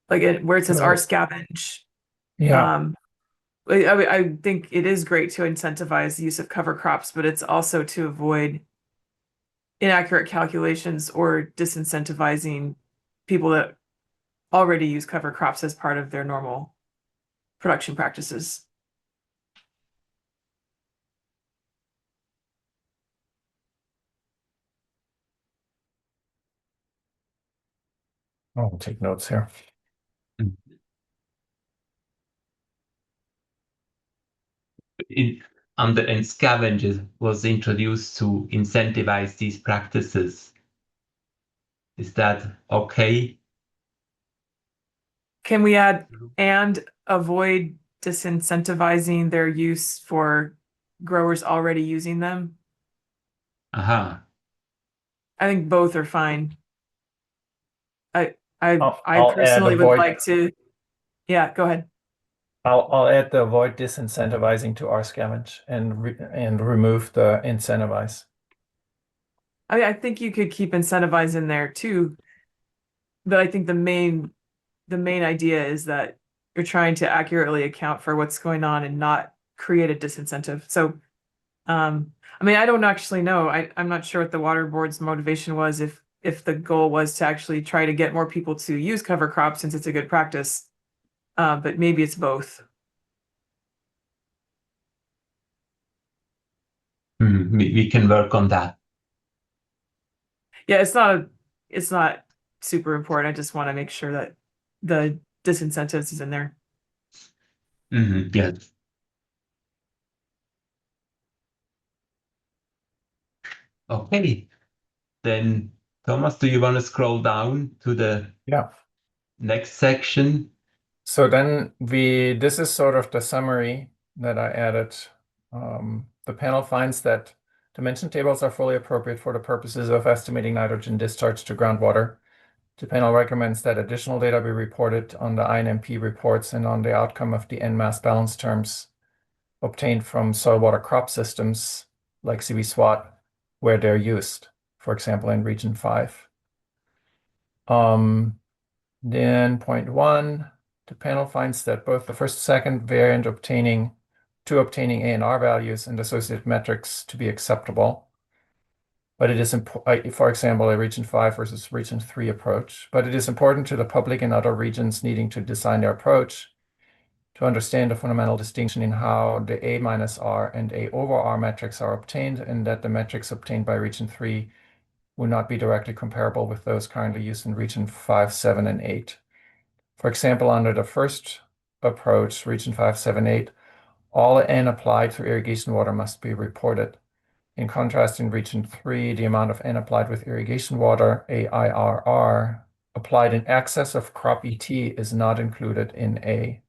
Speaker 11: Like where it says our scavenge.
Speaker 7: Yeah.
Speaker 11: I think it is great to incentivize the use of cover crops, but it's also to avoid inaccurate calculations or disincentivizing people that already use cover crops as part of their normal production practices.
Speaker 7: I'll take notes here.
Speaker 5: Under scavengers was introduced to incentivize these practices. Is that okay?
Speaker 11: Can we add and avoid disincentivizing their use for growers already using them?
Speaker 5: Aha.
Speaker 11: I think both are fine. I
Speaker 7: I'll
Speaker 11: personally
Speaker 7: add
Speaker 11: would
Speaker 7: avoid.
Speaker 11: like to. Yeah, go ahead.
Speaker 7: I'll add the avoid disincentivizing to our scavenge and remove the incentivize.
Speaker 11: I think you could keep incentivize in there too, but I think the main idea is that you're trying to accurately account for what's going on and not create a disincentive. So, I mean, I don't actually know. I'm not sure what the water board's motivation was, if the goal was to actually try to get more people to use cover crops since it's a good practice. But maybe it's both.
Speaker 5: We can work on that.
Speaker 11: Yeah, it's not super important. I just want to make sure that the disincentives is in there.
Speaker 5: Yes. Okay. Then Thomas, do you want to scroll down to the next section?
Speaker 7: So then this is sort of the summary that I added. The panel finds that dimension tables are fully appropriate for the purposes of estimating nitrogen discharge to groundwater. The panel recommends that additional data be reported on the INMP reports and on the outcome of the N-mass balance terms obtained from soil water crop systems like SWRCB, where they're used, for example, in Region 5. Then point 1, the panel finds that both the first and second variant obtaining ANR values and associated metrics to be acceptable. But it is for example, a Region 5 versus Region 3 approach. But it is important to the public and other regions needing to design their approach to understand the fundamental distinction in how the A-R and A over R metrics are obtained, and that the metrics obtained by Region 3 will not be directly comparable with those currently used in Region 5, 7, and 8. For example, under the first approach, Region 5, 7, 8, all N applied to irrigation water must be reported. In contrast, in Region 3, the amount of N applied with irrigation water, AIRR, applied in excess of crop ET is not included in A.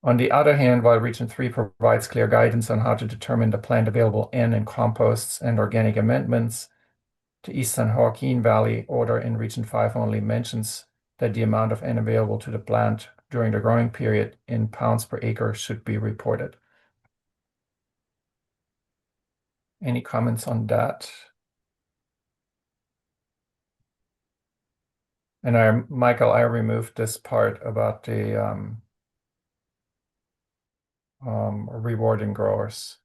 Speaker 7: On the other hand, while Region 3 provides clear guidance on how to determine the plant available N in composts and organic amendments, the East San Joaquin Valley order in Region 5 only mentions that the amount of N available to the plant during the growing period in pounds per acre should be reported. Any comments on that? And Michael, I removed this part about the rewarding growers.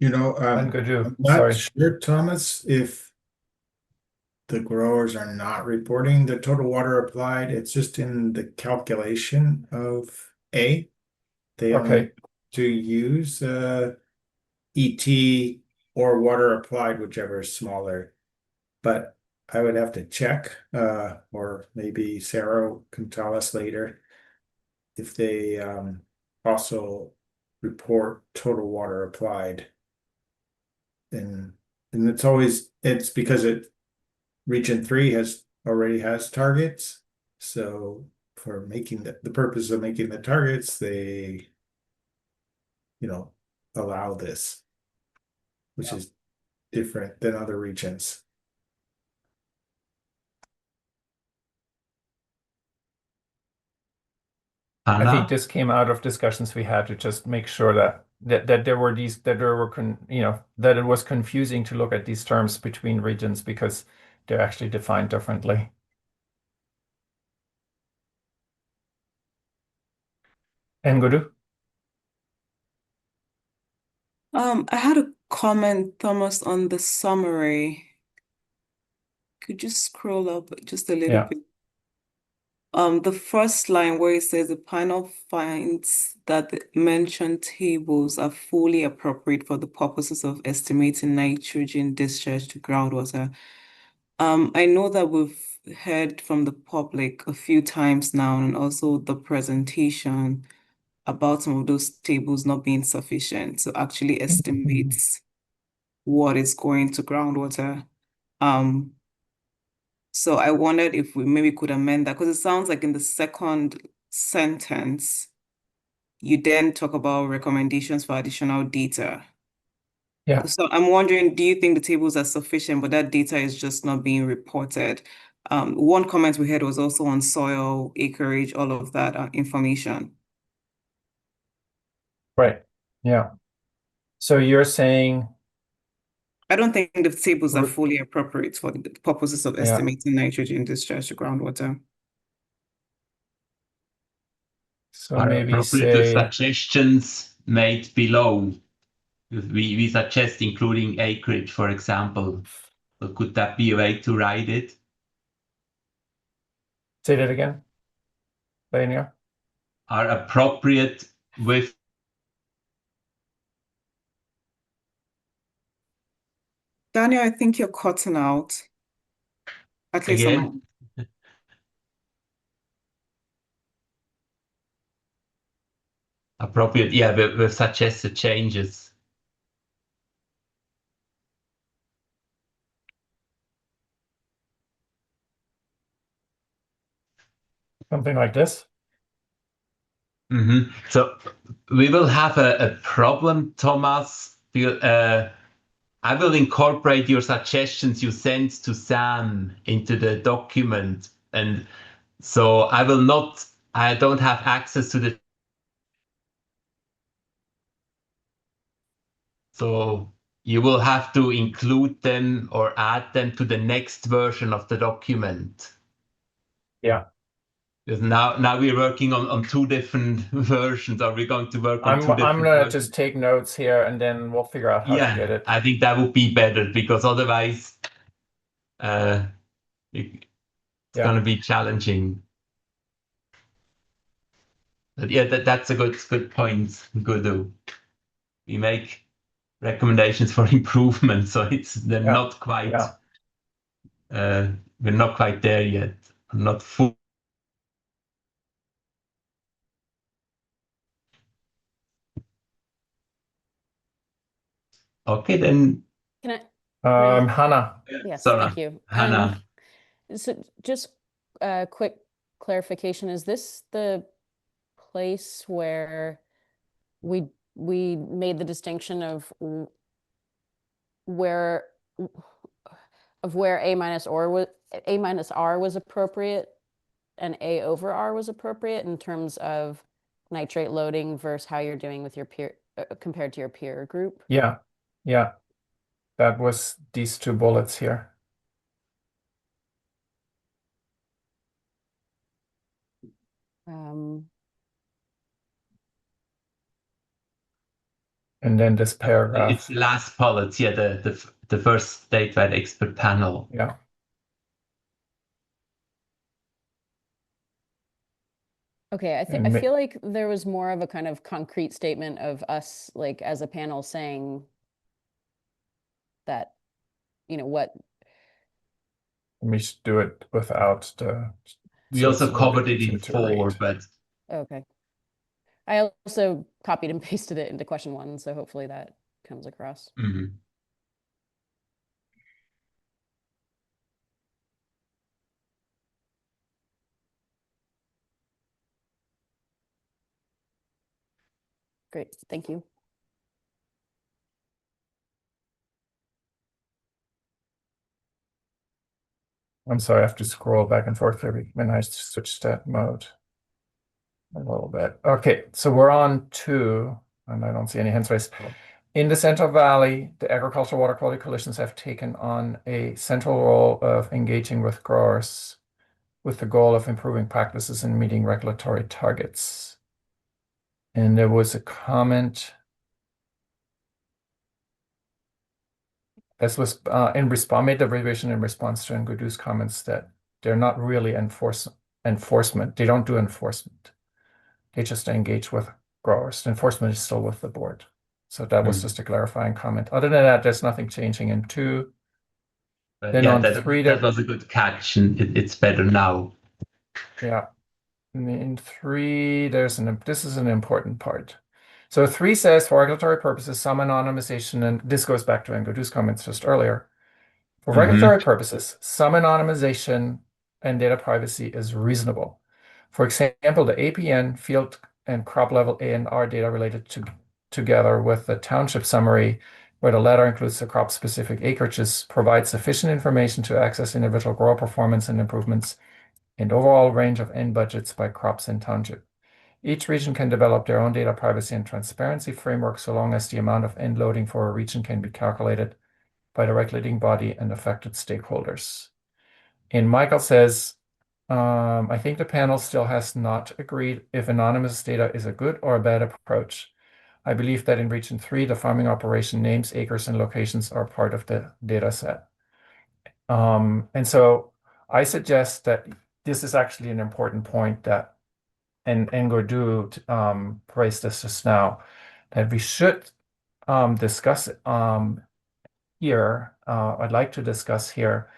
Speaker 2: I'm
Speaker 7: Good,
Speaker 2: not
Speaker 7: sorry.
Speaker 2: sure, Thomas, if the growers are not reporting the total water applied. It's just in the calculation of A. They only
Speaker 7: Okay.
Speaker 2: to use ET or water applied, whichever is smaller. But I would have to check, or maybe Sarah can tell us later if they also report total water applied. And it's because Region 3 already has targets. So for making the purpose of making the targets, they allow this, which is different than other regions.
Speaker 7: I think
Speaker 5: Anna?
Speaker 7: this came out of discussions we had to just make sure that it was confusing to look at these terms between regions because they're actually defined differently. Ngudu?
Speaker 10: I had a comment, Thomas, on the summary. Could you scroll up just a little
Speaker 7: Yeah.
Speaker 10: bit? The first line where it says the panel finds that the mentioned tables are fully appropriate for the purposes of estimating nitrogen discharge to groundwater. I know that we've heard from the public a few times now, and also the presentation about some of those tables not being sufficient to actually estimate what is going to groundwater. So I wondered if we maybe could amend that, because it sounds like in the second sentence, you then talk about recommendations for additional data.
Speaker 7: Yeah.
Speaker 10: So I'm wondering, do you think the tables are sufficient, but that data is just not being reported? One comment we had was also on soil, acreage, all of that information.
Speaker 7: Right. Yeah. So you're saying
Speaker 10: I don't think the tables are fully appropriate for the purposes of
Speaker 7: Yeah.
Speaker 10: estimating nitrogen discharge to groundwater.
Speaker 7: so
Speaker 5: Are
Speaker 7: maybe
Speaker 5: appropriate the
Speaker 7: say
Speaker 5: suggestions made below? We suggest including acreage, for example. So could that be a way to write it?
Speaker 7: say that again, Daniel.
Speaker 5: Are appropriate with
Speaker 10: Daniel, I think you're cutting out. At least on my
Speaker 5: again? Appropriate, yeah, with suggested changes.
Speaker 7: Something like this.
Speaker 5: So we will have a problem, Thomas. I will incorporate your suggestions you sent to Sam into the document. And so I don't have access to the. So you will have to include them or add them to the next version of the document.
Speaker 7: Yeah.
Speaker 5: Because now we're working on two different versions. Are we going to work on
Speaker 7: I'm
Speaker 5: two different
Speaker 7: gonna
Speaker 5: versions?
Speaker 7: just take notes here and then we'll figure out how to get it.
Speaker 5: I think that would be better, because otherwise it's going to be challenging. But yeah, that's a good point. Good. We make recommendations for improvement, so they're not quite we're not quite there yet. Not full. Okay, then.
Speaker 9: Can I?
Speaker 7: Hannah.
Speaker 9: Yes,
Speaker 5: Sorry,
Speaker 9: thank you.
Speaker 5: Hannah.
Speaker 9: So just a quick clarification, is this the place where we made the distinction of where A minus R was appropriate and A over R was appropriate in terms of nitrate loading versus how you're doing with your peer compared to your peer group.
Speaker 7: Yeah, yeah. That was these two bullets here. And then this paragraph.
Speaker 5: It's the last bullet, yeah, the first statewide expert panel.
Speaker 7: Yeah.
Speaker 9: Okay, I feel like there was more of a kind of concrete statement of us, like as a panel, saying that, you know, what.
Speaker 7: Let me just do it without the.
Speaker 5: We
Speaker 7: so
Speaker 5: also
Speaker 7: it's a little
Speaker 5: covered
Speaker 7: bit
Speaker 5: it in
Speaker 7: easier to
Speaker 5: 4,
Speaker 7: read.
Speaker 5: but
Speaker 9: Okay. I also copied and pasted it into question 1, so hopefully that comes across.
Speaker 5: mhm.
Speaker 9: Great, thank you.
Speaker 7: I'm sorry, I have to scroll back and forth when I switch that mode a little bit. Okay, so we're on 2, and I don't see any hands raised. In the Central Valley, the Agricultural Water Quality Coalitions have taken on a central role of engaging with growers with the goal of improving practices and meeting regulatory targets. And there was a comment. This was made the revision in response to Ngudu's comments that they're not really enforcement. They don't do enforcement. They just engage with growers. Enforcement is still with the board. So that was just a clarifying comment. Other than that, there's nothing changing in 2. Then
Speaker 5: yeah,
Speaker 7: on
Speaker 5: that
Speaker 7: 3,
Speaker 5: that was a good catch, and it's better now.
Speaker 7: yeah. In 3, this is an important part. So 3 says for regulatory purposes, some anonymization, and this goes back to Ngudu's comments just earlier. For regulatory purposes, some anonymization and data privacy is reasonable. For example, the APN field and crop level ANR data related together with the township summary, where the latter includes the crop-specific acreages, provides sufficient information to access individual grower performance and improvements and overall range of end budgets by crops and township. Each region can develop their own data privacy and transparency framework so long as the amount of end loading for a region can be calculated by the regulating body and affected stakeholders. And Michael says, I think the panel still has not agreed if anonymous data is a good or a bad approach. I believe that in Region 3, the farming operation names, acres, and locations are part of the data set. And so I suggest that this is actually an important point that, and Ngudu raised this just now, that we should discuss here. I'd like to discuss here,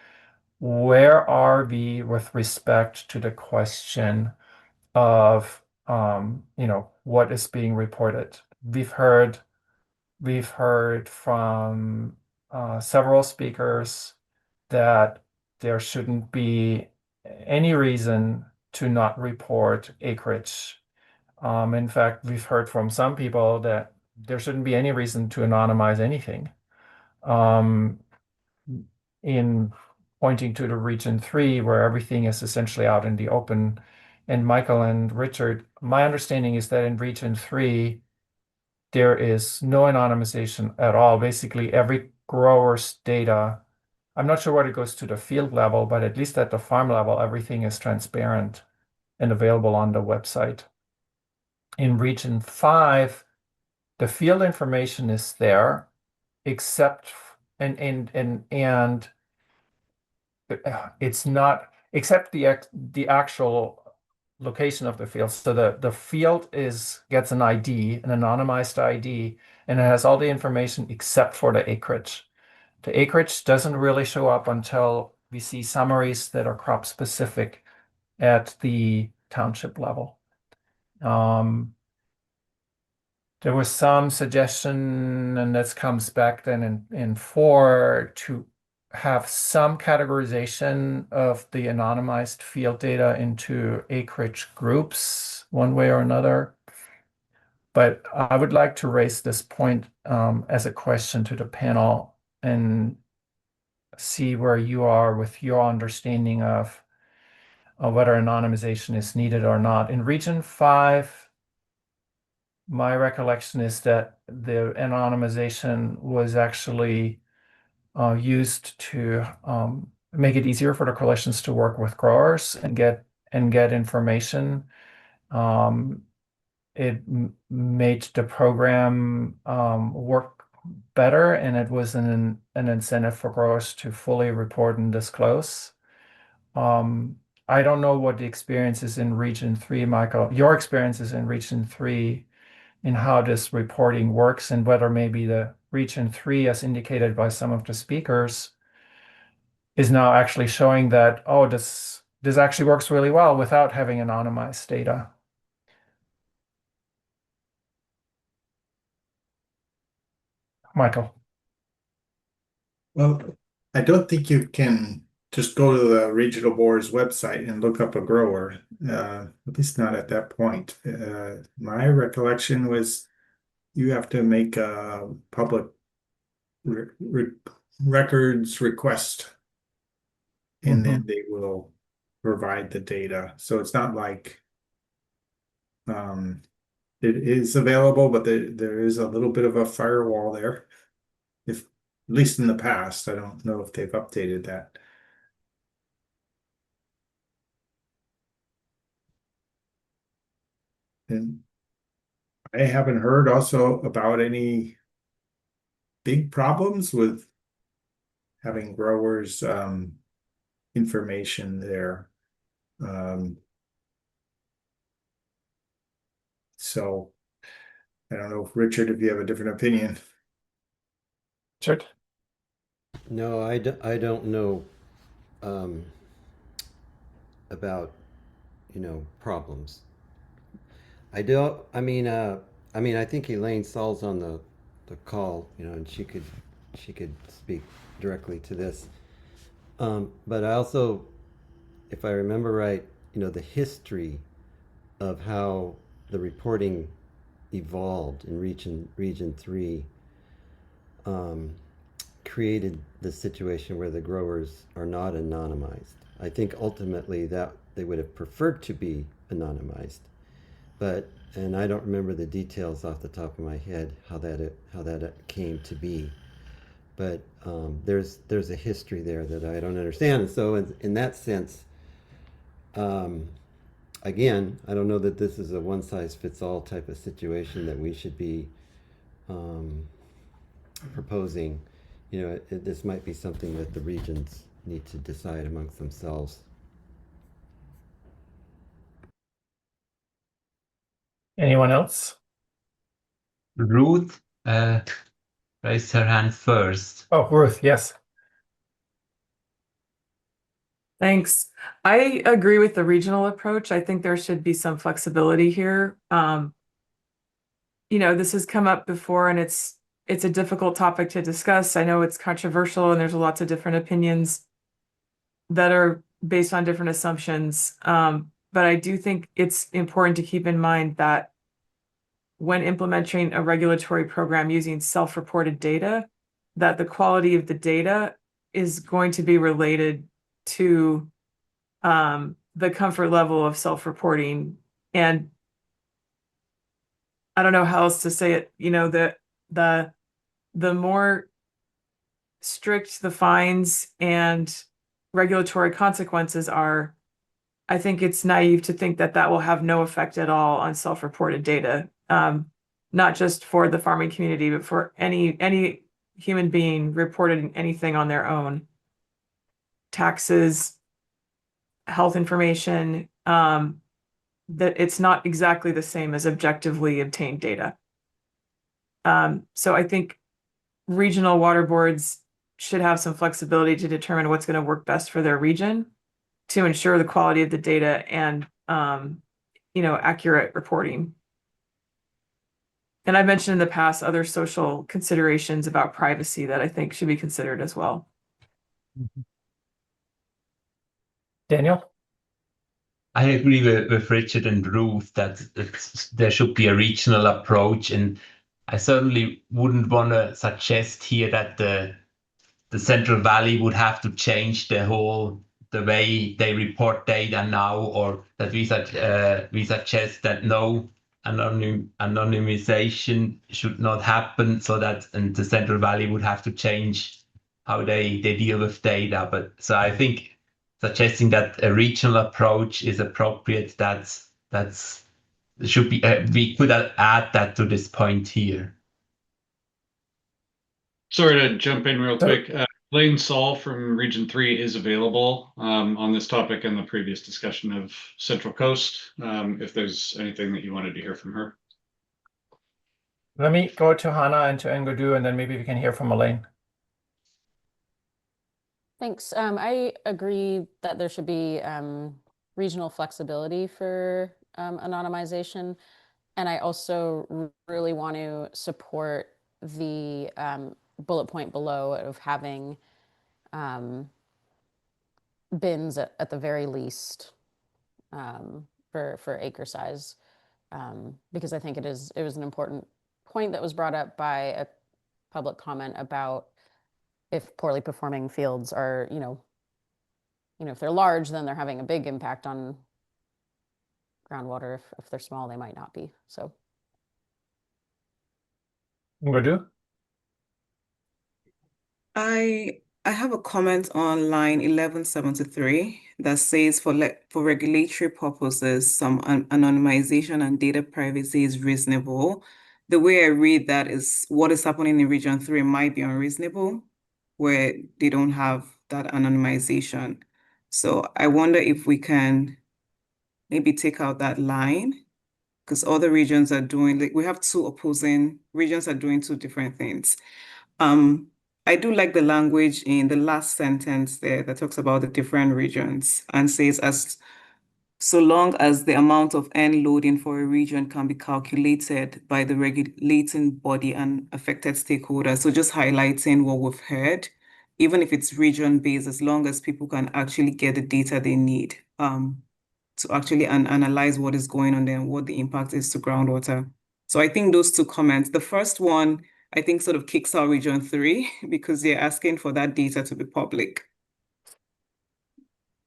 Speaker 7: where are we with respect to the question of what is being reported? We've heard from several speakers that there shouldn't be any reason to not report acreage. In fact, we've heard from some people that there shouldn't be any reason to anonymize anything. In pointing to the Region 3, where everything is essentially out in the open. And Michael and Richard, my understanding is that in Region 3, there is no anonymization at all. Basically, every grower's data, I'm not sure what it goes to the field level, but at least at the farm level, everything is transparent and available on the website. In Region 5, the field information is there, except and it's not, except the actual location of the field. So the field gets an ID, an anonymized ID, and it has all the information except for the acreage. The acreage doesn't really show up until we see summaries that are crop specific at the township level. There was some suggestion, and this comes back then in 4, to have some categorization of the anonymized field data into acreage groups, one way or another. But I would like to raise this point as a question to the panel and see where you are with your understanding of whether anonymization is needed or not. In Region 5, my recollection is that the anonymization was actually used to make it easier for the coalitions to work with growers and get information. It made the program work better, and it was an incentive for growers to fully report and disclose. I don't know what the experience is in Region 3, Michael. Your experience is in Region 3 in how this reporting works, and whether maybe the Region 3, as indicated by some of the speakers, is now actually showing that, oh, this actually works really well without having anonymized data. Michael.
Speaker 2: Well, I don't think you can just go to the regional board's website and look up a grower, at least not at that point. My recollection was you have to make a public records request, and then they will provide the data. So it's not like it is available, but there is a little bit of a firewall there. If at least in the past, I don't know if they've updated that. And I haven't heard also about any big problems with having growers information there. So I don't know, Richard, if you have a different opinion.
Speaker 7: Richard?
Speaker 6: No, I don't know about, problems. I think Elaine Saul's on the call, and she could speak directly to this. But I also, if I remember right, the history of how the reporting evolved in Region 3 created the situation where the growers are not anonymized. I think ultimately that they would have preferred to be anonymized, and I don't remember the details off the top of my head how that came to be. But there's a history there that I don't understand. And so in that sense, again, I don't know that this is a one-size-fits-all type of situation that we should be proposing. This might be something that the regions need to decide amongst themselves.
Speaker 7: Anyone else?
Speaker 5: Ruth raised her hand first.
Speaker 7: Oh, Ruth, yes.
Speaker 11: Thanks. I agree with the regional approach. I think there should be some flexibility here. This has come up before, and it's a difficult topic to discuss. I know it's controversial, and there's lots of different opinions that are based on different assumptions. But I do think it's important to keep in mind that when implementing a regulatory program using self-reported data, that the quality of the data is going to be related to the comfort level of self-reporting. And I don't know how else to say it, the more strict the fines and regulatory consequences are, I think it's naive to think that will have no effect at all on self-reported data, not just for the farming community, but for any human being reporting anything on their own. Taxes, health information, that it's not exactly the same as objectively obtained data. So I think regional water boards should have some flexibility to determine what's going to work best for their region to ensure the quality of the data and accurate reporting. And I've mentioned in the past other social considerations about privacy that I think should be considered as well.
Speaker 7: Daniel?
Speaker 5: I agree with Richard and Ruth that there should be a regional approach, and I certainly wouldn't want to suggest here that the Central Valley would have to change the way they report data now, or that we suggest that no, anonymization should not happen, so that and the Central Valley would have to change how they deal with data. But so I think suggesting that a regional approach is appropriate. That's should be we could add that to this point here.
Speaker 1: Sorry to jump in real
Speaker 7: So-
Speaker 1: quick. Lane Saul from Region 3 is available on this topic in the previous discussion of Central Coast, if there's anything that you wanted to hear from her.
Speaker 7: Let me go to Hannah and to Engudu, and then maybe we can hear from Elaine.
Speaker 9: Thanks. I agree that there should be regional flexibility for anonymization. And I also really want to support the bullet point below of having bins at the very least for acre size, because I think it was an important point that was brought up by a public comment about if poorly performing fields are, if they're large, then they're having a big impact on groundwater. If they're small, they might not be. So.
Speaker 7: Engudu?
Speaker 10: I have a comment on line 1173 that says for regulatory purposes, some anonymization and data privacy is reasonable. The way I read that is what is happening in Region 3 might be unreasonable, where they don't have that anonymization. So I wonder if we can maybe take out that line, because other regions are doing, like, we have two opposing regions are doing two different things. I do like the language in the last sentence there that talks about the different regions and says so long as the amount of N loading for a region can be calculated by the regulating body and affected stakeholders. So just highlighting what we've heard, even if it's region-based, as long as people can actually get the data they need to actually analyze what is going on there and what the impact is to groundwater. So I think those two comments, the first one, I think sort of kicks out Region 3 because they're asking for that data to be public.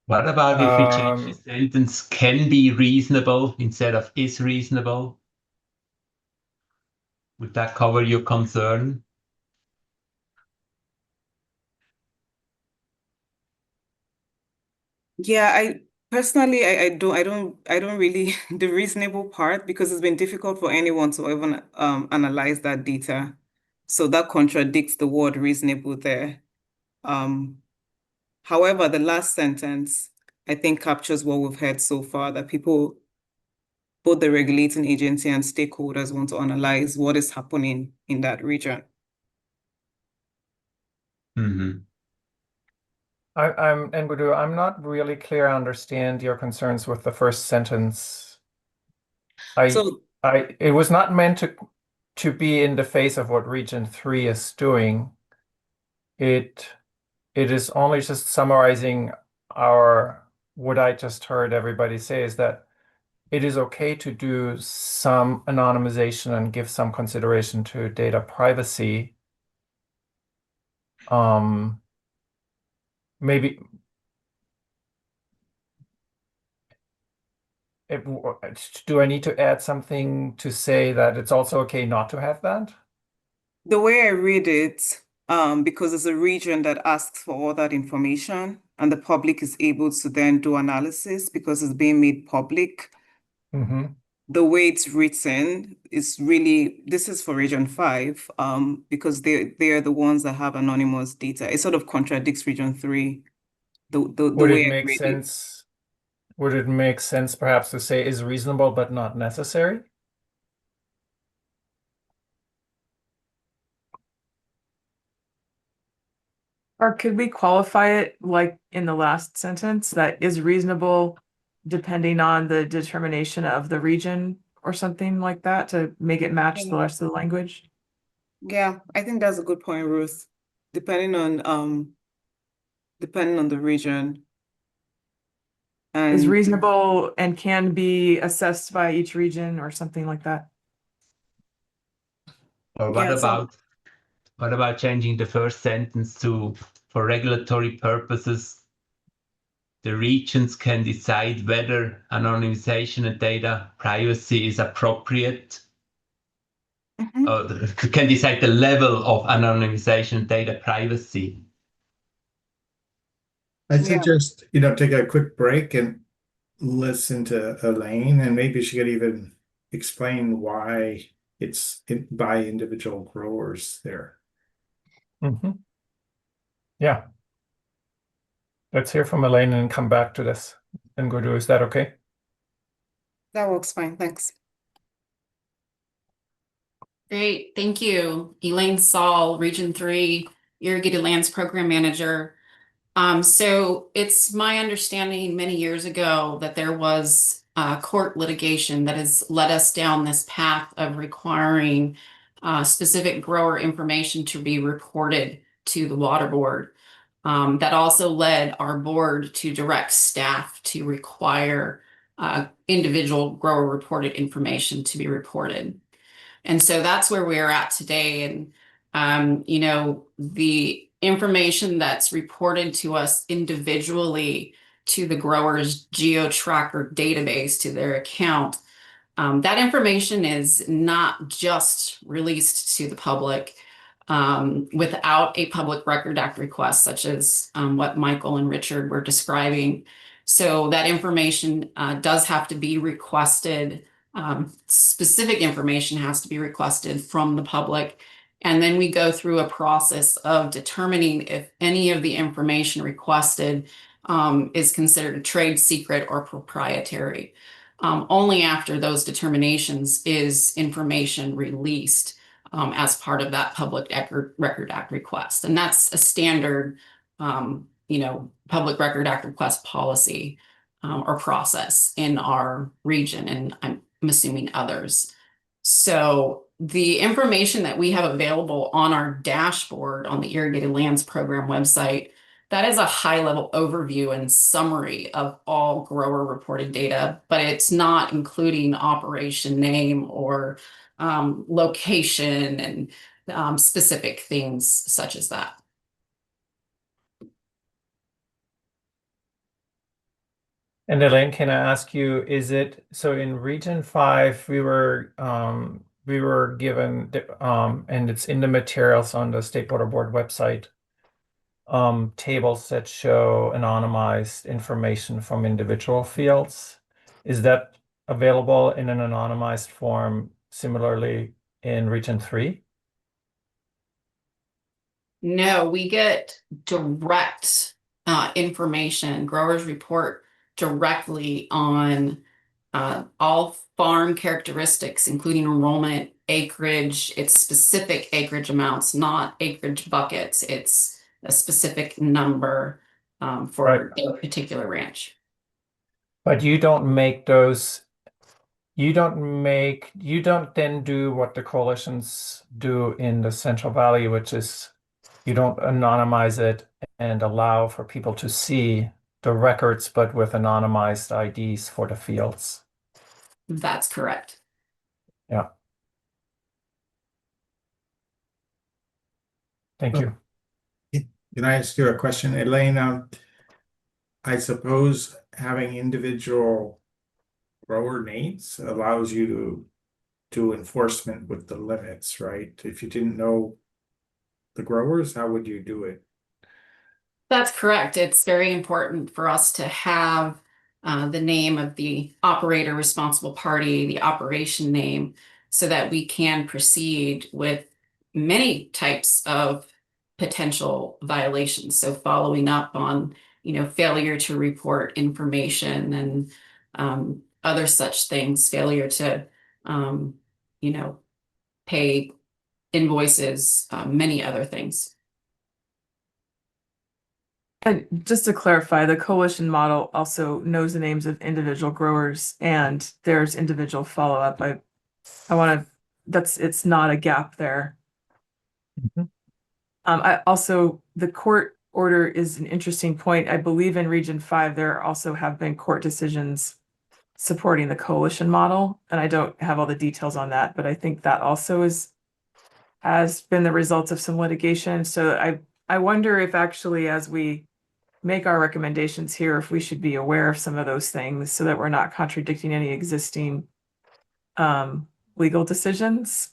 Speaker 5: What about if we change the sentence can be reasonable instead of is reasonable? Would that cover your concern?
Speaker 10: Yeah, I personally I don't really the reasonable part, because it's been difficult for anyone to even analyze that data. So that contradicts the word reasonable there. However, the last sentence I think captures what we've heard so far, that people, both the regulating agency and stakeholders, want to analyze what is happening in that region.
Speaker 5: Mm-hmm.
Speaker 7: Engudu, I'm not really clear. I understand your concerns with the first sentence. It was not meant to be in the face of what Region 3 is doing. It is only just summarizing what I just heard everybody say, is that it is okay to do some anonymization and give some consideration to data privacy. Maybe do I need to add something to say that it's also okay not to have that?
Speaker 10: The way I read it, because it's a region that asks for all that information and the public is able to then do analysis because it's being made public.
Speaker 7: Mm-hmm.
Speaker 10: The way it's written is really, this is for Region 5, because they are the ones that have anonymous data. It sort of contradicts Region 3.
Speaker 7: Would it make sense? Would it make sense perhaps to say is reasonable but not necessary?
Speaker 11: Or could we qualify it like in the last sentence, that is reasonable depending on the determination of the region or something like that, to make it match the rest of the language?
Speaker 10: Yeah, I think that's a good point, Ruth. Depending on the region.
Speaker 11: Is reasonable and can be assessed by each region or something like that.
Speaker 5: Or what about changing the first sentence to for regulatory purposes, the regions can decide whether anonymization and data privacy is appropriate. Can decide the level of anonymization and data privacy.
Speaker 2: I suggest, take a quick break and listen to Elaine, and maybe she could even explain why it's by individual growers there.
Speaker 7: Yeah. Let's hear from Elaine and come back to this. And Guru, is that okay?
Speaker 10: That works fine. Thanks.
Speaker 14: Great, thank you. Elaine Saul, Region 3 Irrigated Lands Program Manager. So it's my understanding many years ago that there was court litigation that has led us down this path of requiring specific grower information to be reported to the water board. That also led our board to direct staff to require individual grower reported information to be reported. And so that's where we're at today. And, the information that's reported to us individually to the grower's GeoTracker database, to their account, that information is not just released to the public without a Public Record Act request, such as what Michael and Richard were describing. So that information does have to be requested. Specific information has to be requested from the public. And then we go through a process of determining if any of the information requested is considered a trade secret or proprietary. Only after those determinations is information released as part of that Public Record Act request. And that's a standard, Public Record Act request policy or process in our region, and I'm assuming others. So the information that we have available on our dashboard on the Irrigated Lands Program website, that is a high-level overview and summary of all grower reported data, but it's not including operation name or location and specific things such as that.
Speaker 7: And Elaine, can I ask you, is it so in Region 5 we were given and it's in the materials on the State Water Board website, tables that show anonymized information from individual fields. Is that available in an anonymized form similarly in Region 3?
Speaker 14: No, we get direct information. Growers report directly on all farm characteristics, including enrollment, acreage, its specific acreage amounts, not acreage buckets. It's a specific number for a particular ranch.
Speaker 7: But you don't make those, you don't then do what the coalitions do in the Central Valley, which is you don't anonymize it and allow for people to see the records, but with anonymized IDs for the fields.
Speaker 14: That's correct.
Speaker 7: Yeah. Thank you.
Speaker 2: Can I ask you a question, Elaine? I suppose having individual grower names allows you to do enforcement with the limits, right? If you didn't know the growers, how would you do it?
Speaker 14: That's correct. It's very important for us to have the name of the operator, responsible party, the operation name, so that we can proceed with many types of potential violations. So following up on, failure to report information and other such things, failure to, pay invoices, many other things.
Speaker 11: And just to clarify, the coalition model also knows the names of individual growers and there's individual follow-up. It's not a gap there. I also, the court order is an interesting point. I believe in Region 5, there also have been court decisions supporting the coalition model. And I don't have all the details on that, but I think that also has been the result of some litigation. So I wonder if actually, as we make our recommendations here, if we should be aware of some of those things so that we're not contradicting any existing legal decisions.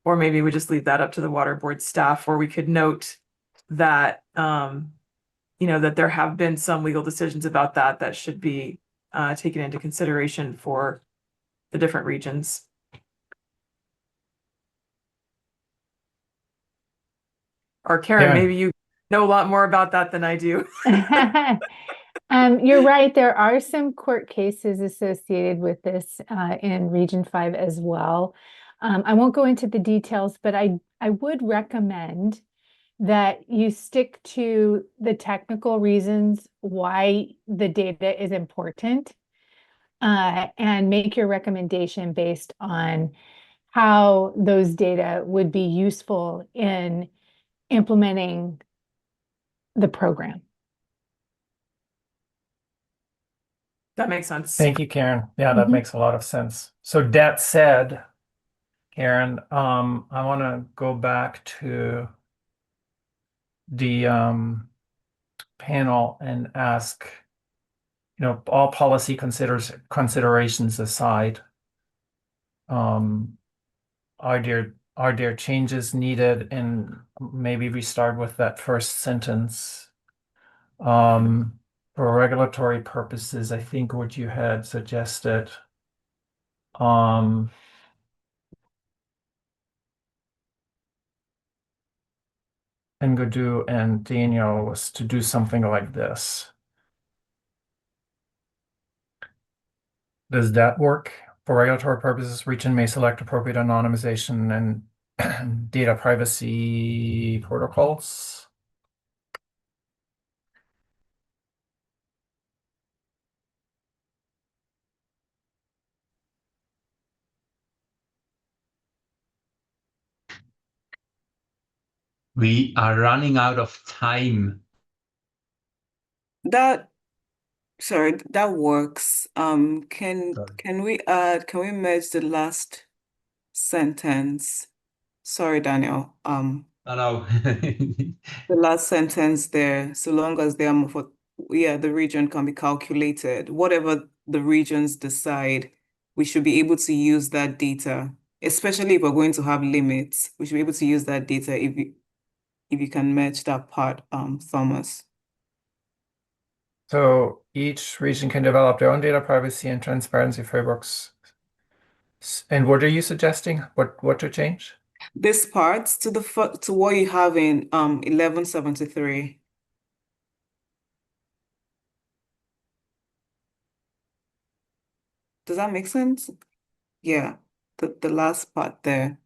Speaker 11: Or maybe we just leave that up to the water board staff, or we could note that, that there have been some legal decisions about that should be taken into consideration for the different regions. Or Karen, maybe you know a lot more about that than I do.
Speaker 4: You're right. There are some court cases associated with this in Region 5 as well. I won't go into the details, but I would recommend that you stick to the technical reasons why the data is important and make your recommendation based on how those data would be useful in implementing the program.
Speaker 11: That makes sense.
Speaker 7: Thank you, Karen. Yeah, that makes a lot of sense. So that said, Karen, I want to go back to the panel and ask, all policy considerations aside, are there changes needed? And maybe we start with that first sentence. For regulatory purposes, I think what you had suggested, and Godou and Daniel, was to do something like this. Does that work? For regulatory purposes, region may select appropriate anonymization and data privacy protocols.
Speaker 5: We are running out of time.
Speaker 10: That works. Can we merge the last sentence? Sorry, Daniel.
Speaker 5: No.
Speaker 10: The last sentence there, so long as they are the region can be calculated. Whatever the regions decide, we should be able to use that data, especially if we're going to have limits. We should be able to use that data if you can match that part, Thomas.
Speaker 7: So each region can develop their own data privacy and transparency frameworks. And what are you suggesting? What to change?
Speaker 10: This part to what you have in 1173. Does that make sense? Yeah, the last part there.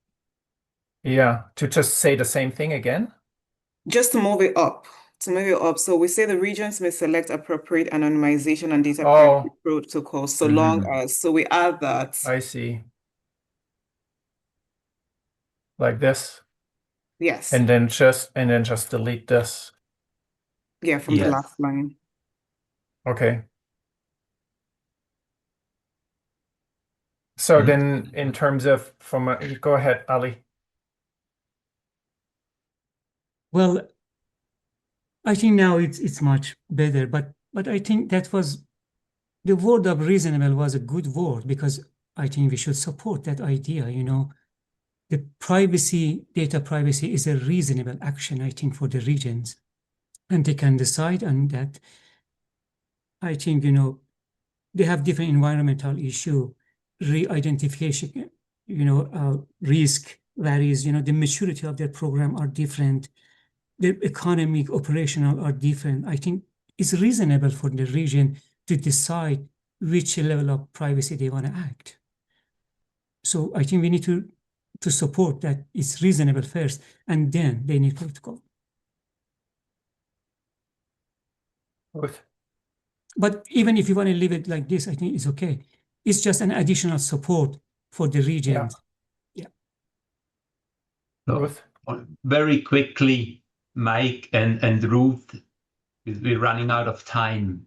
Speaker 7: Yeah, to just say the same thing again?
Speaker 10: Just to move it up. So we say the regions may select appropriate anonymization and data privacy protocols so long as, so we add that.
Speaker 7: I see. Like this?
Speaker 10: Yes.
Speaker 7: And then just delete this.
Speaker 10: Yeah, from the last line.
Speaker 7: Okay. So then in terms of go ahead, Ali.
Speaker 8: Well, I think now it's much better, but I think that was the word of reasonable was a good word, because I think we should support that idea. The data privacy is a reasonable action, I think, for the regions, and they can decide on that. I think, they have different environmental issue, re-identification, risk varies, the maturity of their program are different. Their economic, operational are different. I think it's reasonable for the region to decide which level of privacy they want to act. So I think we need to support that it's reasonable first, and then they need protocol. But even if you want to leave it like this, I think it's okay. It's just an additional support for the region. Yeah.
Speaker 5: So, very quickly, Mike and Ruth, we're running out of time.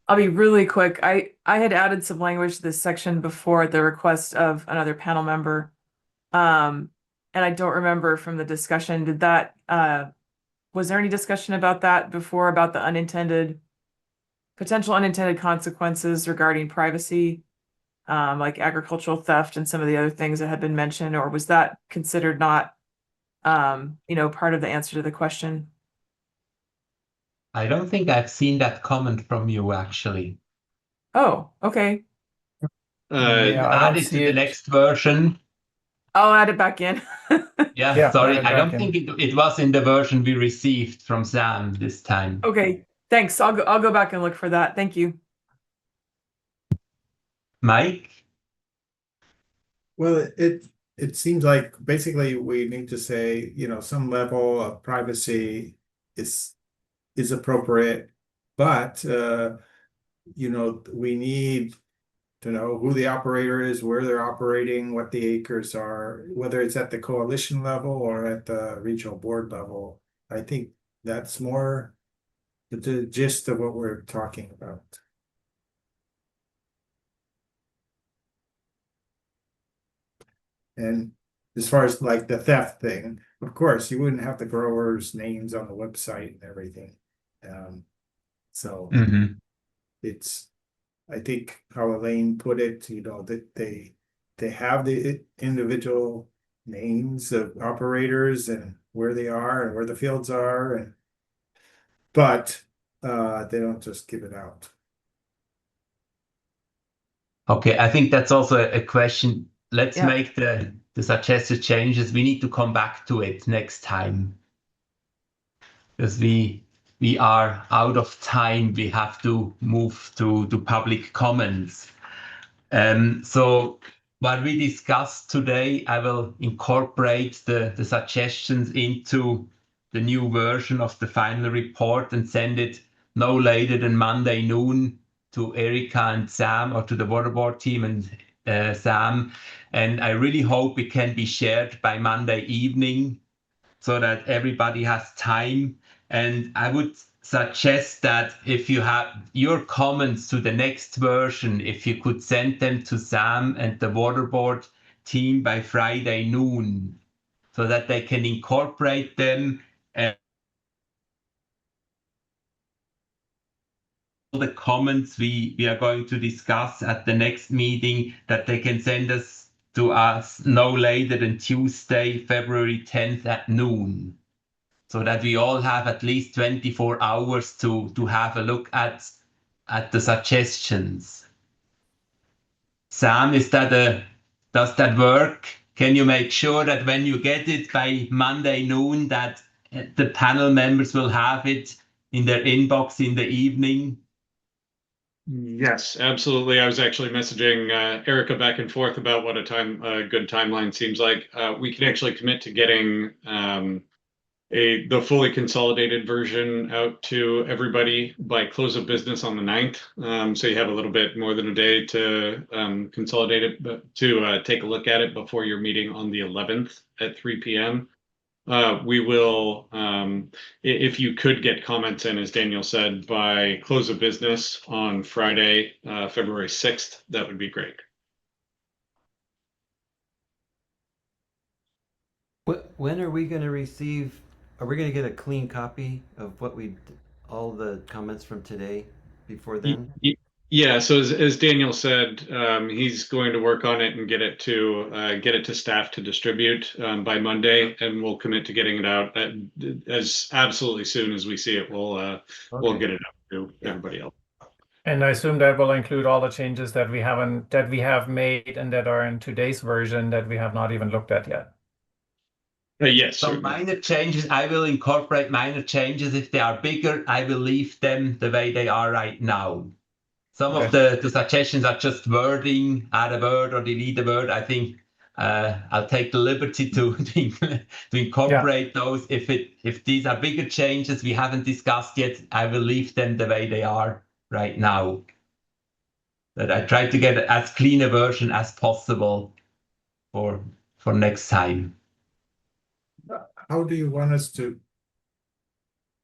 Speaker 11: I'll be really quick. I had added some language to this section before at the request of another panel member. And I don't remember from the discussion, did that was there any discussion about that before, about the potential unintended consequences regarding privacy, like agricultural theft and some of the other things that had been mentioned, or was that considered not, part of the answer to the question?
Speaker 5: I don't think I've seen that comment from you, actually.
Speaker 11: Oh, okay.
Speaker 7: Yeah, I don't
Speaker 5: Add it to
Speaker 7: see
Speaker 5: the
Speaker 7: it.
Speaker 5: next version.
Speaker 11: I'll add it back in.
Speaker 7: Yeah,
Speaker 5: Sorry,
Speaker 7: add it
Speaker 5: I don't
Speaker 7: back
Speaker 5: think
Speaker 7: in.
Speaker 5: it was in the version we received from Sam this time.
Speaker 11: Okay, thanks. I'll go back and look for that. Thank you.
Speaker 5: Mike?
Speaker 2: Well, it seems like basically we need to say, some level of privacy is appropriate, but we need to know who the operator is, where they're operating, what the acres are, whether it's at the coalition level or at the regional board level. I think that's more the gist of what we're talking about. And as far as like the theft thing, of course, you wouldn't have the growers' names on the website and everything. So it's, I think how Elaine put it, that they have the individual names of operators and where they are and where the fields are, but they don't just give it out.
Speaker 5: Okay, I think that's also a question. Let's
Speaker 11: Yeah.
Speaker 5: make the suggested changes. We need to come back to it next time, because we are out of time. We have to move to public comments. So what we discussed today, I will incorporate the suggestions into the new version of the final report and send it no later than Monday noon to Erica and Sam, or to the water board team and Sam. And I really hope it can be shared by Monday evening so that everybody has time. And I would suggest that if you have your comments to the next version, if you could send them to Sam and the water board team by Friday noon, so that they can incorporate them and all the comments we are going to discuss at the next meeting, that they can send us to us no later than Tuesday, February 10th at noon, so that we all have at least 24 hours to have a look at the suggestions. Sam, does that work? Can you make sure that when you get it by Monday noon, that the panel members will have it in their inbox in the evening?
Speaker 1: Yes, absolutely. I was actually messaging Erica back and forth about what a good timeline seems like. We can actually commit to getting the fully consolidated version out to everybody by close of business on the 9th. So you have a little bit more than a day to consolidate it, but to take a look at it before your meeting on the 11th at 3 p.m. We will, if you could get comments in, as Daniel said, by close of business on Friday, February 6th, that would be great.
Speaker 6: When are we going to receive? Are we going to get a clean copy of all the comments from today before then?
Speaker 1: Yeah, so as Daniel said, he's going to work on it and get it to staff to distribute by Monday, and we'll commit to getting it out as absolutely soon as we see it. We'll get it out to everybody else.
Speaker 7: And I assume that will include all the changes that we have made and that are in today's version that we have not even looked at yet.
Speaker 1: Yes.
Speaker 5: So minor changes, I will incorporate minor changes. If they are bigger, I will leave them the way they are right now. Some of the suggestions are just wording, add a word or delete a word. I think I'll take the liberty to incorporate those. If these are bigger changes we haven't discussed yet, I will leave them the way they are right now. But I try to get as clean a version as possible for next time.
Speaker 2: How do you want us to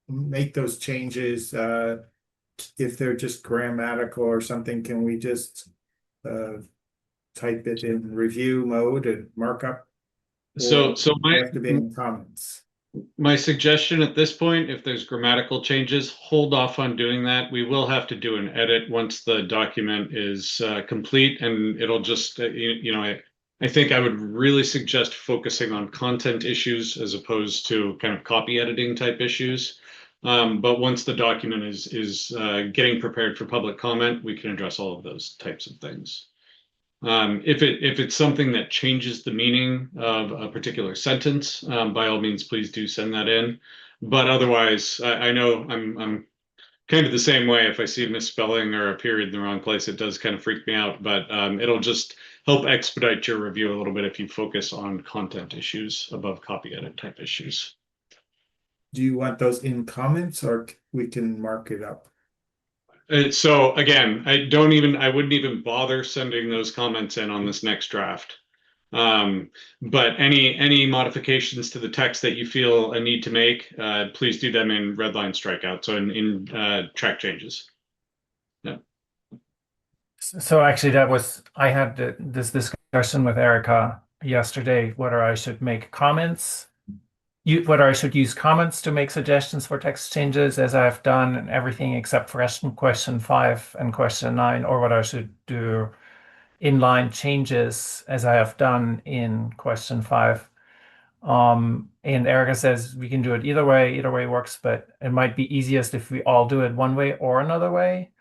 Speaker 2: make those changes? If they're just grammatical or something, can we just type it in review mode and markup?
Speaker 1: So
Speaker 2: they have to be in comments.
Speaker 1: My suggestion at this point, if there's grammatical changes, hold off on doing that. We will have to do an edit once the document is complete, and it'll just, I think I would really suggest focusing on content issues as opposed to kind of copy editing type issues. But once the document is getting prepared for public comment, we can address all of those types of things. If it's something that changes the meaning of a particular sentence, by all means, please do send that in. But otherwise, I know I'm kind of the same way. If I see a misspelling or a period in the wrong place, it does kind of freak me out. But it'll just help expedite your review a little bit if you focus on content issues above copy edit type issues.
Speaker 2: Do you want those in comments, or we can mark it up?
Speaker 1: So again, I wouldn't even bother sending those comments in on this next draft. But any modifications to the text that you feel a need to make, please do them in red line strikeout. So in track changes. Yeah.
Speaker 7: So actually I had this discussion with Erica yesterday, whether I should make comments, whether I should use comments to make suggestions for text changes, as I've done and everything except for question 5 and question 9, or whether I should do inline changes as I have done in question 5. And Erica says we can do it either way works, but it might be easiest if we all do it one way or another way.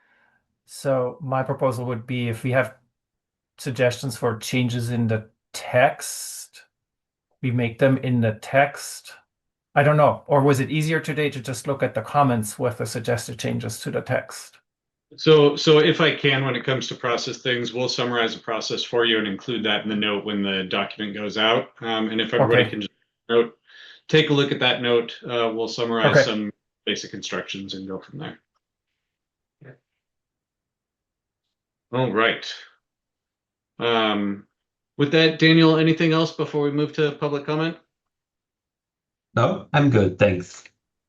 Speaker 7: So my proposal would be, if we have suggestions for changes in the text, we make them in the text. I don't know. Or was it easier today to just look at the comments with the suggested changes to the text?
Speaker 1: So if I can, when it comes to process things, we'll summarize the process for you and include that in the note when the document goes out. And if everybody can just take a look at that note, we'll summarize some basic instructions and go from there. All right. With that, Daniel, anything else before we move to public comment?
Speaker 5: No, I'm good. Thanks.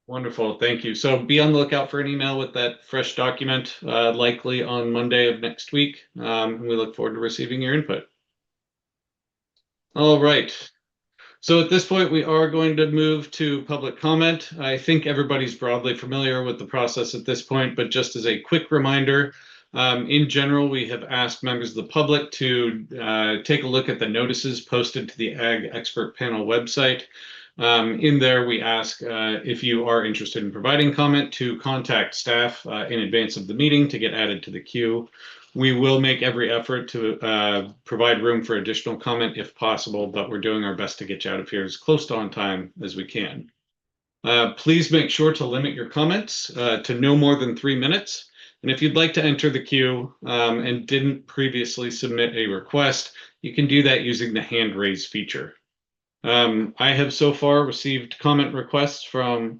Speaker 1: Wonderful. Thank you. So be on the lookout for an email with that fresh document, likely on Monday of next week. We look forward to receiving your input. All right. So at this point, we are going to move to public comment. I think everybody's broadly familiar with the process at this point, but just as a quick reminder, in general, we have asked members of the public to take a look at the notices posted to the Ag Expert Panel website. In there, we ask if you are interested in providing comment to contact staff in advance of the meeting to get added to the queue. We will make every effort to provide room for additional comment if possible, but we're doing our best to get you out of here as close to on time as we can. Please make sure to limit your comments to no more than 3 minutes. And if you'd like to enter the queue and didn't previously submit a request, you can do that using the hand raise feature. I have so far received comment requests from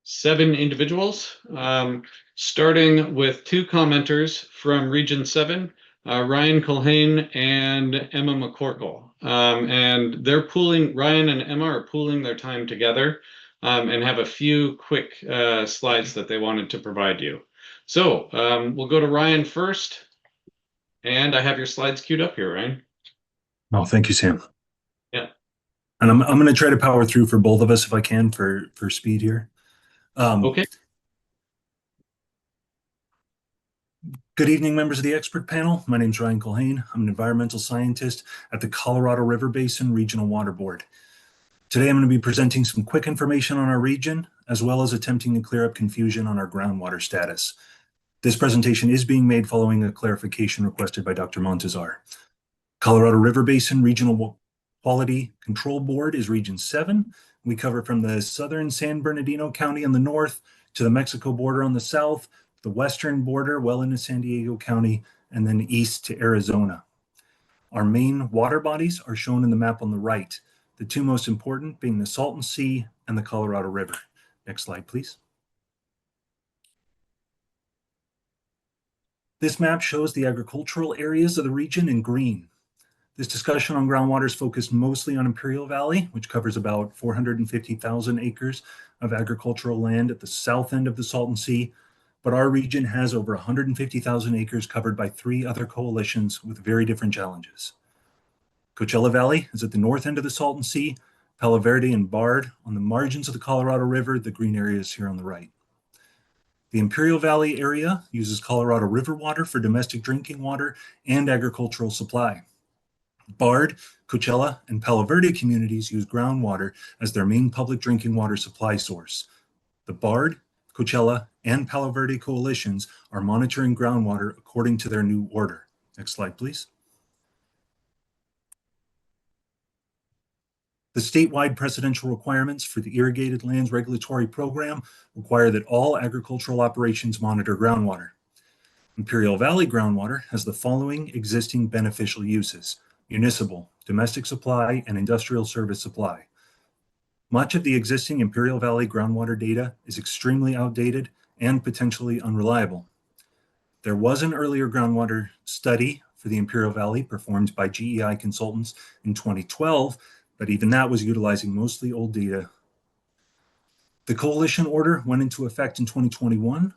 Speaker 1: 7 individuals, starting with 2 commenters from Region 7, Ryan Culhane and Emma McCorkle. And Ryan and Emma are pooling their time together and have a few quick slides that they wanted to provide you. So we'll go to Ryan first, and I have your slides queued up here, Ryan.
Speaker 15: Oh, thank you, Sam.
Speaker 1: Yeah.
Speaker 15: And I'm going to try to power through for both of us if I can for speed here.
Speaker 1: Okay.
Speaker 15: Good evening, members of the expert panel. My name is Ryan Culhane. I'm an environmental scientist at the Colorado River Basin Regional Water Board. Today, I'm going to be presenting some quick information on our region, as well as attempting to clear up confusion on our groundwater status. This presentation is being made following a clarification requested by Dr. Montezar. Colorado River Basin Regional Quality Control Board is Region 7. We cover from the southern San Bernardino County on the north to the Mexico border on the south, the western border well into San Diego County, and then east to Arizona. Our main water bodies are shown in the map on the right, the 2 most important being the Salton Sea and the Colorado River. Next slide, please. This map shows the agricultural areas of the region in green. This discussion on groundwater is focused mostly on Imperial Valley, which covers about 450,000 acres of agricultural land at the south end of the Salton Sea, but our region has over 150,000 acres covered by 3 other coalitions with very different challenges. Coachella Valley is at the north end of the Salton Sea, Palo Verde and Bard on the margins of the Colorado River, the green areas here on the right. The Imperial Valley area uses Colorado River water for domestic drinking water and agricultural supply. Bard, Coachella, and Palo Verde communities use groundwater as their main public drinking water supply source. The Bard, Coachella, and Palo Verde coalitions are monitoring groundwater according to their new order. Next slide, please. The statewide precedential requirements for the Irrigated Lands Regulatory Program require that all agricultural operations monitor groundwater. Imperial Valley groundwater has the following existing beneficial uses: municipal, domestic supply, and industrial service supply. Much of the existing Imperial Valley groundwater data is extremely outdated and potentially unreliable. There was an earlier groundwater study for the Imperial Valley performed by GEI consultants in 2012, but even that was utilizing mostly old data. The coalition order went into effect in 2021.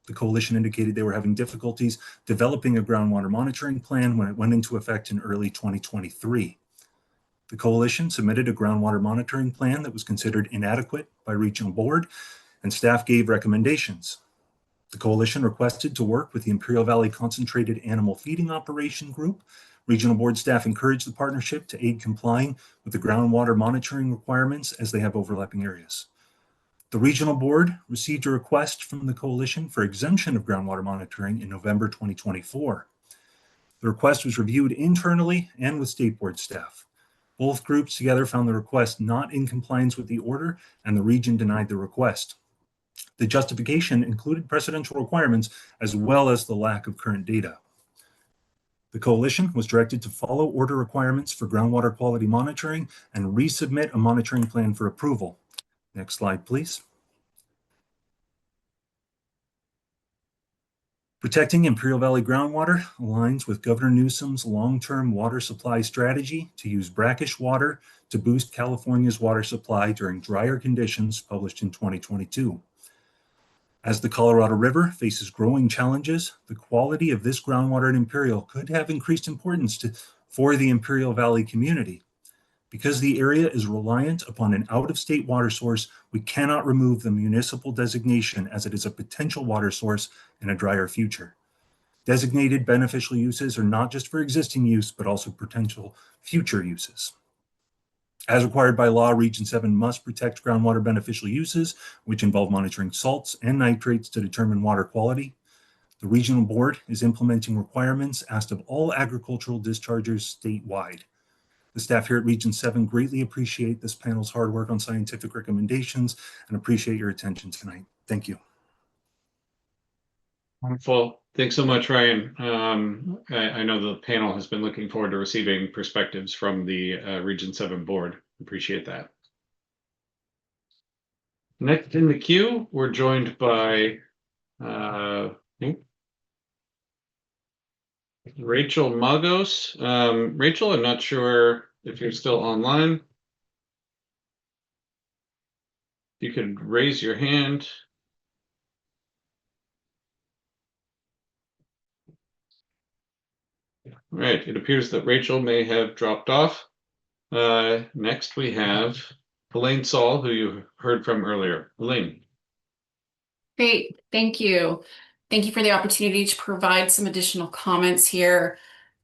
Speaker 15: The coalition indicated they were having difficulties developing a groundwater monitoring plan when it went into effect in early 2023. The coalition submitted a groundwater monitoring plan that was considered inadequate by regional board, and staff gave recommendations. The coalition requested to work with the Imperial Valley Concentrated Animal Feeding Operation Group. Regional board staff encouraged the partnership to aid complying with the groundwater monitoring requirements as they have overlapping areas. The regional board received a request from the coalition for exemption of groundwater monitoring in November 2024. The request was reviewed internally and with state board staff. Both groups together found the request not in compliance with the order, and the region denied the request. The justification included precedential requirements as well as the lack of current data. The coalition was directed to follow order requirements for groundwater quality monitoring and resubmit a monitoring plan for approval. Next slide, please. Protecting Imperial Valley groundwater aligns with Governor Newsom's long-term water supply strategy to use brackish water to boost California's water supply during drier conditions, published in 2022. As the Colorado River faces growing challenges, the quality of this groundwater in Imperial could have increased importance for the Imperial Valley community. Because the area is reliant upon an out-of-state water source, we cannot remove the municipal designation as it is a potential water source in a drier future. Designated beneficial uses are not just for existing use, but also potential future uses. As required by law, Region 7 must protect groundwater beneficial uses, which involve monitoring salts and nitrates to determine water quality. The regional board is implementing requirements asked of all agricultural dischargers statewide. The staff here at Region 7 greatly appreciate this panel's hard work on scientific recommendations and appreciate your attention tonight. Thank you.
Speaker 1: Wonderful. Thanks so much, Ryan. I know the panel has been looking forward to receiving perspectives from the Region 7 board. Appreciate that. Next in the queue, we're joined by Rachel Magos. Rachel, I'm not sure if you're still online. You could raise your hand. Right, it appears that Rachel may have dropped off. Next we have Elaine Saul, who you heard from earlier. Elaine.
Speaker 14: Great, thank you. Thank you for the opportunity to provide some additional comments here.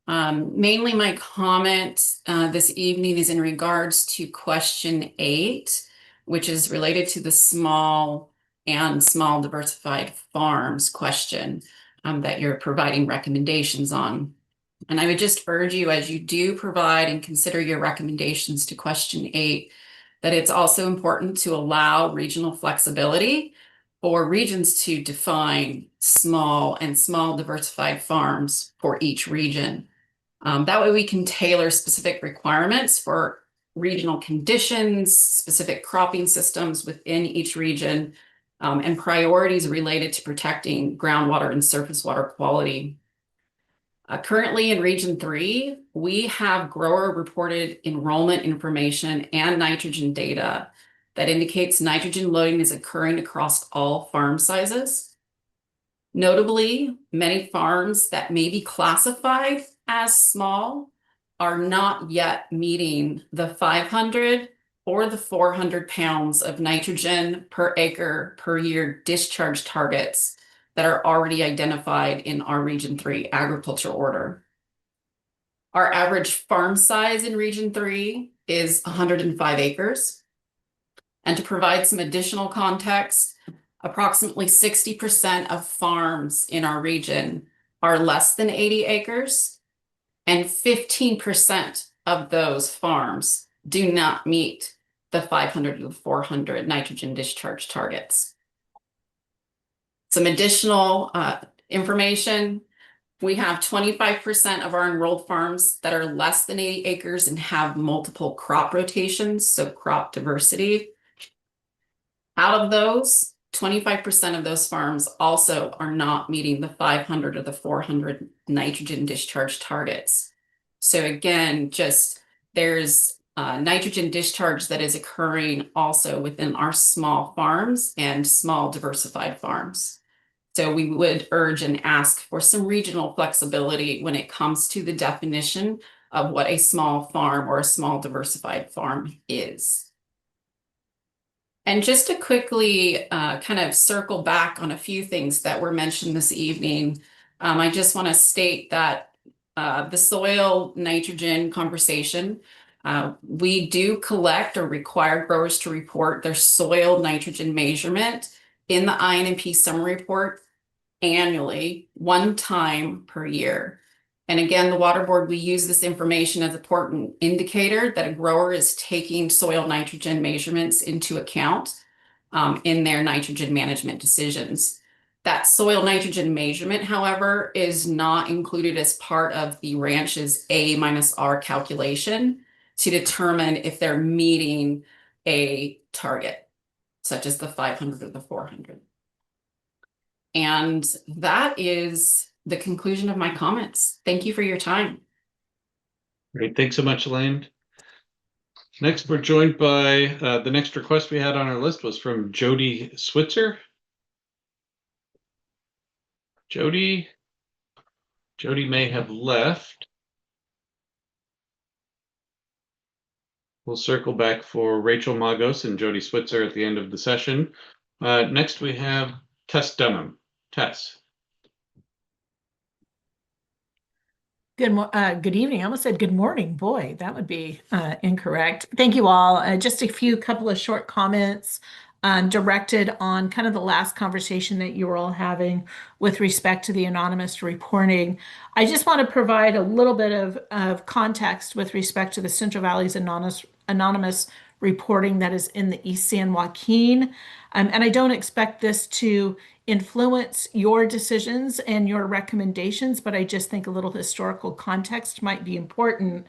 Speaker 14: Mainly my comment this evening is in regards to question 8, which is related to the small diversified farms question that you're providing recommendations on. And I would just urge you, as you do provide and consider your recommendations to question 8, that it's also important to allow regional flexibility for regions to define small diversified farms for each region. That way we can tailor specific requirements for regional conditions, specific cropping systems within each region, and priorities related to protecting groundwater and surface water quality. Currently in Region 3, we have grower-reported enrollment information and nitrogen data that indicates nitrogen loading is occurring across all farm sizes. Notably, many farms that may be classified as small are not yet meeting the 500 or the 400 pounds of nitrogen per acre per year discharge targets that are already identified in our Region 3 agriculture order. Our average farm size in Region 3 is 105 acres. And to provide some additional context, approximately 60% of farms in our region are less than 80 acres, and 15% of those farms do not meet the 500 to 400 nitrogen discharge targets. Some additional information. We have 25% of our enrolled farms that are less than 80 acres and have multiple crop rotations, so crop diversity. Out of those, 25% of those farms also are not meeting the 500 or the 400 nitrogen discharge targets. So again, just there's nitrogen discharge that is occurring also within our small farms and small diversified farms. So we would urge and ask for some regional flexibility when it comes to the definition of what a small farm or a small diversified farm is. And just to quickly kind of circle back on a few things that were mentioned this evening, I just want to state that the soil nitrogen conversation, we do collect or require growers to report their soil nitrogen measurement in the INP summary report annually, one time per year. And again, the Water Board, we use this information as an important indicator that a grower is taking soil nitrogen measurements into account in their nitrogen management decisions. That soil nitrogen measurement, however, is not included as part of the ranch's A-R calculation to determine if they're meeting a target, such as the 500 or the 400. And that is the conclusion of my comments. Thank you for your time.
Speaker 1: Great. Thanks so much, Elaine. Next, we're joined by the next request we had on our list was from Jody Switzer. Jody may have left. We'll circle back for Rachel Magos and Jody Switzer at the end of the session. Next, we have Tess Dunham. Tess.
Speaker 16: Good evening. I almost said good morning. Boy, that would be incorrect. Thank you all. Just a couple of short comments directed on kind of the last conversation that you were all having with respect to the anonymous reporting. I just want to provide a little bit of context with respect to the Central Valley's anonymous reporting that is in the East San Joaquin. And I don't expect this to influence your decisions and your recommendations, but I just think a little historical context might be important.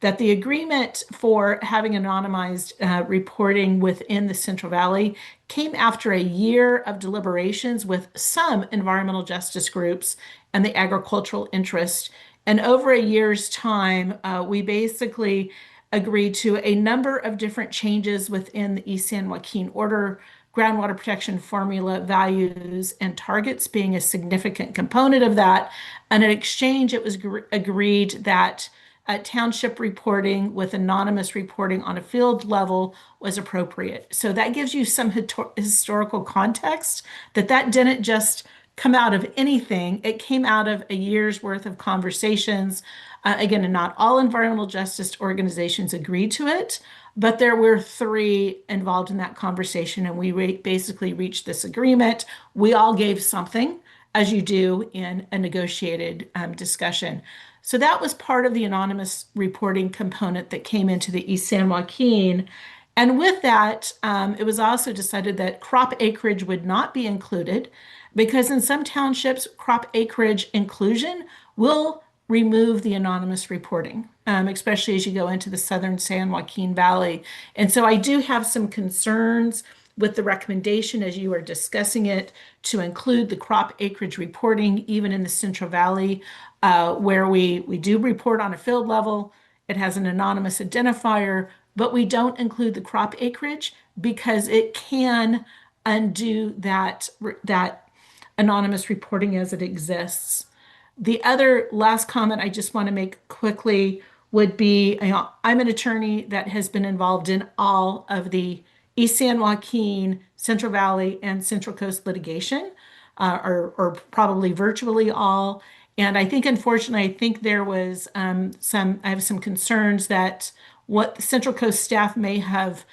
Speaker 16: That the agreement for having anonymized reporting within the Central Valley came after a year of deliberations with some environmental justice groups and the agricultural interest. And over a year's time, we basically agreed to a number of different changes within the East San Joaquin order, groundwater protection formula, values, and targets being a significant component of that. And in exchange, it was agreed that township reporting with anonymous reporting on a field level was appropriate. So that gives you some historical context that didn't just come out of anything. It came out of a year's worth of conversations. Again, and not all environmental justice organizations agreed to it, but there were 3 involved in that conversation, and we basically reached this agreement. We all gave something, as you do in a negotiated discussion. So that was part of the anonymous reporting component that came into the East San Joaquin. And with that, it was also decided that crop acreage would not be included because in some townships, crop acreage inclusion will remove the anonymous reporting, especially as you go into the southern San Joaquin Valley. And so I do have some concerns with the recommendation as you are discussing it to include the crop acreage reporting, even in the Central Valley, where we do report on a field level. It has an anonymous identifier, but we don't include the crop acreage because it can undo that anonymous reporting as it exists. The other last comment I just want to make quickly would be, I'm an attorney that has been involved in all of the East San Joaquin, Central Valley, and Central Coast litigation, or probably virtually all. And I think, unfortunately, I think there was I have some concerns that what the Central Coast staff may have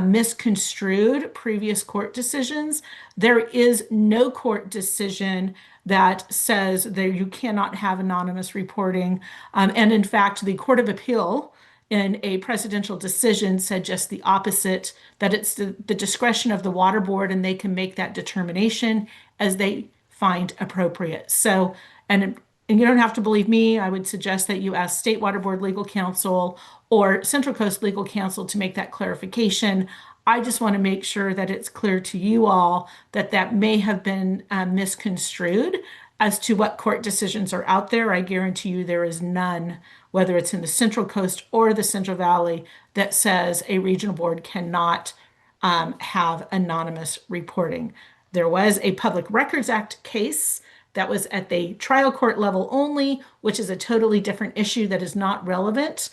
Speaker 16: misconstrued previous court decisions. There is no court decision that says that you cannot have anonymous reporting. And in fact, the Court of Appeal in a presidential decision said just the opposite, that it's the discretion of the water board and they can make that determination as they find appropriate. So, and you don't have to believe me, I would suggest that you ask State Water Board Legal Counsel or Central Coast Legal Counsel to make that clarification. I just want to make sure that it's clear to you all that that may have been misconstrued as to what court decisions are out there. I guarantee you there is none, whether it's in the Central Coast or the Central Valley, that says a regional board cannot have anonymous reporting. There was a Public Records Act case that was at the trial court level only, which is a totally different issue that is not relevant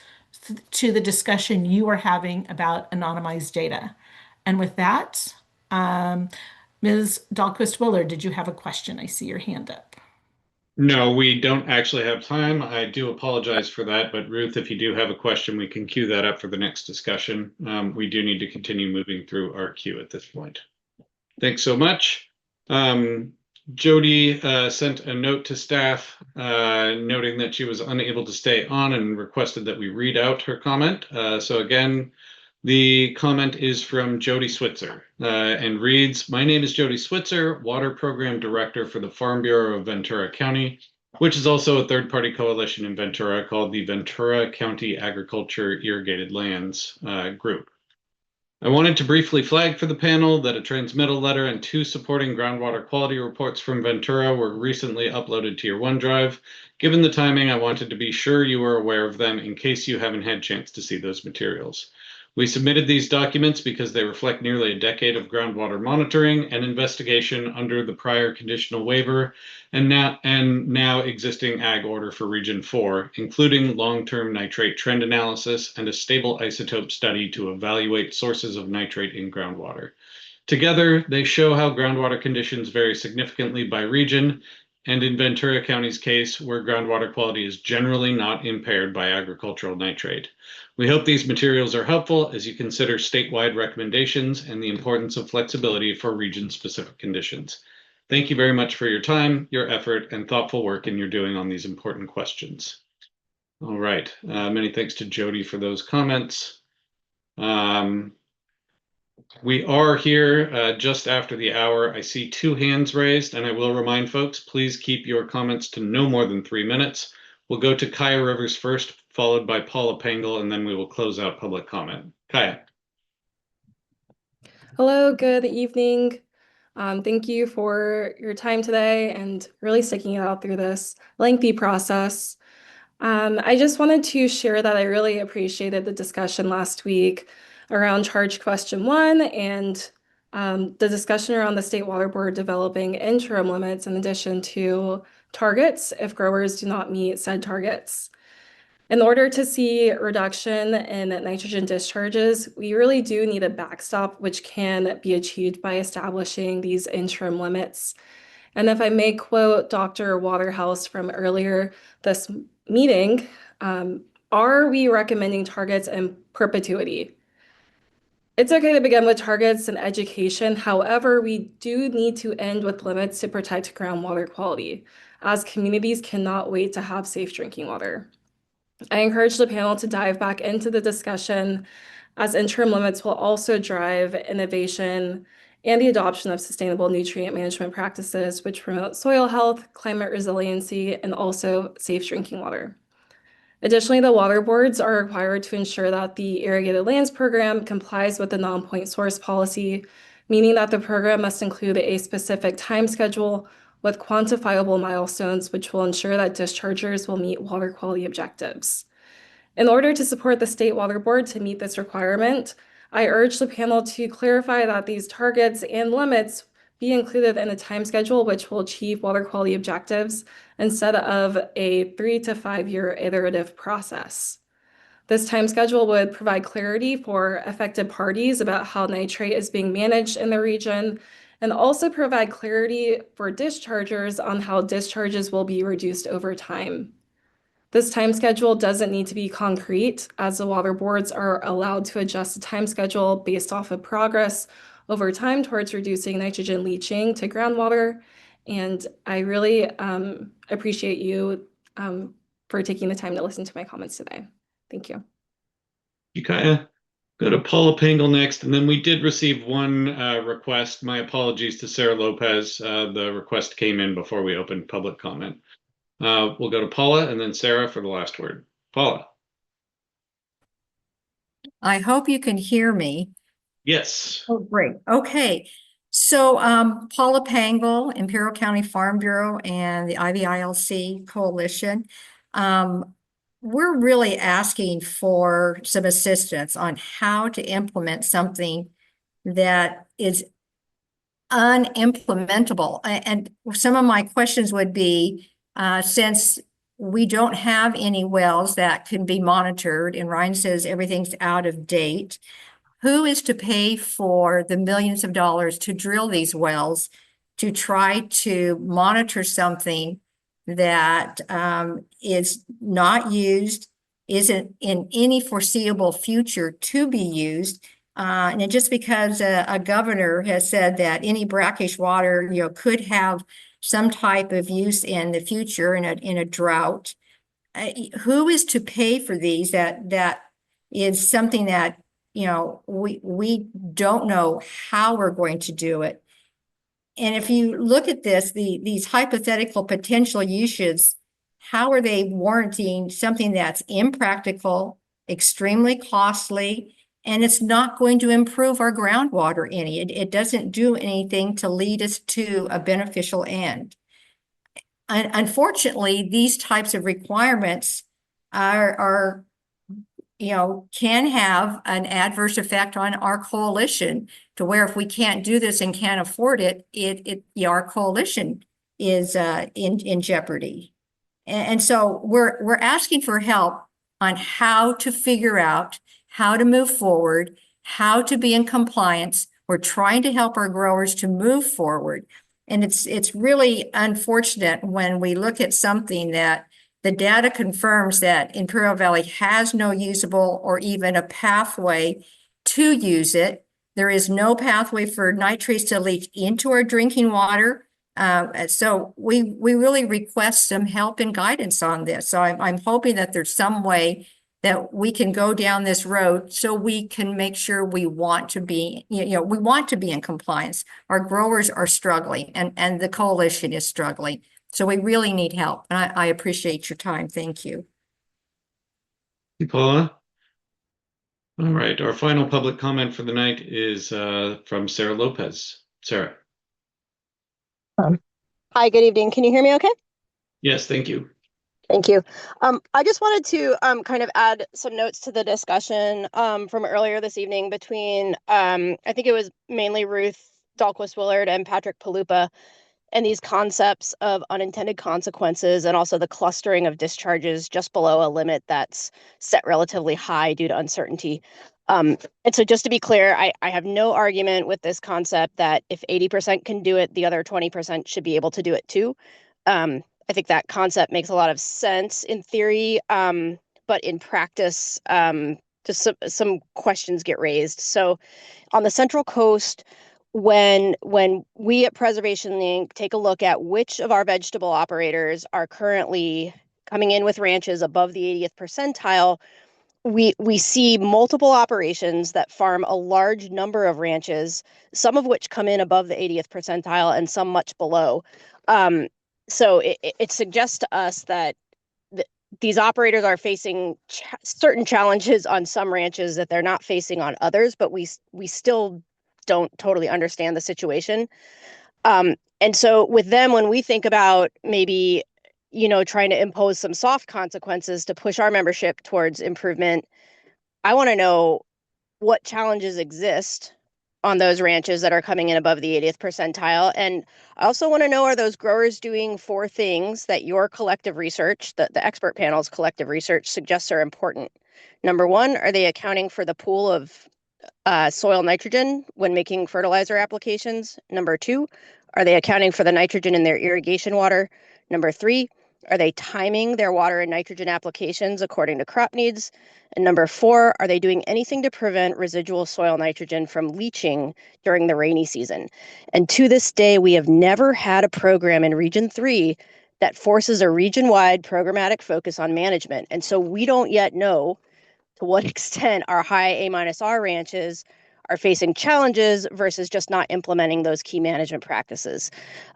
Speaker 16: to the discussion you are having about anonymized data. And with that, Ms. Dahlquist-Willard, did you have a question? I see your hand up.
Speaker 1: No, we don't actually have time. I do apologize for that, but Ruth, if you do have a question, we can queue that up for the next discussion. We do need to continue moving through our queue at this point. Thanks so much. Jody sent a note to staff noting that she was unable to stay on and requested that we read out her comment. So again, the comment is from Jody Switzer and reads, "My name is Jody Switzer, Water Program Director for the Farm Bureau of Ventura County, which is also a third-party coalition in Ventura called the Ventura County Agriculture Irrigated Lands Group. I wanted to briefly flag for the panel that a transmittal letter and 2 supporting groundwater quality reports from Ventura were recently uploaded to your OneDrive. Given the timing, I wanted to be sure you were aware of them in case you haven't had a chance to see those materials. We submitted these documents because they reflect nearly a decade of groundwater monitoring and investigation under the prior conditional waiver and now existing Ag Order for Region 4, including long-term nitrate trend analysis and a stable isotope study to evaluate sources of nitrate in groundwater. Together, they show how groundwater conditions vary significantly by region, and in Ventura County's case, where groundwater quality is generally not impaired by agricultural nitrate. We hope these materials are helpful as you consider statewide recommendations and the importance of flexibility for region-specific conditions. Thank you very much for your time, your effort, and thoughtful work you're doing on these important questions." All right, many thanks to Jody for those comments. We are here just after the hour. I see 2 hands raised, and I will remind folks, please keep your comments to no more than 3 minutes. We'll go to Kaya Rivers first, followed by Paula Pengel, and then we will close out public comment. Kaya.
Speaker 17: Hello, good evening. Thank you for your time today and really sticking it out through this lengthy process. I just wanted to share that I really appreciated the discussion last week around charge question 1 and the discussion around the State Water Board developing interim limits in addition to targets if growers do not meet said targets. In order to see reduction in nitrogen discharges, we really do need a backstop, which can be achieved by establishing these interim limits. And if I may quote Dr. Waterhouse from earlier this meeting, are we recommending targets in perpetuity? It's okay to begin with targets and education. However, we do need to end with limits to protect groundwater quality, as communities cannot wait to have safe drinking water. I encourage the panel to dive back into the discussion, as interim limits will also drive innovation and the adoption of sustainable nutrient management practices, which promote soil health, climate resiliency, and also safe drinking water. Additionally, the water boards are required to ensure that the Irrigated Lands Program complies with the non-point source policy, meaning that the program must include a specific time schedule with quantifiable milestones, which will ensure that dischargers will meet water quality objectives. In order to support the State Water Board to meet this requirement, I urge the panel to clarify that these targets and limits be included in a time schedule which will achieve water quality objectives instead of a 3 to 5 year iterative process. This time schedule would provide clarity for affected parties about how nitrate is being managed in the region, and also provide clarity for dischargers on how discharges will be reduced over time. This time schedule doesn't need to be concrete, as the water boards are allowed to adjust the time schedule based off of progress over time towards reducing nitrogen leaching to groundwater. And I really appreciate you for taking the time to listen to my comments today. Thank you.
Speaker 1: You Kaya. Go to Paula Pangle next, and then we did receive one request. My apologies to Sarah Lopez. The request came in before we opened public comment. We'll go to Paula and then Sarah for the last word. Paula.
Speaker 18: I hope you can hear me.
Speaker 1: Yes.
Speaker 18: Oh, great. Okay. So Paula Pangle, Imperial County Farm Bureau and the IVILC Coalition. We're really asking for some assistance on how to implement something that is unimplementable. And some of my questions would be, since we don't have any wells that can be monitored, and Ryan says everything's out of date, who is to pay for the millions of dollars to drill these wells to try to monitor something that is not used, isn't in any foreseeable future to be used? And just because a governor has said that any brackish water, could have some type of use in the future in a drought, who is to pay for these? That is something that we don't know how we're going to do it. And if you look at this, these hypothetical potential uses, how are they warranting something that's impractical, extremely costly, and it's not going to improve our groundwater any? It doesn't do anything to lead us to a beneficial end. Unfortunately, these types of requirements are can have an adverse effect on our coalition, to where if we can't do this and can't afford it, our coalition is in jeopardy. And so we're asking for help on how to figure out how to move forward, how to be in compliance. We're trying to help our growers to move forward. And it's really unfortunate when we look at something that the data confirms that Imperial Valley has no usable or even a pathway to use it. There is no pathway for nitrates to leach into our drinking water. So we really request some help and guidance on this. So I'm hoping that there's some way that we can go down this road so we can make sure we want to be, we want to be in compliance. Our growers are struggling and the coalition is struggling. So we really need help. And I appreciate your time. Thank you.
Speaker 1: Thank you, Paula. All right. Our final public comment for the night is from Sarah Lopez. Sarah.
Speaker 19: Hi, good evening. Can you hear me okay?
Speaker 1: Yes, thank you.
Speaker 19: Thank you. I just wanted to kind of add some notes to the discussion from earlier this evening between, I think it was mainly Ruth Dahlquist-Willard and Patrick Palupa, and these concepts of unintended consequences and also the clustering of discharges just below a limit that's set relatively high due to uncertainty. And so just to be clear, I have no argument with this concept that if 80% can do it, the other 20% should be able to do it too. I think that concept makes a lot of sense in theory, but in practice, just some questions get raised. So on the Central Coast, when we at Preservation Inc. take a look at which of our vegetable operators are currently coming in with ranches above the 80th percentile, we see multiple operations that farm a large number of ranches, some of which come in above the 80th percentile and some much below. So it suggests to us that these operators are facing certain challenges on some ranches that they're not facing on others, but we still don't totally understand the situation. And so with them, when we think about maybe, trying to impose some soft consequences to push our membership towards improvement, I want to know what challenges exist on those ranches that are coming in above the 80th percentile. And I also want to know, are those growers doing 4 things that your collective research, the expert panel's collective research suggests are important? Number one, are they accounting for the pool of soil nitrogen when making fertilizer applications? Number two, are they accounting for the nitrogen in their irrigation water? Number three, are they timing their water and nitrogen applications according to crop needs? And number four, are they doing anything to prevent residual soil nitrogen from leaching during the rainy season? And to this day, we have never had a program in Region 3 that forces a region-wide programmatic focus on management. And so we don't yet know to what extent our high A-R ranches are facing challenges versus just not implementing those key management practices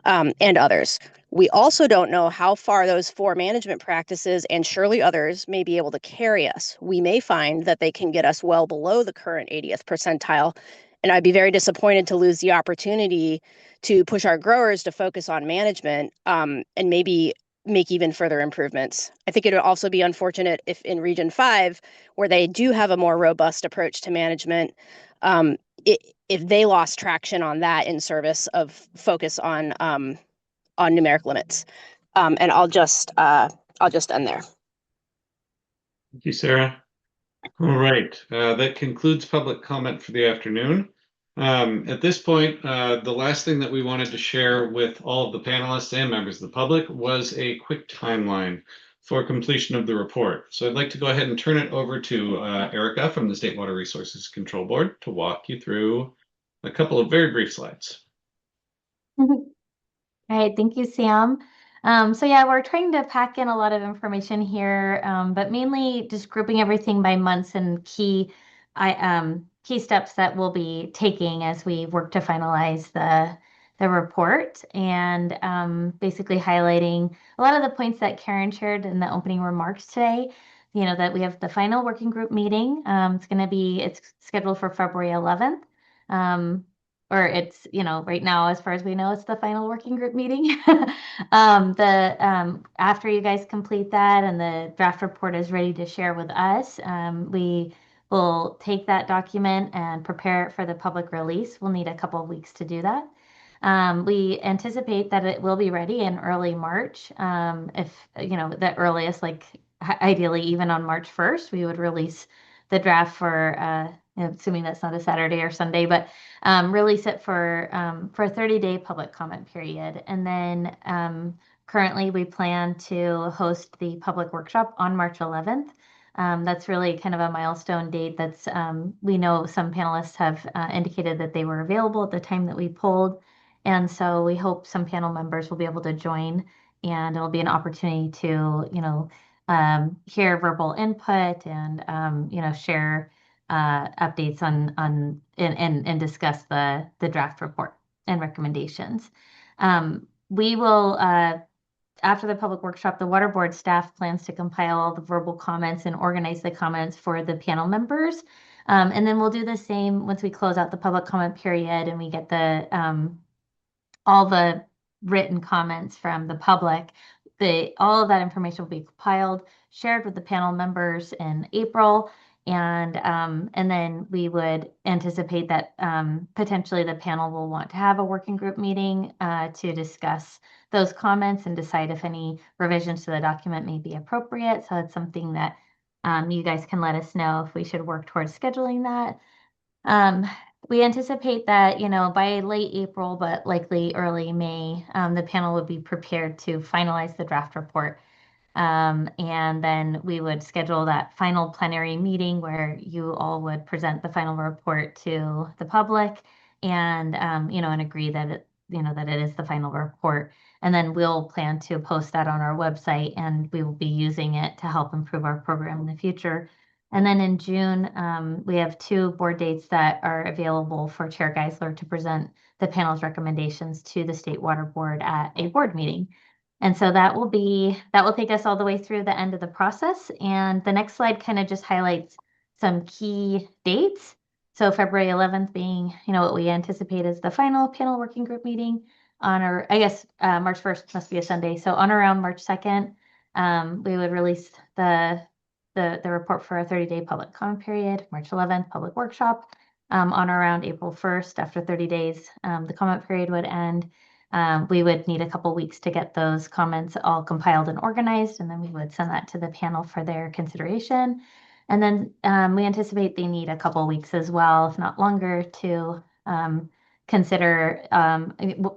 Speaker 19: and others. We also don't know how far those 4 management practices and surely others may be able to carry us. We may find that they can get us well below the current 80th percentile, and I'd be very disappointed to lose the opportunity to push our growers to focus on management and maybe make even further improvements. I think it would also be unfortunate if in Region 5, where they do have a more robust approach to management, if they lost traction on that in service of focus on numeric limits. And I'll just end there.
Speaker 1: Thank you, Sarah. All right, that concludes public comment for the afternoon. At this point, the last thing that we wanted to share with all of the panelists and members of the public was a quick timeline for completion of the report. So I'd like to go ahead and turn it over to Erica from the State Water Resources Control Board to walk you through a couple of very brief slides.
Speaker 20: All right, thank you, Sam. So yeah, we're trying to pack in a lot of information here, but mainly just grouping everything by months and key steps that we'll be taking as we work to finalize the report, and basically highlighting a lot of the points that Karen shared in the opening remarks today. You know, that we have the final working group meeting. It's scheduled for February 11th. Or it's, you know, right now, as far as we know, it's the final working group meeting. After you guys complete that and the draft report is ready to share with us, we will take that document and prepare it for the public release. We'll need a couple of weeks to do that. We anticipate that it will be ready in early March. If, you know, the earliest, like ideally even on March 1st, we would release the draft for, assuming that's not a Saturday or Sunday, but release it for a 30-day public comment period. And then currently we plan to host the public workshop on March 11th. That's really kind of a milestone date. That's we know some panelists have indicated that they were available at the time that we polled. And so we hope some panel members will be able to join, and it'll be an opportunity to, you know, hear verbal input and, you know, share updates on and discuss the draft report and recommendations. We will, after the public workshop, the Water Board staff plans to compile all the verbal comments and organize the comments for the panel members. And then we'll do the same once we close out the public comment period and we get the all the written comments from the public. All of that information will be compiled, shared with the panel members in April, and then we would anticipate that potentially the panel will want to have a working group meeting to discuss those comments and decide if any revisions to the document may be appropriate. So it's something that you guys can let us know if we should work towards scheduling that. We anticipate that, you know, by late April, but likely early May, the panel would be prepared to finalize the draft report. And then we would schedule that final plenary meeting where you all would present the final report to the public and, you know, and agree that it, you know, that it is the final report. And then we'll plan to post that on our website, and we will be using it to help improve our program in the future. And then in June, we have 2 board dates that are available for Chair Geisler to present the panel's recommendations to the State Water Board at a board meeting. And so that will take us all the way through the end of the process. And the next slide kind of just highlights some key dates. So February 11th being, you know, what we anticipate is the final panel working group meeting on, or I guess March 1st must be a Sunday. So on around March 2nd, we would release the report for a 30-day public comment period. March 11th, public workshop. On around April 1st, after 30 days, the comment period would end. We would need a couple weeks to get those comments all compiled and organized, and then we would send that to the panel for their consideration. And then we anticipate they need a couple weeks as well, if not longer, to consider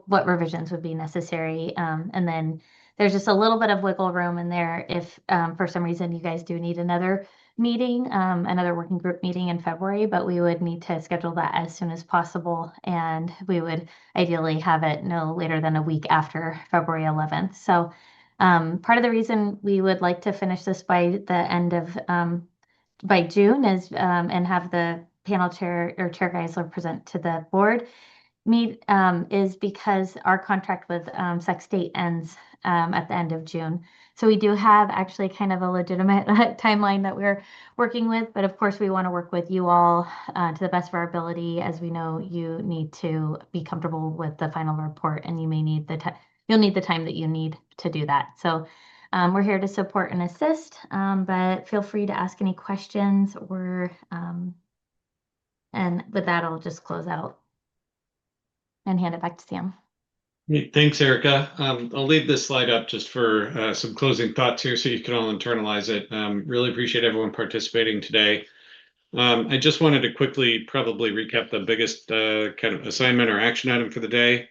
Speaker 20: what revisions would be necessary. And then there's just a little bit of wiggle room in there if for some reason you guys do need another meeting, another working group meeting in February, but we would need to schedule that as soon as possible. And we would ideally have it no later than a week after February 11th. So part of the reason we would like to finish this by the end of by June is and have the panel chair or Chair Geisler present to the board is because our contract with Sac State ends at the end of June. So we do have actually kind of a legitimate timeline that we're working with, but of course we want to work with you all to the best of our ability, as we know you need to be comfortable with the final report, and you may need you'll need the time that you need to do that. So we're here to support and assist, but feel free to ask any questions or, and with that, I'll just close out and hand it back to Sam.
Speaker 1: Great. Thanks, Erica. I'll leave this slide up just for some closing thoughts here so you can all internalize it. Really appreciate everyone participating today. I just wanted to quickly probably recap the biggest kind of assignment or action item for the day.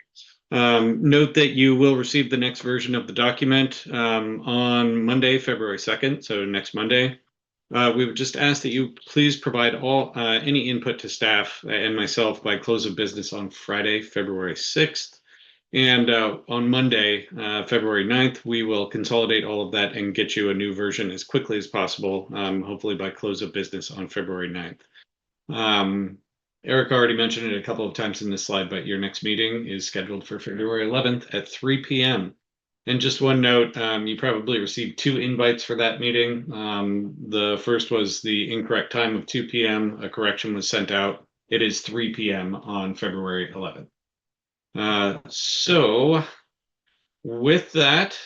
Speaker 1: Note that you will receive the next version of the document on Monday, February 2nd, so next Monday. We would just ask that you please provide any input to staff and myself by close of business on Friday, February 6th. And on Monday, February 9th, we will consolidate all of that and get you a new version as quickly as possible, hopefully by close of business on February 9th. Eric already mentioned it a couple of times in this slide, but your next meeting is scheduled for February 11th at 3 p.m. And just one note, you probably received 2 invites for that meeting. The first was the incorrect time of 2 p.m. A correction was sent out. It is 3 p.m. on February 11th. So with that,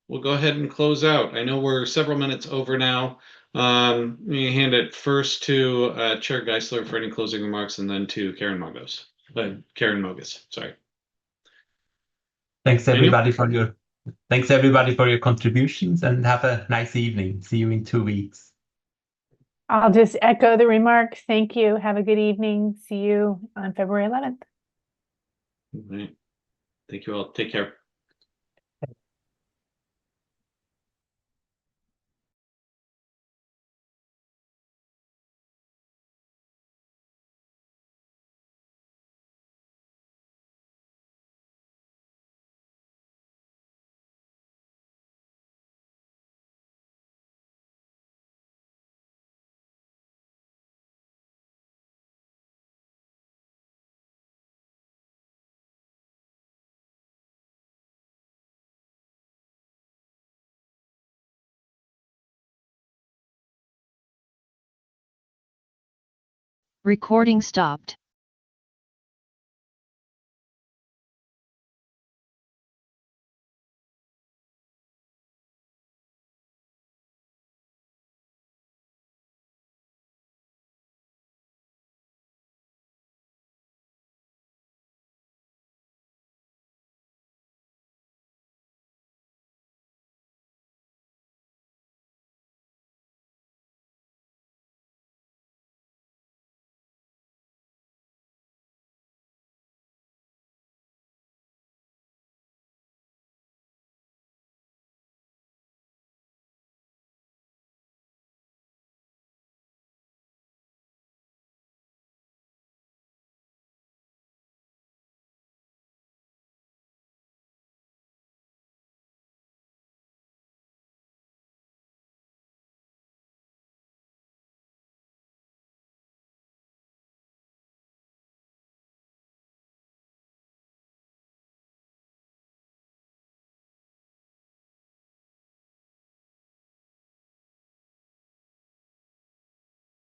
Speaker 1: we'll go ahead and close out. I know we're several minutes over now. Let me hand it first to Chair Geisler for any closing remarks, and then to Karen Mogos. Sorry.
Speaker 5: Thanks everybody for your contributions, and have a nice evening. See you in 2 weeks.
Speaker 4: I'll just echo the remarks. Thank you. Have a good evening. See you on February 11th.
Speaker 1: All right. Thank you all. Take care.
Speaker 21: Recording stopped.